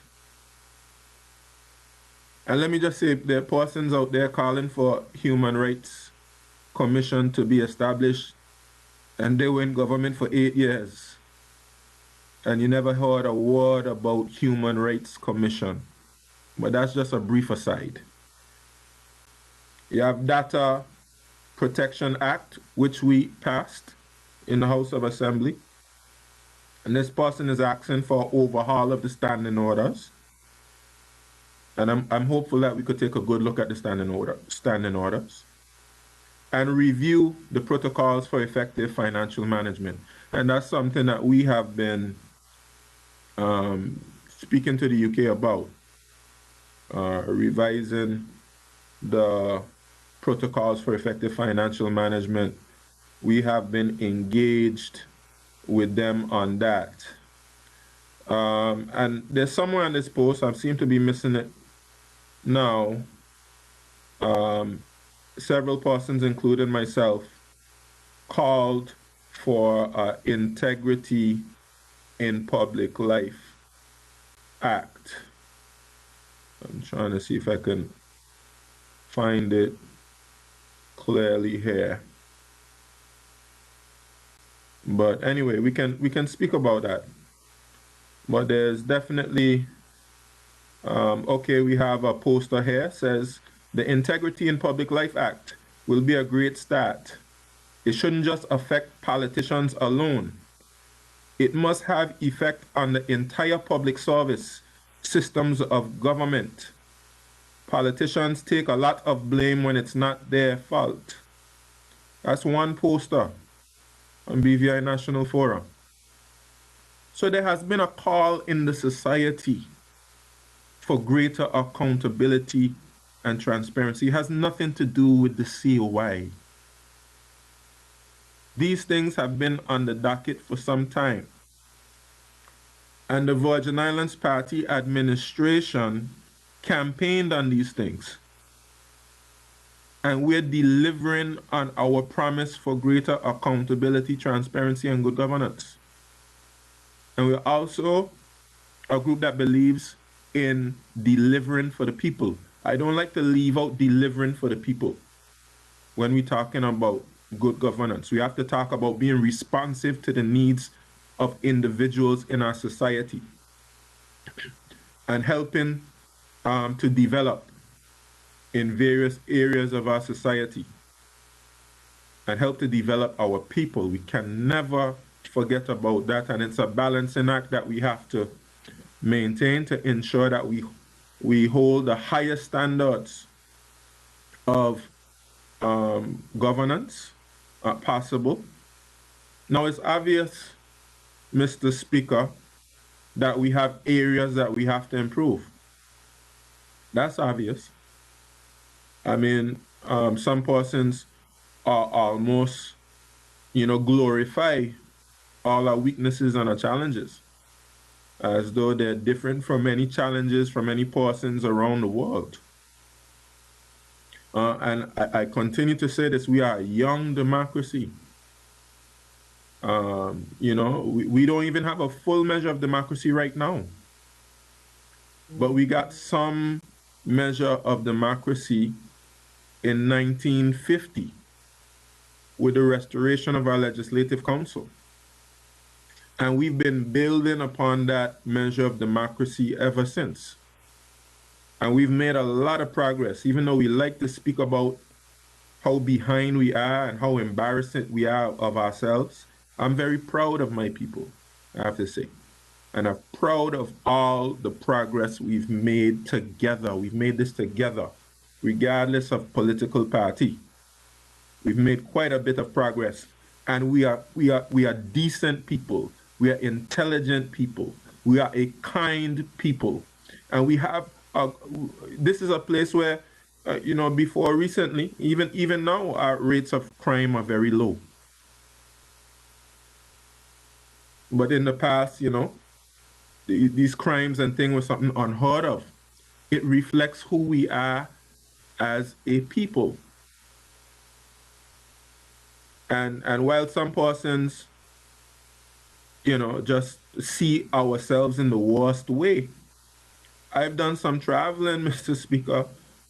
And let me just say, there are persons out there calling for Human Rights Commission to be established, and they were in government for 8 years. And you never heard a word about Human Rights Commission. But that's just a brief aside. You have Data Protection Act, which we passed in the House of Assembly. And this person is asking for overhaul of the standing orders. And I'm hopeful that we could take a good look at the standing orders and review the protocols for effective financial management. And that's something that we have been speaking to the UK about, revising the protocols for effective financial management. We have been engaged with them on that. And there's somewhere on this post, I seem to be missing it now. Several persons, including myself, called for Integrity in Public Life Act. I'm trying to see if I can find it clearly here. But anyway, we can speak about that. But there's definitely, okay, we have a poster here, says, the Integrity in Public Life Act will be a great start. It shouldn't just affect politicians alone. It must have effect on the entire public service systems of government. Politicians take a lot of blame when it's not their fault. That's one poster on BVI National Forum. So there has been a call in the society for greater accountability and transparency. It has nothing to do with the COI. These things have been on the docket for some time. And the Virgin Islands Party administration campaigned on these things. And we're delivering on our promise for greater accountability, transparency, and good governance. And we're also a group that believes in delivering for the people. I don't like to leave out delivering for the people when we're talking about good governance. We have to talk about being responsive to the needs of individuals in our society and helping to develop in various areas of our society and help to develop our people. We can never forget about that, and it's a balancing act that we have to maintain to ensure that we hold the highest standards of governance possible. Now, it's obvious, Mr. Speaker, that we have areas that we have to improve. That's obvious. I mean, some persons are almost, glorify all our weaknesses and our challenges as though they're different from any challenges from any persons around the world. And I continue to say this, we are a young democracy. We don't even have a full measure of democracy right now. But we got some measure of democracy in 1950 with the restoration of our Legislative Council. And we've been building upon that measure of democracy ever since. And we've made a lot of progress, even though we like to speak about how behind we are and how embarrassed we are of ourselves. I'm very proud of my people, I have to say. And I'm proud of all the progress we've made together. We've made this together, regardless of political party. We've made quite a bit of progress. And we are decent people. We are intelligent people. We are a kind people. And we have, this is a place where, before recently, even now, our rates of crime are very low. But in the past, these crimes and things were something unheard of. It reflects who we are as a people. And while some persons, just see ourselves in the worst way, I've done some traveling, Mr. Speaker,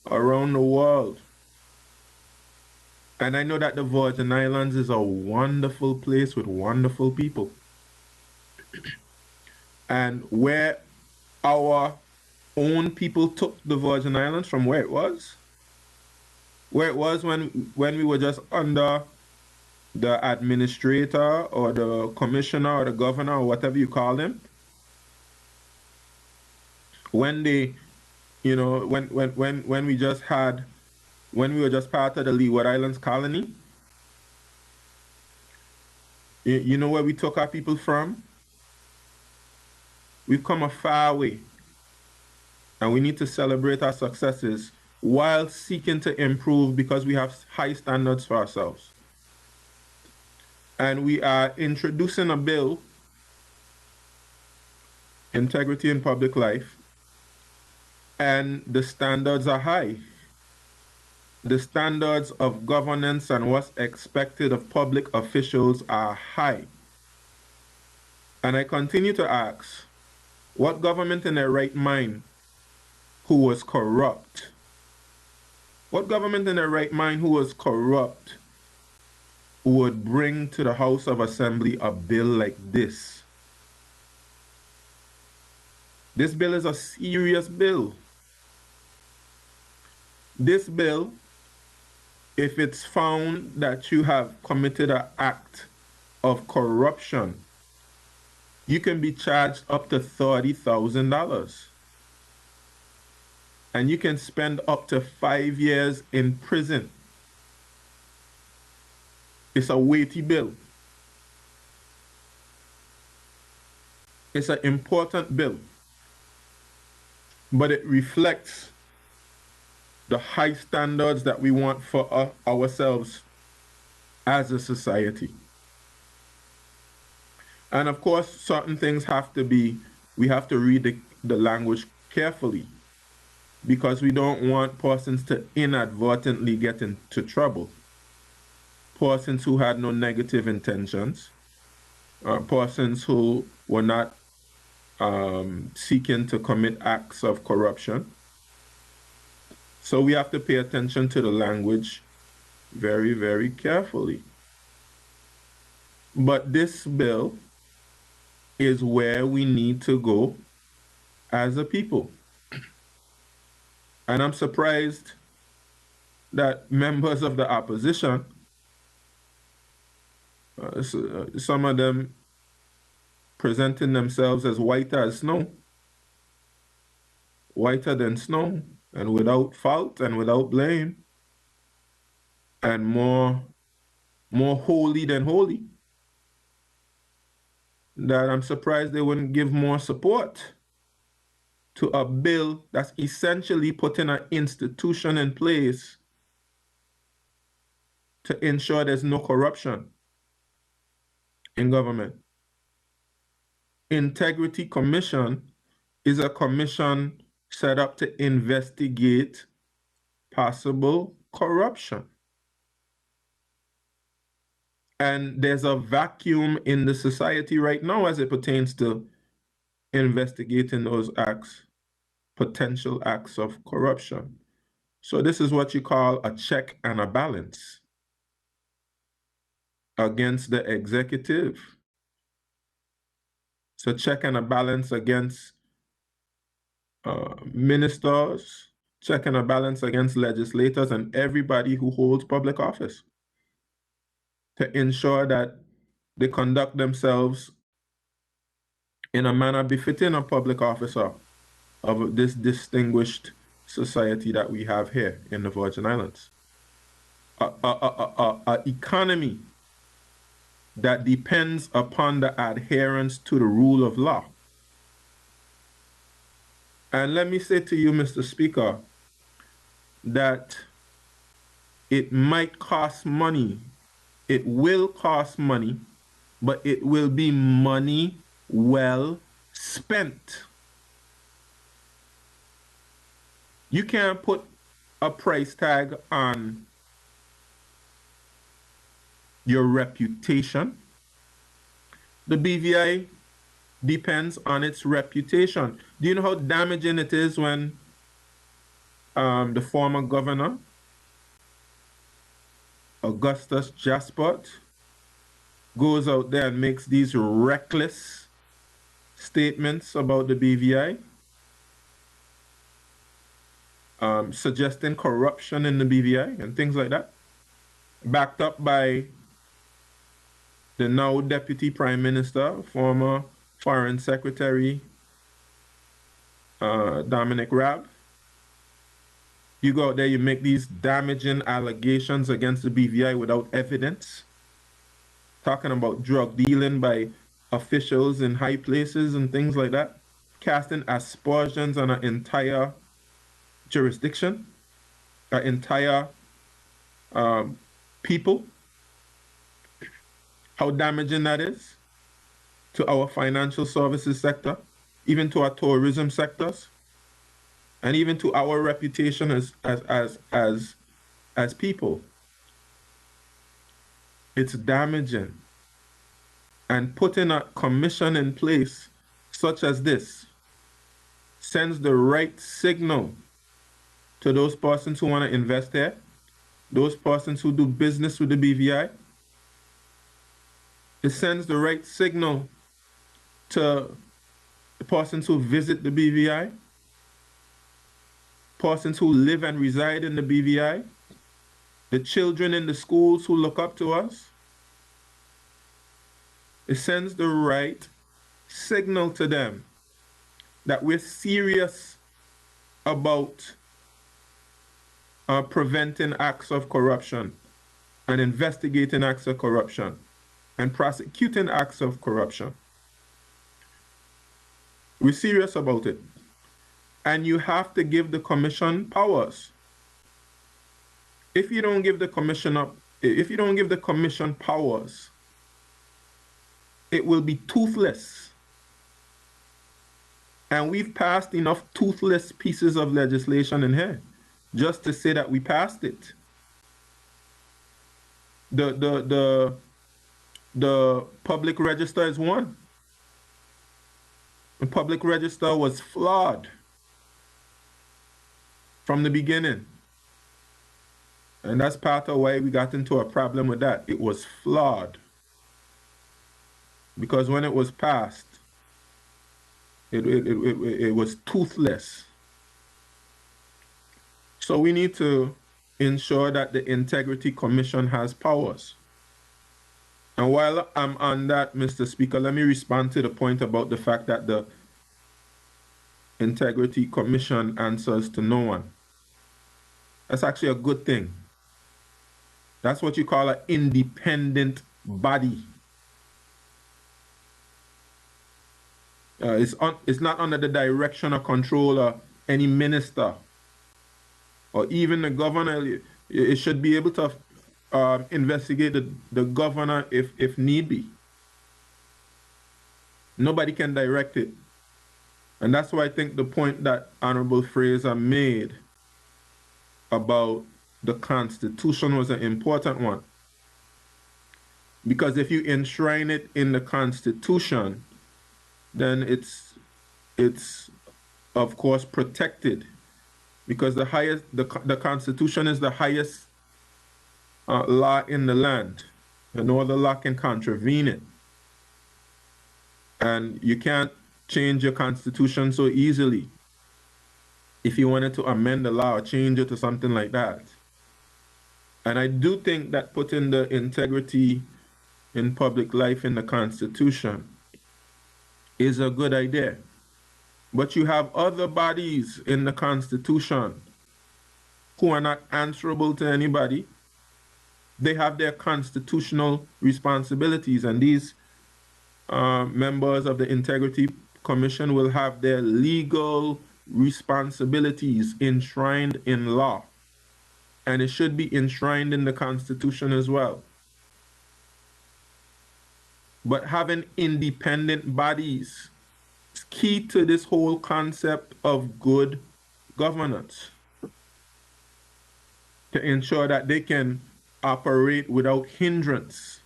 around the world. And I know that the Virgin Islands is a wonderful place with wonderful people. And where our own people took the Virgin Islands from where it was when we were just under the administrator or the commissioner or the governor or whatever you call them, when they, when we were just part of the Leeward Islands colony, you know where we took our people from? We've come a far way, and we need to celebrate our successes while seeking to improve because we have high standards for ourselves. And we are introducing a bill, Integrity in Public Life, and the standards are high. The standards of governance and what's expected of public officials are high. And I continue to ask, what government in their right mind who was corrupt? What government in their right mind who was corrupt would bring to the House of Assembly a bill like this? This bill is a serious bill. This bill, if it's found that you have committed an act of corruption, you can be charged up to $30,000. And you can spend up to 5 years in prison. It's a weighty bill. It's an important bill. But it reflects the high standards that we want for ourselves as a society. And of course, certain things have to be, we have to read the language carefully. because we don't want persons to inadvertently get into trouble. Persons who had no negative intentions, persons who were not seeking to commit acts of corruption. So we have to pay attention to the language very, very carefully. But this bill is where we need to go as a people. And I'm surprised that members of the opposition, some of them presenting themselves as whiter as snow, whiter than snow, and without fault and without blame, and more holy than holy, that I'm surprised they wouldn't give more support to a bill that's essentially putting an institution in place to ensure there's no corruption in government. Integrity Commission is a commission set up to investigate possible corruption. And there's a vacuum in the society right now as it pertains to investigating those acts, potential acts of corruption. So this is what you call a check and a balance against the executive. It's a check and a balance against ministers, check and a balance against legislators and everybody who holds public office, to ensure that they conduct themselves in a manner befitting a public officer of this distinguished society that we have here in the Virgin Islands. An economy that depends upon the adherence to the rule of law. And let me say to you, Mr. Speaker, that it might cost money, it will cost money, but it will be money well spent. You can't put a price tag on your reputation. The BVI depends on its reputation. Do you know how damaging it is when the former governor, Augustus Jaspot, goes out there and makes these reckless statements about the BVI, suggesting corruption in the BVI and things like that, backed up by the now Deputy Prime Minister, former Foreign Secretary Dominic Raab. You go out there, you make these damaging allegations against the BVI without evidence, talking about drug dealing by officials in high places and things like that, casting aspersions on an entire jurisdiction, an entire people. How damaging that is to our financial services sector, even to our tourism sectors, and even to our reputation as people. It's damaging. And putting a commission in place such as this sends the right signal to those persons who want to invest there, those persons who do business with the BVI. It sends the right signal to the persons who visit the BVI, persons who live and reside in the BVI, the children in the schools who look up to us. It sends the right signal to them that we're serious about preventing acts of corruption and investigating acts of corruption and prosecuting acts of corruption. We're serious about it. And you have to give the commission powers. If you don't give the commission powers, it will be toothless. And we've passed enough toothless pieces of legislation in here just to say that we passed it. The public register is one. The public register was flawed from the beginning. And that's part of why we got into a problem with that. It was flawed. Because when it was passed, it was toothless. So we need to ensure that the Integrity Commission has powers. And while I'm on that, Mr. Speaker, let me respond to the point about the fact that the Integrity Commission answers to no one. That's actually a good thing. That's what you call an independent body. It's not under the direction or control of any minister or even the governor. It should be able to investigate the governor if need be. Nobody can direct it. And that's why I think the point that Honorable Fraser made about the Constitution was an important one. Because if you enshrine it in the Constitution, then it's of course protected, because the Constitution is the highest law in the land, and no other law can contravene it. And you can't change your Constitution so easily if you wanted to amend the law or change it to something like that. And I do think that putting the integrity in public life in the Constitution is a good idea. But you have other bodies in the Constitution who are not answerable to anybody. They have their constitutional responsibilities, and these members of the Integrity Commission will have their legal responsibilities enshrined in law. And it should be enshrined in the Constitution as well. But having independent bodies is key to this whole concept of good governance, to ensure that they can operate without hindrance.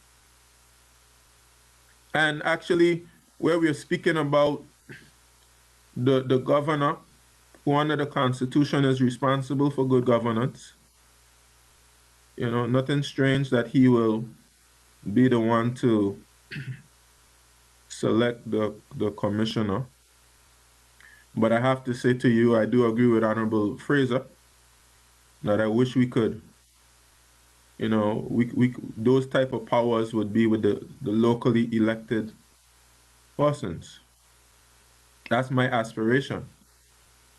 And actually, where we're speaking about the governor, who under the Constitution is responsible for good governance, you know, nothing strange that he will be the one to select the commissioner. But I have to say to you, I do agree with Honorable Fraser that I wish we could, you know, those type of powers would be with the locally elected persons. That's my aspiration.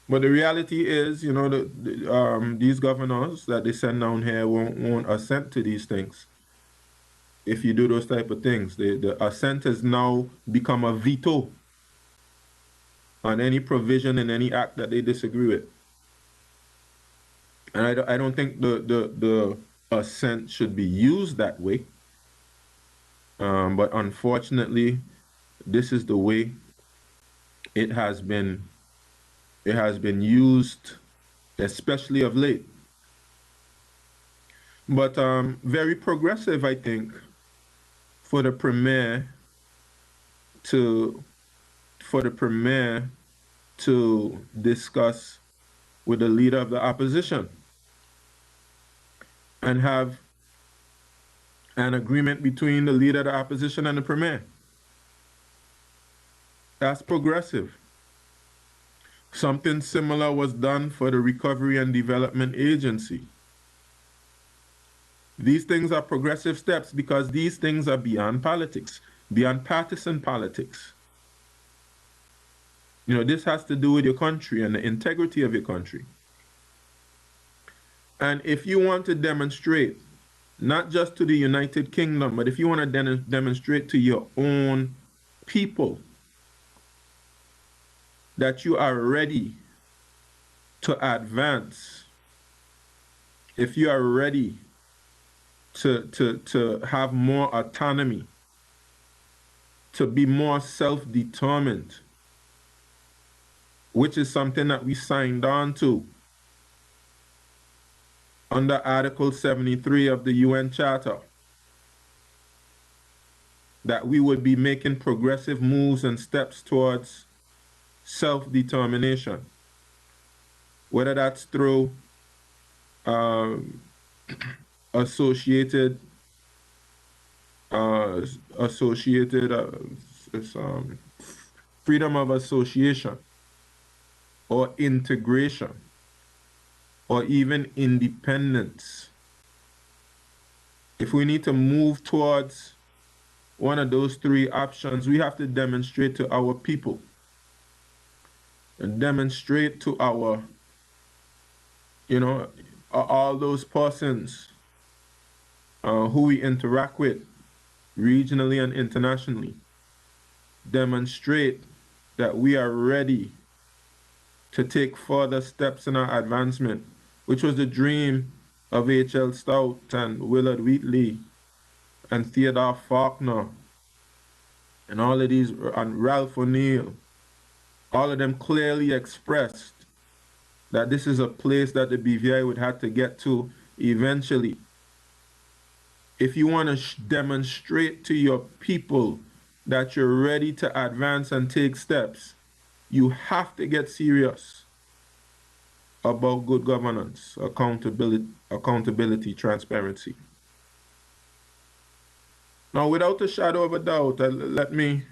But the reality is, you know, these governors that they send down here won't assent to these things. If you do those type of things, the assent has now become a veto on any provision in any act that they disagree with. And I don't think the assent should be used that way. But unfortunately, this is the way it has been used, especially of late. But very progressive, I think, for the premier to discuss with the leader of the opposition and have an agreement between the leader of the opposition and the premier. That's progressive. Something similar was done for the Recovery and Development Agency. These things are progressive steps because these things are beyond politics, beyond partisan politics. You know, this has to do with your country and the integrity of your country. And if you want to demonstrate, not just to the United Kingdom, but if you want to demonstrate to your own people that you are ready to advance, if you are ready to have more autonomy, to be more self-determined, which is something that we signed on to under Article 73 of the UN Charter, that we would be making progressive moves and steps towards self-determination, whether that's through associated freedom of association or integration or even independence. If we need to move towards one of those three options, we have to demonstrate to our people and demonstrate to our, all those persons who we interact with regionally and internationally, demonstrate that we are ready to take further steps in our advancement, which was the dream of H.L. Stout and Willard Wheatley and Theodore Faulkner and all of these, and Ralph O'Neill. All of them clearly expressed that this is a place that the BVI would have to get to eventually. If you want to demonstrate to your people that you're ready to advance and take steps, you have to get serious about good governance, accountability, transparency. Now, without a shadow of a doubt, let me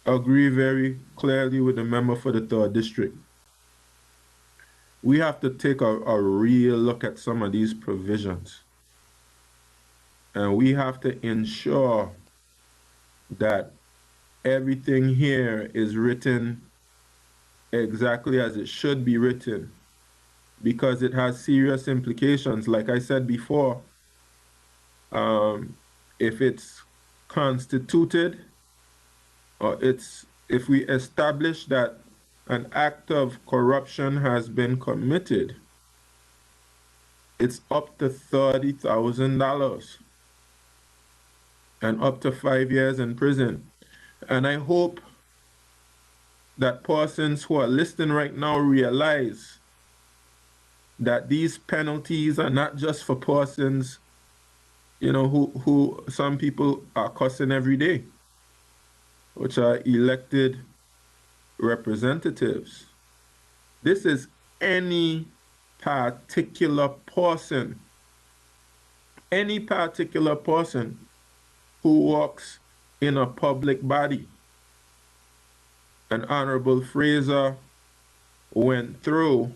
agree very clearly with the member for the 3rd District. We have to take a real look at some of these provisions. And we have to ensure that everything here is written exactly as it should be written, because it has serious implications. Like I said before, if it's constituted, or if we establish that an act of corruption has been committed, it's up to $30,000 and up to 5 years in prison. And I hope that persons who are listening right now realize that these penalties are not just for persons, who some people are cussing every day, which are elected representatives. This is any particular person who walks in a public body. And Honorable Fraser went through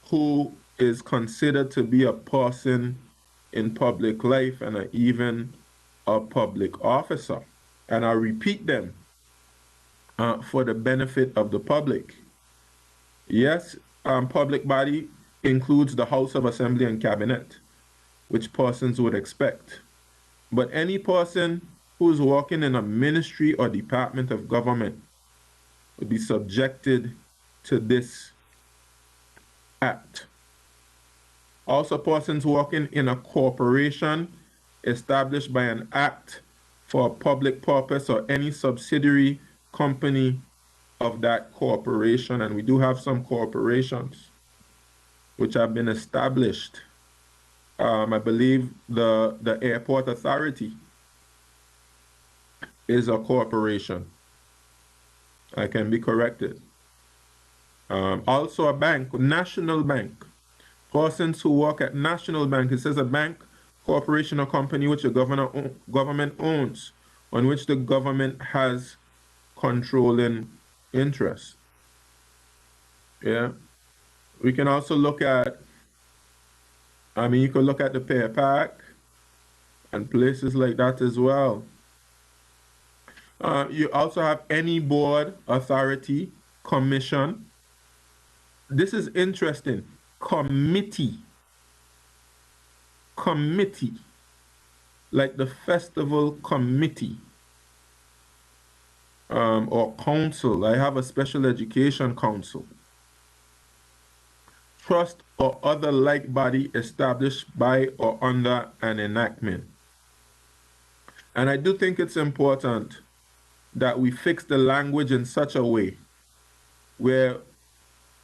who is considered to be a person in public life and even a public officer. And I'll repeat them for the benefit of the public. Yes, public body includes the House of Assembly and Cabinet, which persons would expect. But any person who's working in a ministry or department of government would be subjected to this act. Also, persons working in a corporation established by an act for a public purpose or any subsidiary company of that corporation. And we do have some corporations which have been established. I believe the Airport Authority is a corporation. I can be corrected. Also a bank, National Bank. Persons who work at National Bank, it says a bank, corporation, or company which the government owns, on which the government has controlling interest. Yeah. We can also look at, you can look at the Pay Pack and places like that as well. You also have any board, authority, commission. This is interesting. Committee, like the festival committee, or council. I have a special education council. Trust or other like body established by or under an enactment. And I do think it's important that we fix the language in such a way where,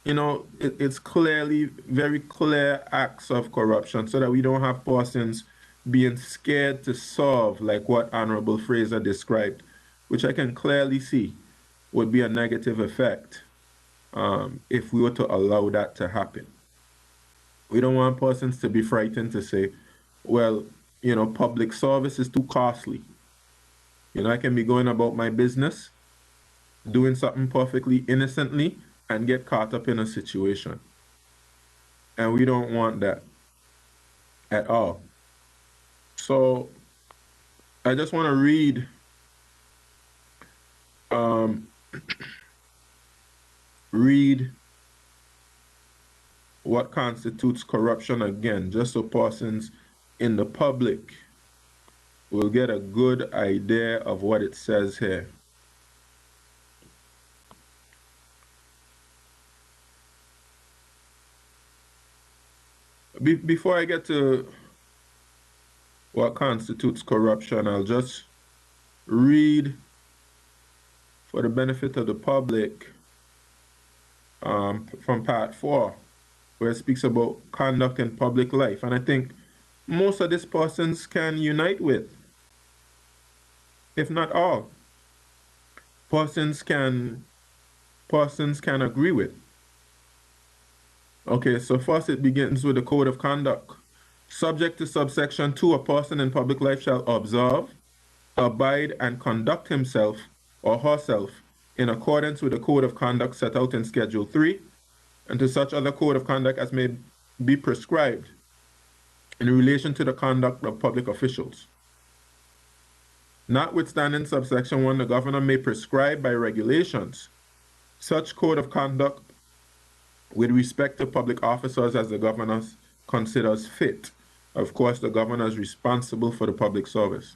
you know, it's clearly very clear acts of corruption, so that we don't have persons being scared to serve, like what Honorable Fraser described, which I can clearly see would be a negative effect if we were to allow that to happen. We don't want persons to be frightened to say, well, you know, public service is too costly. You know, I can be going about my business, doing something perfectly innocently, and get caught up in a situation. And we don't want that at all. So I just want to read read what constitutes corruption again, just so persons in the public will get a good idea of what it says here. Before I get to what constitutes corruption, I'll just read, for the benefit of the public, from part 4, where it speaks about conduct in public life. And I think most of these persons can unite with, if not all, persons can agree with. Okay, so first it begins with the code of conduct. Subject to subsection 2, a person in public life shall observe, abide, and conduct himself or herself in accordance with the code of conduct set out in Schedule 3, and to such other code of conduct as may be prescribed in relation to the conduct of public officials. Notwithstanding subsection 1, the governor may prescribe by regulations such code of conduct with respect to public officers as the governor considers fit. Of course, the governor is responsible for the public service.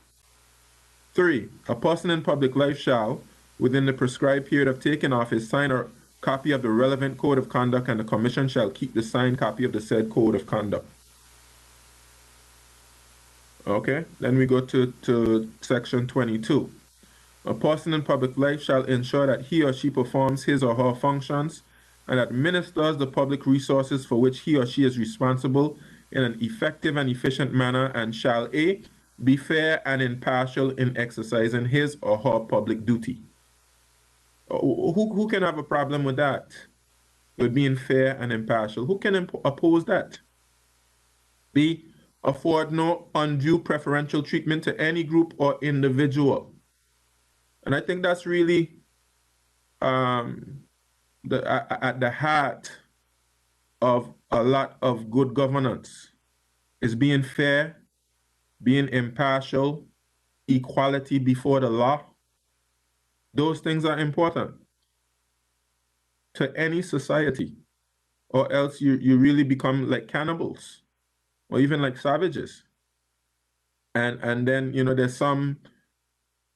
3, a person in public life shall, within the prescribed period of taking office, sign a copy of the relevant code of conduct, and the commission shall keep the signed copy of the said code of conduct. Okay, then we go to section 22. A person in public life shall ensure that he or she performs his or her functions and administers the public resources for which he or she is responsible in an effective and efficient manner, and shall A, be fair and impartial in exercising his or her public duty. Who can have a problem with that? With being fair and impartial? Who can oppose that? B, afford no undue preferential treatment to any group or individual. And I think that's really at the heart of a lot of good governance, is being fair, being impartial, equality before the law. Those things are important to any society, or else you really become like cannibals or even like savages. And then, you know, there's some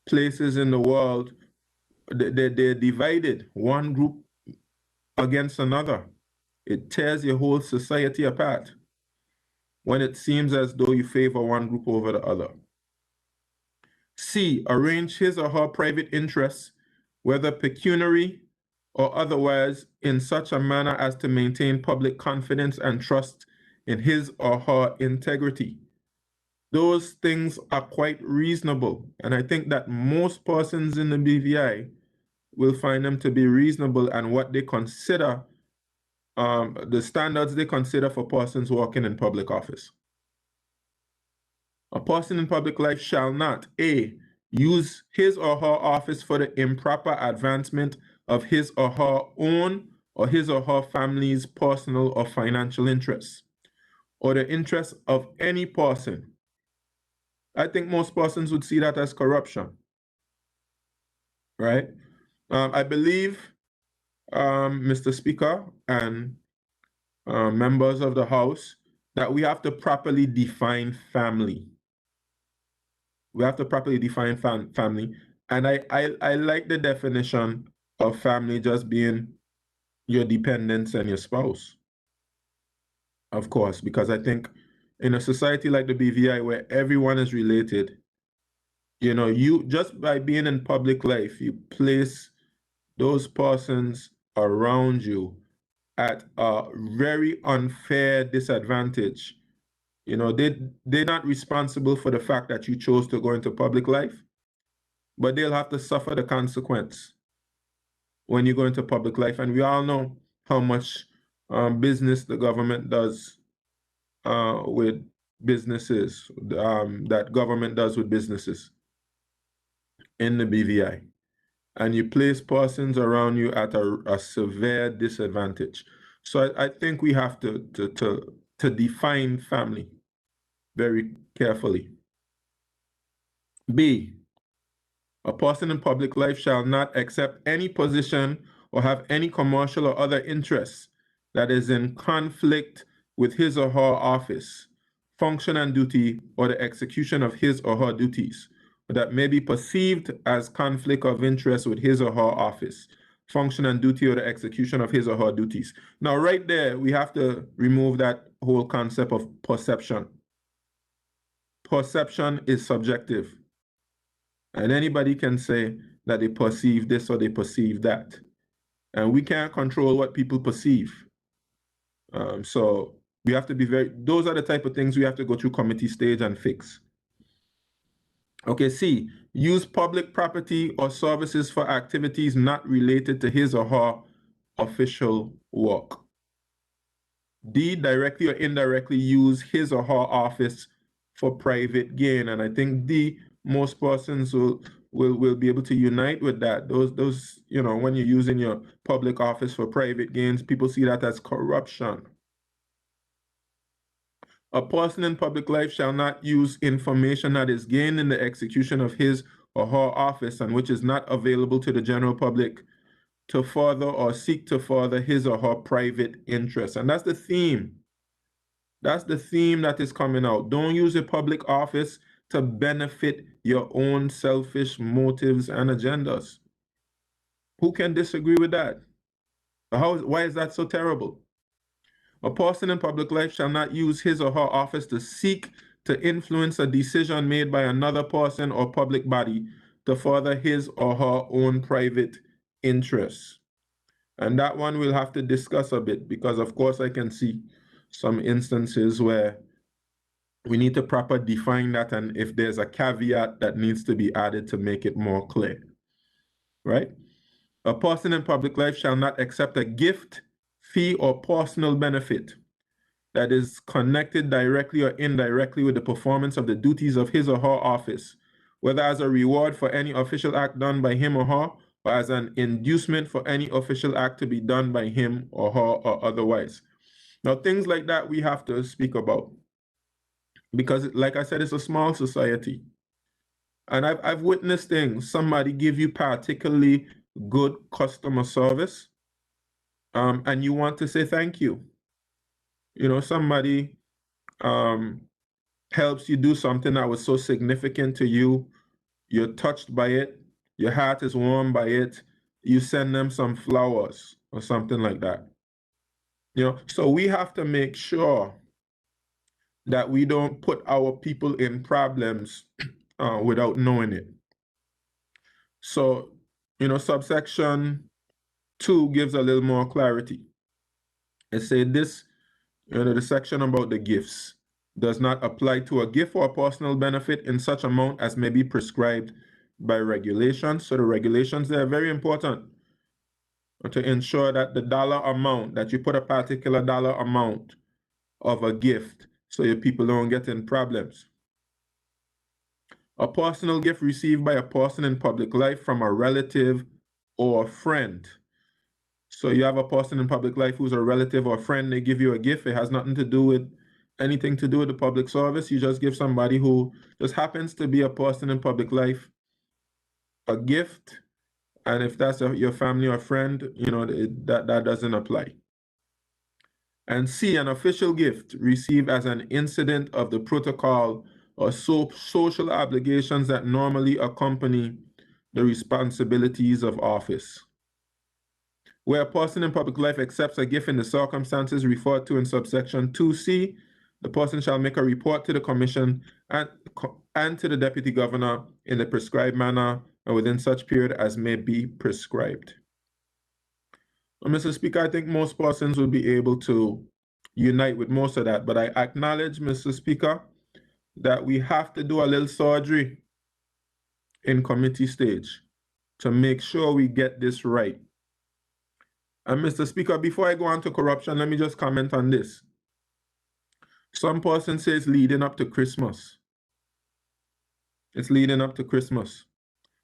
places in the world, they're divided, one group against another. It tears your whole society apart when it seems as though you favor one group over the other. C, arrange his or her private interests, whether pecuniary or otherwise, in such a manner as to maintain public confidence and trust in his or her integrity. Those things are quite reasonable, and I think that most persons in the BVI will find them to be reasonable, and what they consider, the standards they consider for persons working in public office. A person in public life shall not, A, use his or her office for the improper advancement of his or her own or his or her family's personal or financial interests, or the interests of any person. I think most persons would see that as corruption, right? I believe, Mr. Speaker and members of the House, that we have to properly define family. We have to properly define family. And I like the definition of family just being your dependents and your spouse, of course, because I think in a society like the BVI where everyone is related, you know, you just by being in public life, you place those persons around you at a very unfair disadvantage. You know, they're not responsible for the fact that you chose to go into public life, but they'll have to suffer the consequence when you go into public life. And we all know how much business the government does with businesses, that government does with businesses in the BVI. And you place persons around you at a severe disadvantage. So I think we have to define family very carefully. B, a person in public life shall not accept any position or have any commercial or other interests that is in conflict with his or her office, function and duty, or the execution of his or her duties, or that may be perceived as conflict of interest with his or her office, function and duty, or the execution of his or her duties. Now, right there, we have to remove that whole concept of perception. Perception is subjective. And anybody can say that they perceive this or they perceive that. And we can't control what people perceive. So we have to be those are the type of things we have to go through committee stage and fix. Okay, C, use public property or services for activities not related to his or her official work. D, directly or indirectly use his or her office for private gain. And I think D, most persons will be able to unite with that. Those, you know, when you're using your public office for private gains, people see that as corruption. A person in public life shall not use information that is gained in the execution of his or her office and which is not available to the general public to further or seek to further his or her private interests. And that's the theme. That's the theme that is coming out. Don't use a public office to benefit your own selfish motives and agendas. Who can disagree with that? Why is that so terrible? A person in public life shall not use his or her office to seek to influence a decision made by another person or public body to further his or her own private interests. And that one we'll have to discuss a bit because, of course, I can see some instances where we need to properly define that, and if there's a caveat that needs to be added to make it more clear, right? A person in public life shall not accept a gift, fee, or personal benefit that is connected directly or indirectly with the performance of the duties of his or her office, whether as a reward for any official act done by him or her, or as an inducement for any official act to be done by him or her or otherwise. Now, things like that we have to speak about because, like I said, it's a small society. And I've witnessed things. Somebody give you particularly good customer service, and you want to say thank you. You know, somebody helps you do something that was so significant to you. You're touched by it. Your heart is warmed by it. You send them some flowers or something like that. You know, so we have to make sure that we don't put our people in problems without knowing it. So, you know, subsection 2 gives a little more clarity. It said this, you know, the section about the gifts does not apply to a gift or a personal benefit in such amount as may be prescribed by regulations. So the regulations, they're very important to ensure that the dollar amount, that you put a particular dollar amount of a gift so your people don't get in problems. A personal gift received by a person in public life from a relative or a friend. So you have a person in public life who's a relative or a friend, they give you a gift. It has nothing to do with anything to do with the public service. You just give somebody who just happens to be a person in public life a gift. And if that's your family or friend, you know, that doesn't apply. And C, an official gift received as an incident of the protocol or social obligations that normally accompany the responsibilities of office. Where a person in public life accepts a gift in the circumstances referred to in subsection 2C, the person shall make a report to the commission and to the deputy governor in the prescribed manner and within such period as may be prescribed. Well, Mr. Speaker, I think most persons would be able to unite with most of that, but I acknowledge, Mr. Speaker, that we have to do a little surgery in committee stage to make sure we get this right. And Mr. Speaker, before I go on to corruption, let me just comment on this. Some person says leading up to Christmas. It's leading up to Christmas.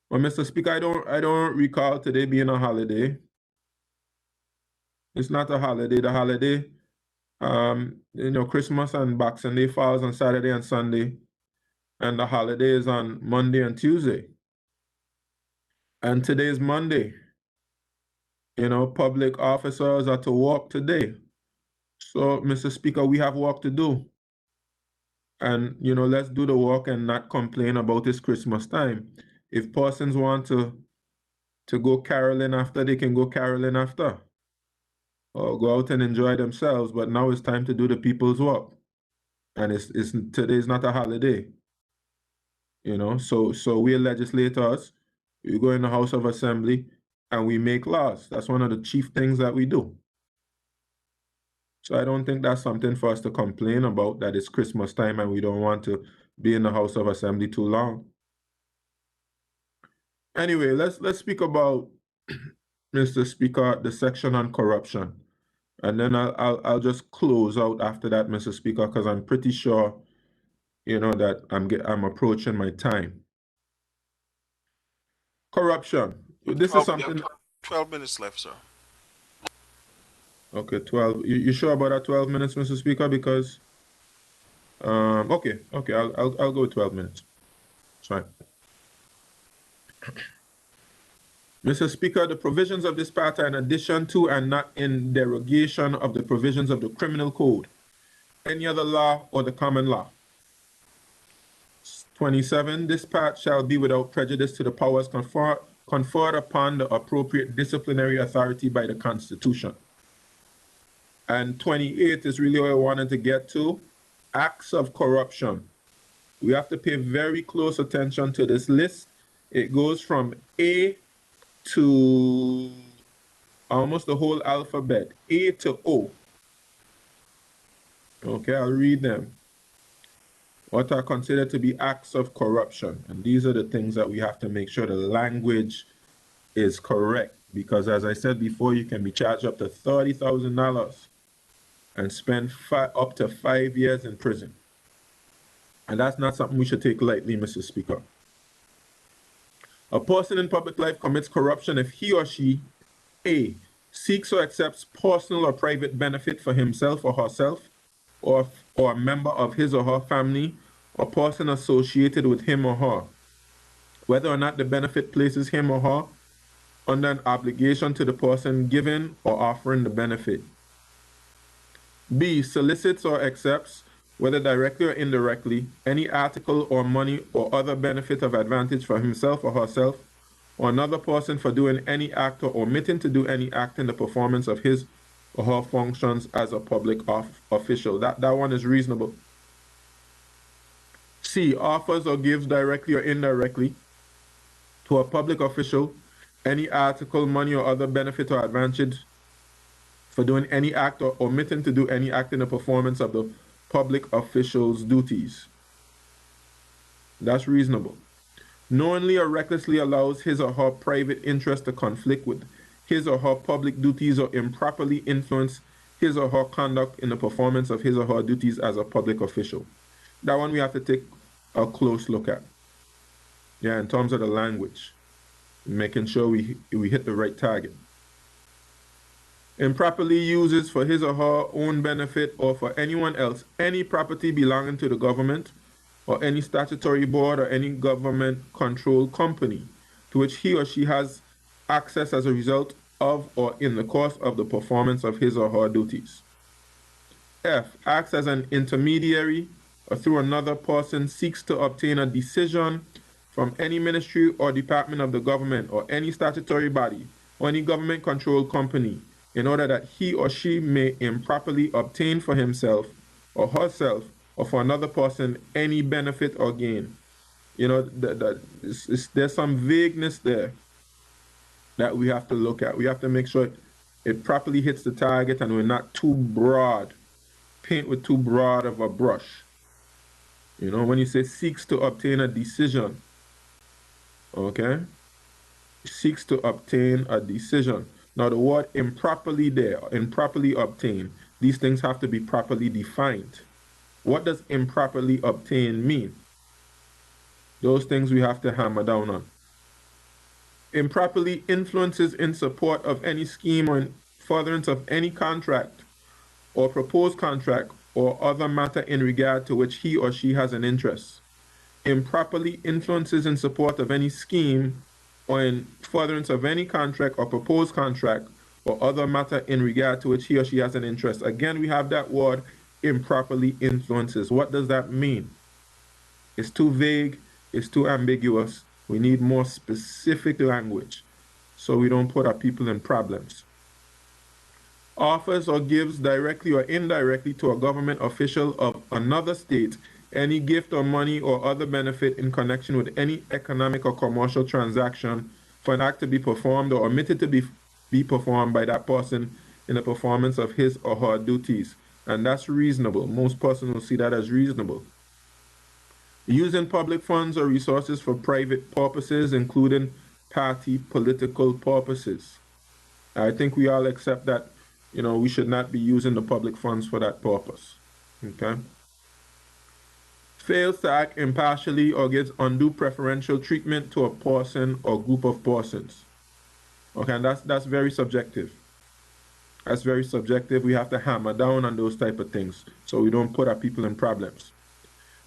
Well, Mr. Speaker, I don't recall today being a holiday. It's not a holiday. The holiday, Christmas and Boxing Day falls on Saturday and Sunday, and the holiday is on Monday and Tuesday. And today is Monday. Public officers are to work today. So, Mr. Speaker, we have work to do. And, let's do the work and not complain about this Christmas time. If persons want to go caroling after, they can go caroling after. Or go out and enjoy themselves. But now it's time to do the people's work. And today's not a holiday. So we're legislators. We go in the House of Assembly and we make laws. That's one of the chief things that we do. So I don't think that's something for us to complain about, that it's Christmas time and we don't want to be in the House of Assembly too long. Anyway, let's speak about, Mr. Speaker, the section on corruption. And then I'll just close out after that, Mr. Speaker, because I'm pretty sure, that I'm approaching my time. Corruption. This is something. 12 minutes left, sir. Okay, 12. You sure about that 12 minutes, Mr. Speaker? Because, okay, I'll go with 12 minutes. It's fine. Mr. Speaker, the provisions of this part are in addition to and not in derogation of the provisions of the Criminal Code, any other law, or the common law. 27, this part shall be without prejudice to the powers conferred upon the appropriate disciplinary authority by the Constitution. And 28 is really what I wanted to get to. Acts of corruption. We have to pay very close attention to this list. It goes from A to almost the whole alphabet, A to O. Okay, I'll read them. What are considered to be acts of corruption. And these are the things that we have to make sure the language is correct. Because as I said before, you can be charged up to $30,000 and spend up to 5 years in prison. And that's not something we should take lightly, Mr. Speaker. A person in public life commits corruption if he or she, A, seeks or accepts personal or private benefit for himself or herself, or a member of his or her family, or person associated with him or her, whether or not the benefit places him or her under an obligation to the person giving or offering the benefit. B, solicits or accepts, whether directly or indirectly, any article or money or other benefit of advantage for himself or herself, or another person for doing any act or omitting to do any act in the performance of his or her functions as a public official. That one is reasonable. C, offers or gives directly or indirectly to a public official any article, money, or other benefit or advantage for doing any act or omitting to do any act in the performance of the public official's duties. That's reasonable. Knowingly or recklessly allows his or her private interest to conflict with his or her public duties or improperly influence his or her conduct in the performance of his or her duties as a public official. That one we have to take a close look at. Yeah, in terms of the language, making sure we hit the right target. Improperly uses for his or her own benefit or for anyone else any property belonging to the government or any statutory board or any government-controlled company to which he or she has access as a result of or in the course of the performance of his or her duties. F, acts as an intermediary or through another person seeks to obtain a decision from any ministry or department of the government or any statutory body or any government-controlled company in order that he or she may improperly obtain for himself or herself or for another person any benefit or gain. There's some vagueness there that we have to look at. We have to make sure it properly hits the target and we're not too broad, paint with too broad of a brush. You know, when you say seeks to obtain a decision, okay? Seeks to obtain a decision. Now the word improperly there, improperly obtained, these things have to be properly defined. What does improperly obtained mean? Those things we have to hammer down on. Improperly influences in support of any scheme or in furtherance of any contract or proposed contract or other matter in regard to which he or she has an interest. Improperly influences in support of any scheme or in furtherance of any contract or proposed contract or other matter in regard to which he or she has an interest. Again, we have that word improperly influences. What does that mean? It's too vague, it's too ambiguous. We need more specific language so we don't put our people in problems. Offers or gives directly or indirectly to a government official of another state any gift or money or other benefit in connection with any economic or commercial transaction for an act to be performed or omitted to be performed by that person in the performance of his or her duties. And that's reasonable. Most persons will see that as reasonable. Using public funds or resources for private purposes, including party political purposes. I think we all accept that, you know, we should not be using the public funds for that purpose, okay? Fails to act impartially or gives undue preferential treatment to a person or group of persons. Okay, and that's very subjective. That's very subjective. We have to hammer down on those type of things so we don't put our people in problems.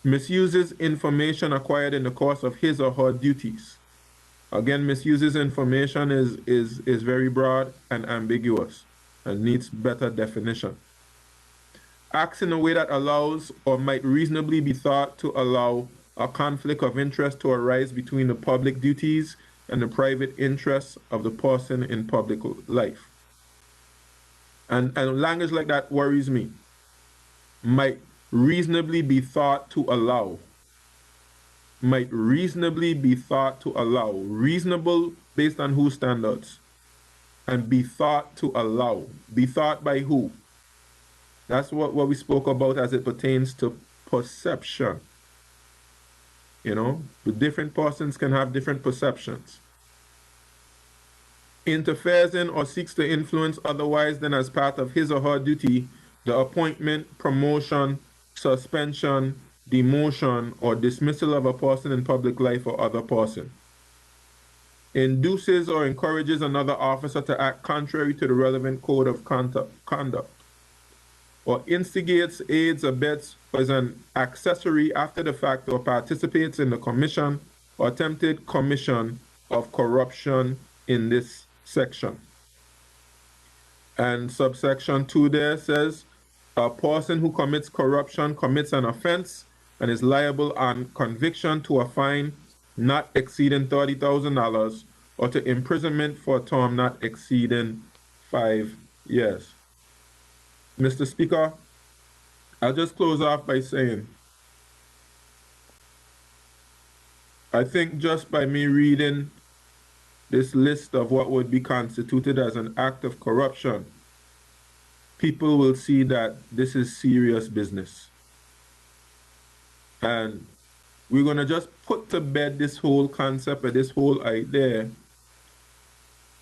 Misuses information acquired in the course of his or her duties. Again, misuses information is very broad and ambiguous and needs better definition. Acts in a way that allows or might reasonably be thought to allow a conflict of interest to arise between the public duties and the private interests of the person in public life. And language like that worries me. Might reasonably be thought to allow. Might reasonably be thought to allow. Reasonable based on whose standards? And be thought to allow. Be thought by who? That's what we spoke about as it pertains to perception. You know, the different persons can have different perceptions. Interferes in or seeks to influence otherwise than as part of his or her duty, the appointment, promotion, suspension, demotion, or dismissal of a person in public life or other person. Induces or encourages another officer to act contrary to the relevant code of conduct. Or instigates, aids, abets, or is an accessory after the fact or participates in the commission or attempted commission of corruption in this section. And subsection 2 there says, a person who commits corruption commits an offense and is liable on conviction to a fine not exceeding $30,000 or to imprisonment for a term not exceeding 5 years. Mr. Speaker, I'll just close off by saying, I think just by me reading this list of what would be constituted as an act of corruption, people will see that this is serious business. And we're going to just put to bed this whole concept or this whole idea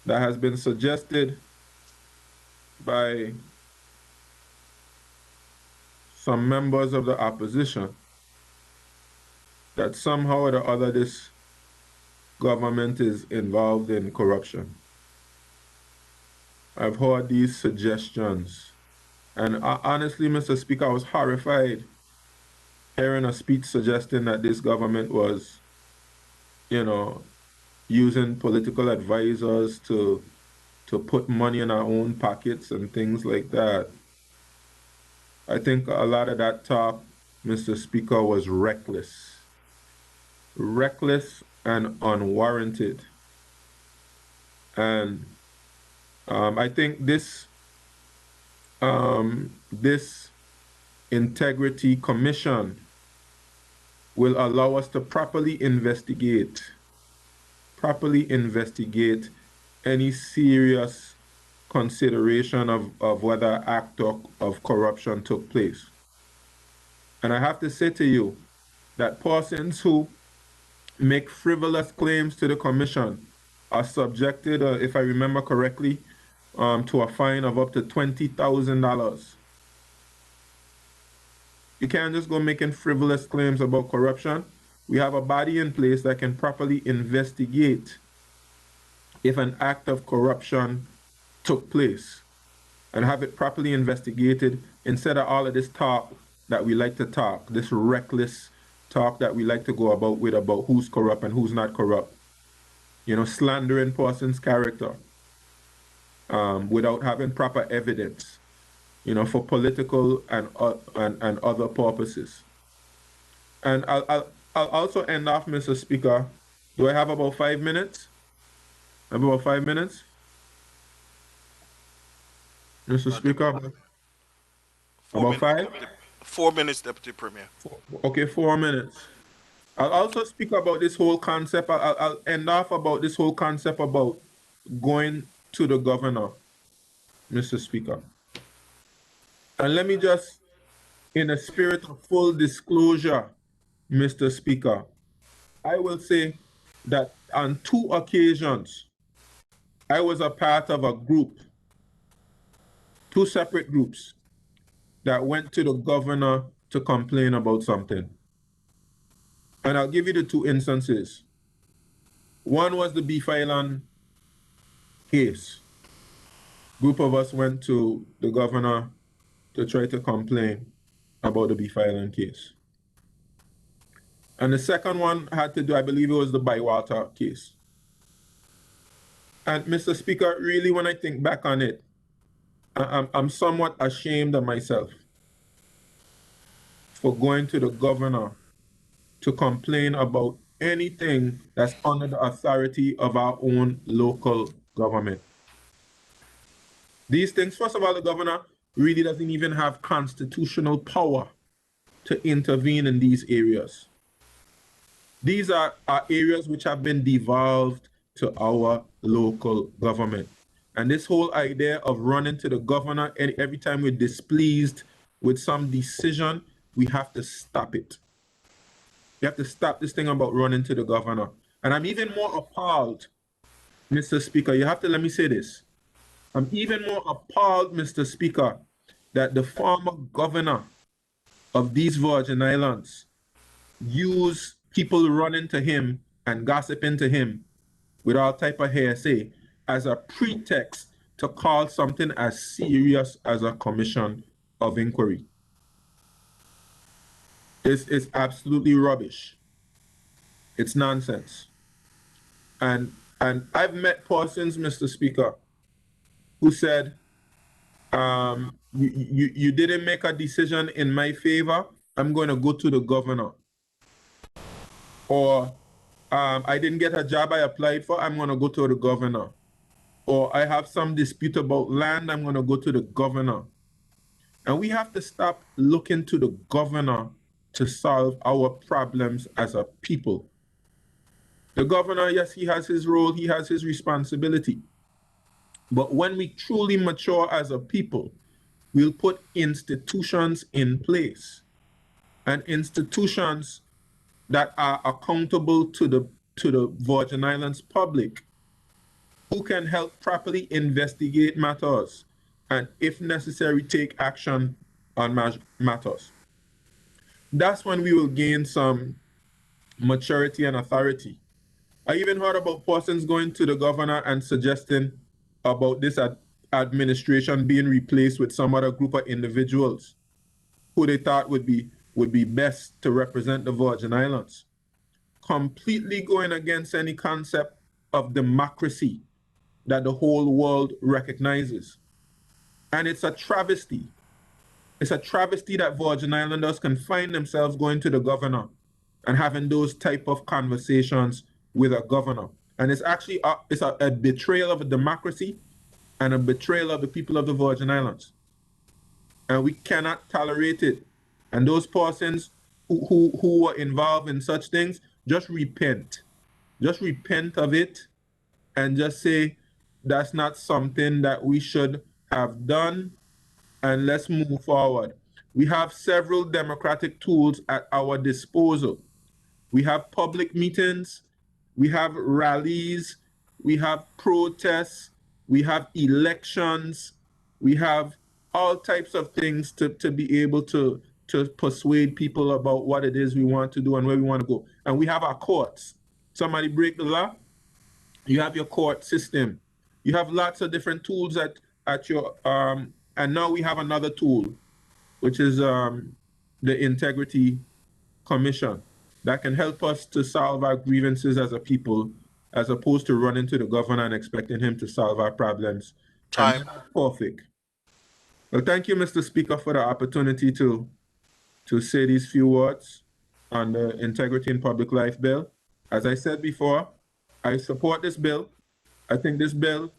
that has been suggested by some members of the opposition that somehow or the other this government is involved in corruption. I've heard these suggestions, and honestly, Mr. Speaker, I was horrified hearing a speech suggesting that this government was, you know, using political advisors to put money in our own pockets and things like that. I think a lot of that talk, Mr. Speaker, was reckless. Reckless and unwarranted. And I think this Integrity Commission will allow us to properly investigate any serious consideration of whether an act of corruption took place. And I have to say to you that persons who make frivolous claims to the commission are subjected, if I remember correctly, to a fine of up to $20,000. You can't just go making frivolous claims about corruption. We have a body in place that can properly investigate if an act of corruption took place and have it properly investigated instead of all of this talk that we like to talk, this reckless talk that we like to go about with about who's corrupt and who's not corrupt. You know, slandering person's character without having proper evidence, you know, for political and other purposes. And I'll also end off, Mr. Speaker. Do I have about 5 minutes? I have about 5 minutes? Mr. Speaker, about 5? 4 minutes, Deputy Premier. Okay, 4 minutes. I'll also speak about this whole concept. I'll end off about this whole concept about going to the governor, Mr. Speaker. And let me just, in a spirit of full disclosure, Mr. Speaker, I will say that on 2 occasions, I was a part of a group, 2 separate groups, that went to the governor to complain about something. And I'll give you the 2 instances. One was the Beef Island case. Group of us went to the governor to try to complain about the Beef Island case. And the second one had to do, I believe it was the Bywater case. And Mr. Speaker, really when I think back on it, I'm somewhat ashamed of myself for going to the governor to complain about anything that's under the authority of our own local government. These things, first of all, the governor really doesn't even have constitutional power to intervene in these areas. These are areas which have been devolved to our local government. And this whole idea of running to the governor every time we're displeased with some decision, we have to stop it. You have to stop this thing about running to the governor. And I'm even more appalled, Mr. Speaker, you have to let me say this. I'm even more appalled, Mr. Speaker, that the former governor of these Virgin Islands use people running to him and gossiping to him with all type of hearsay as a pretext to call something as serious as a commission of inquiry. This is absolutely rubbish. It's nonsense. And I've met persons, Mr. Speaker, who said, you didn't make a decision in my favor, I'm going to go to the governor. Or I didn't get a job I applied for, I'm going to go to the governor. Or I have some dispute about land, I'm going to go to the governor. And we have to stop looking to the governor to solve our problems as a people. The governor, yes, he has his role, he has his responsibility. But when we truly mature as a people, we'll put institutions in place, and institutions that are accountable to the Virgin Islands public, who can help properly investigate matters and, if necessary, take action on matters. That's when we will gain some maturity and authority. I even heard about persons going to the governor and suggesting about this administration being replaced with some other group of individuals who they thought would be best to represent the Virgin Islands, completely going against any concept of democracy that the whole world recognizes. And it's a travesty. It's a travesty that Virgin Islanders can find themselves going to the governor and having those type of conversations with a governor. And it's actually a betrayal of a democracy and a betrayal of the people of the Virgin Islands. And we cannot tolerate it. And those persons who were involved in such things, just repent. Just repent of it and just say that's not something that we should have done, and let's move forward. We have several democratic tools at our disposal. We have public meetings, we have rallies, we have protests, we have elections, we have all types of things to be able to persuade people about what it is we want to do and where we want to go. And we have our courts. Somebody break the law, you have your court system. You have lots of different tools at your and now we have another tool, which is the Integrity Commission that can help us to solve our grievances as a people, as opposed to running to the governor and expecting him to solve our problems. And Time. that's perfect. Well, thank you, Mr. Speaker, for the opportunity to say these few words on the Integrity in Public Life bill. As I said before, I support this bill. I think this bill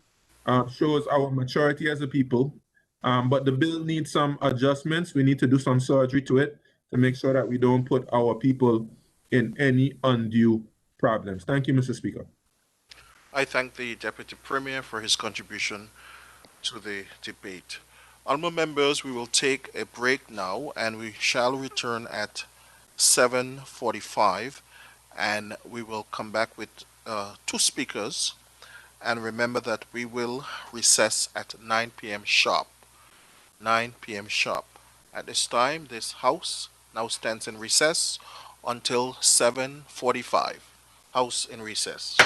shows our maturity as a people, but the bill needs some adjustments. We need to do some surgery to it to make sure that we don't put our people in any undue problems. Thank you, Mr. Speaker. I thank the Deputy Premier for his contribution to the debate. Honourable members, we will take a break now and we shall return at 7:45 and we will come back with two speakers. And remember that we will recess at 9 p.m. sharp. 9 p.m. sharp. At this time, this House now stands in recess until 7:45. House in recess.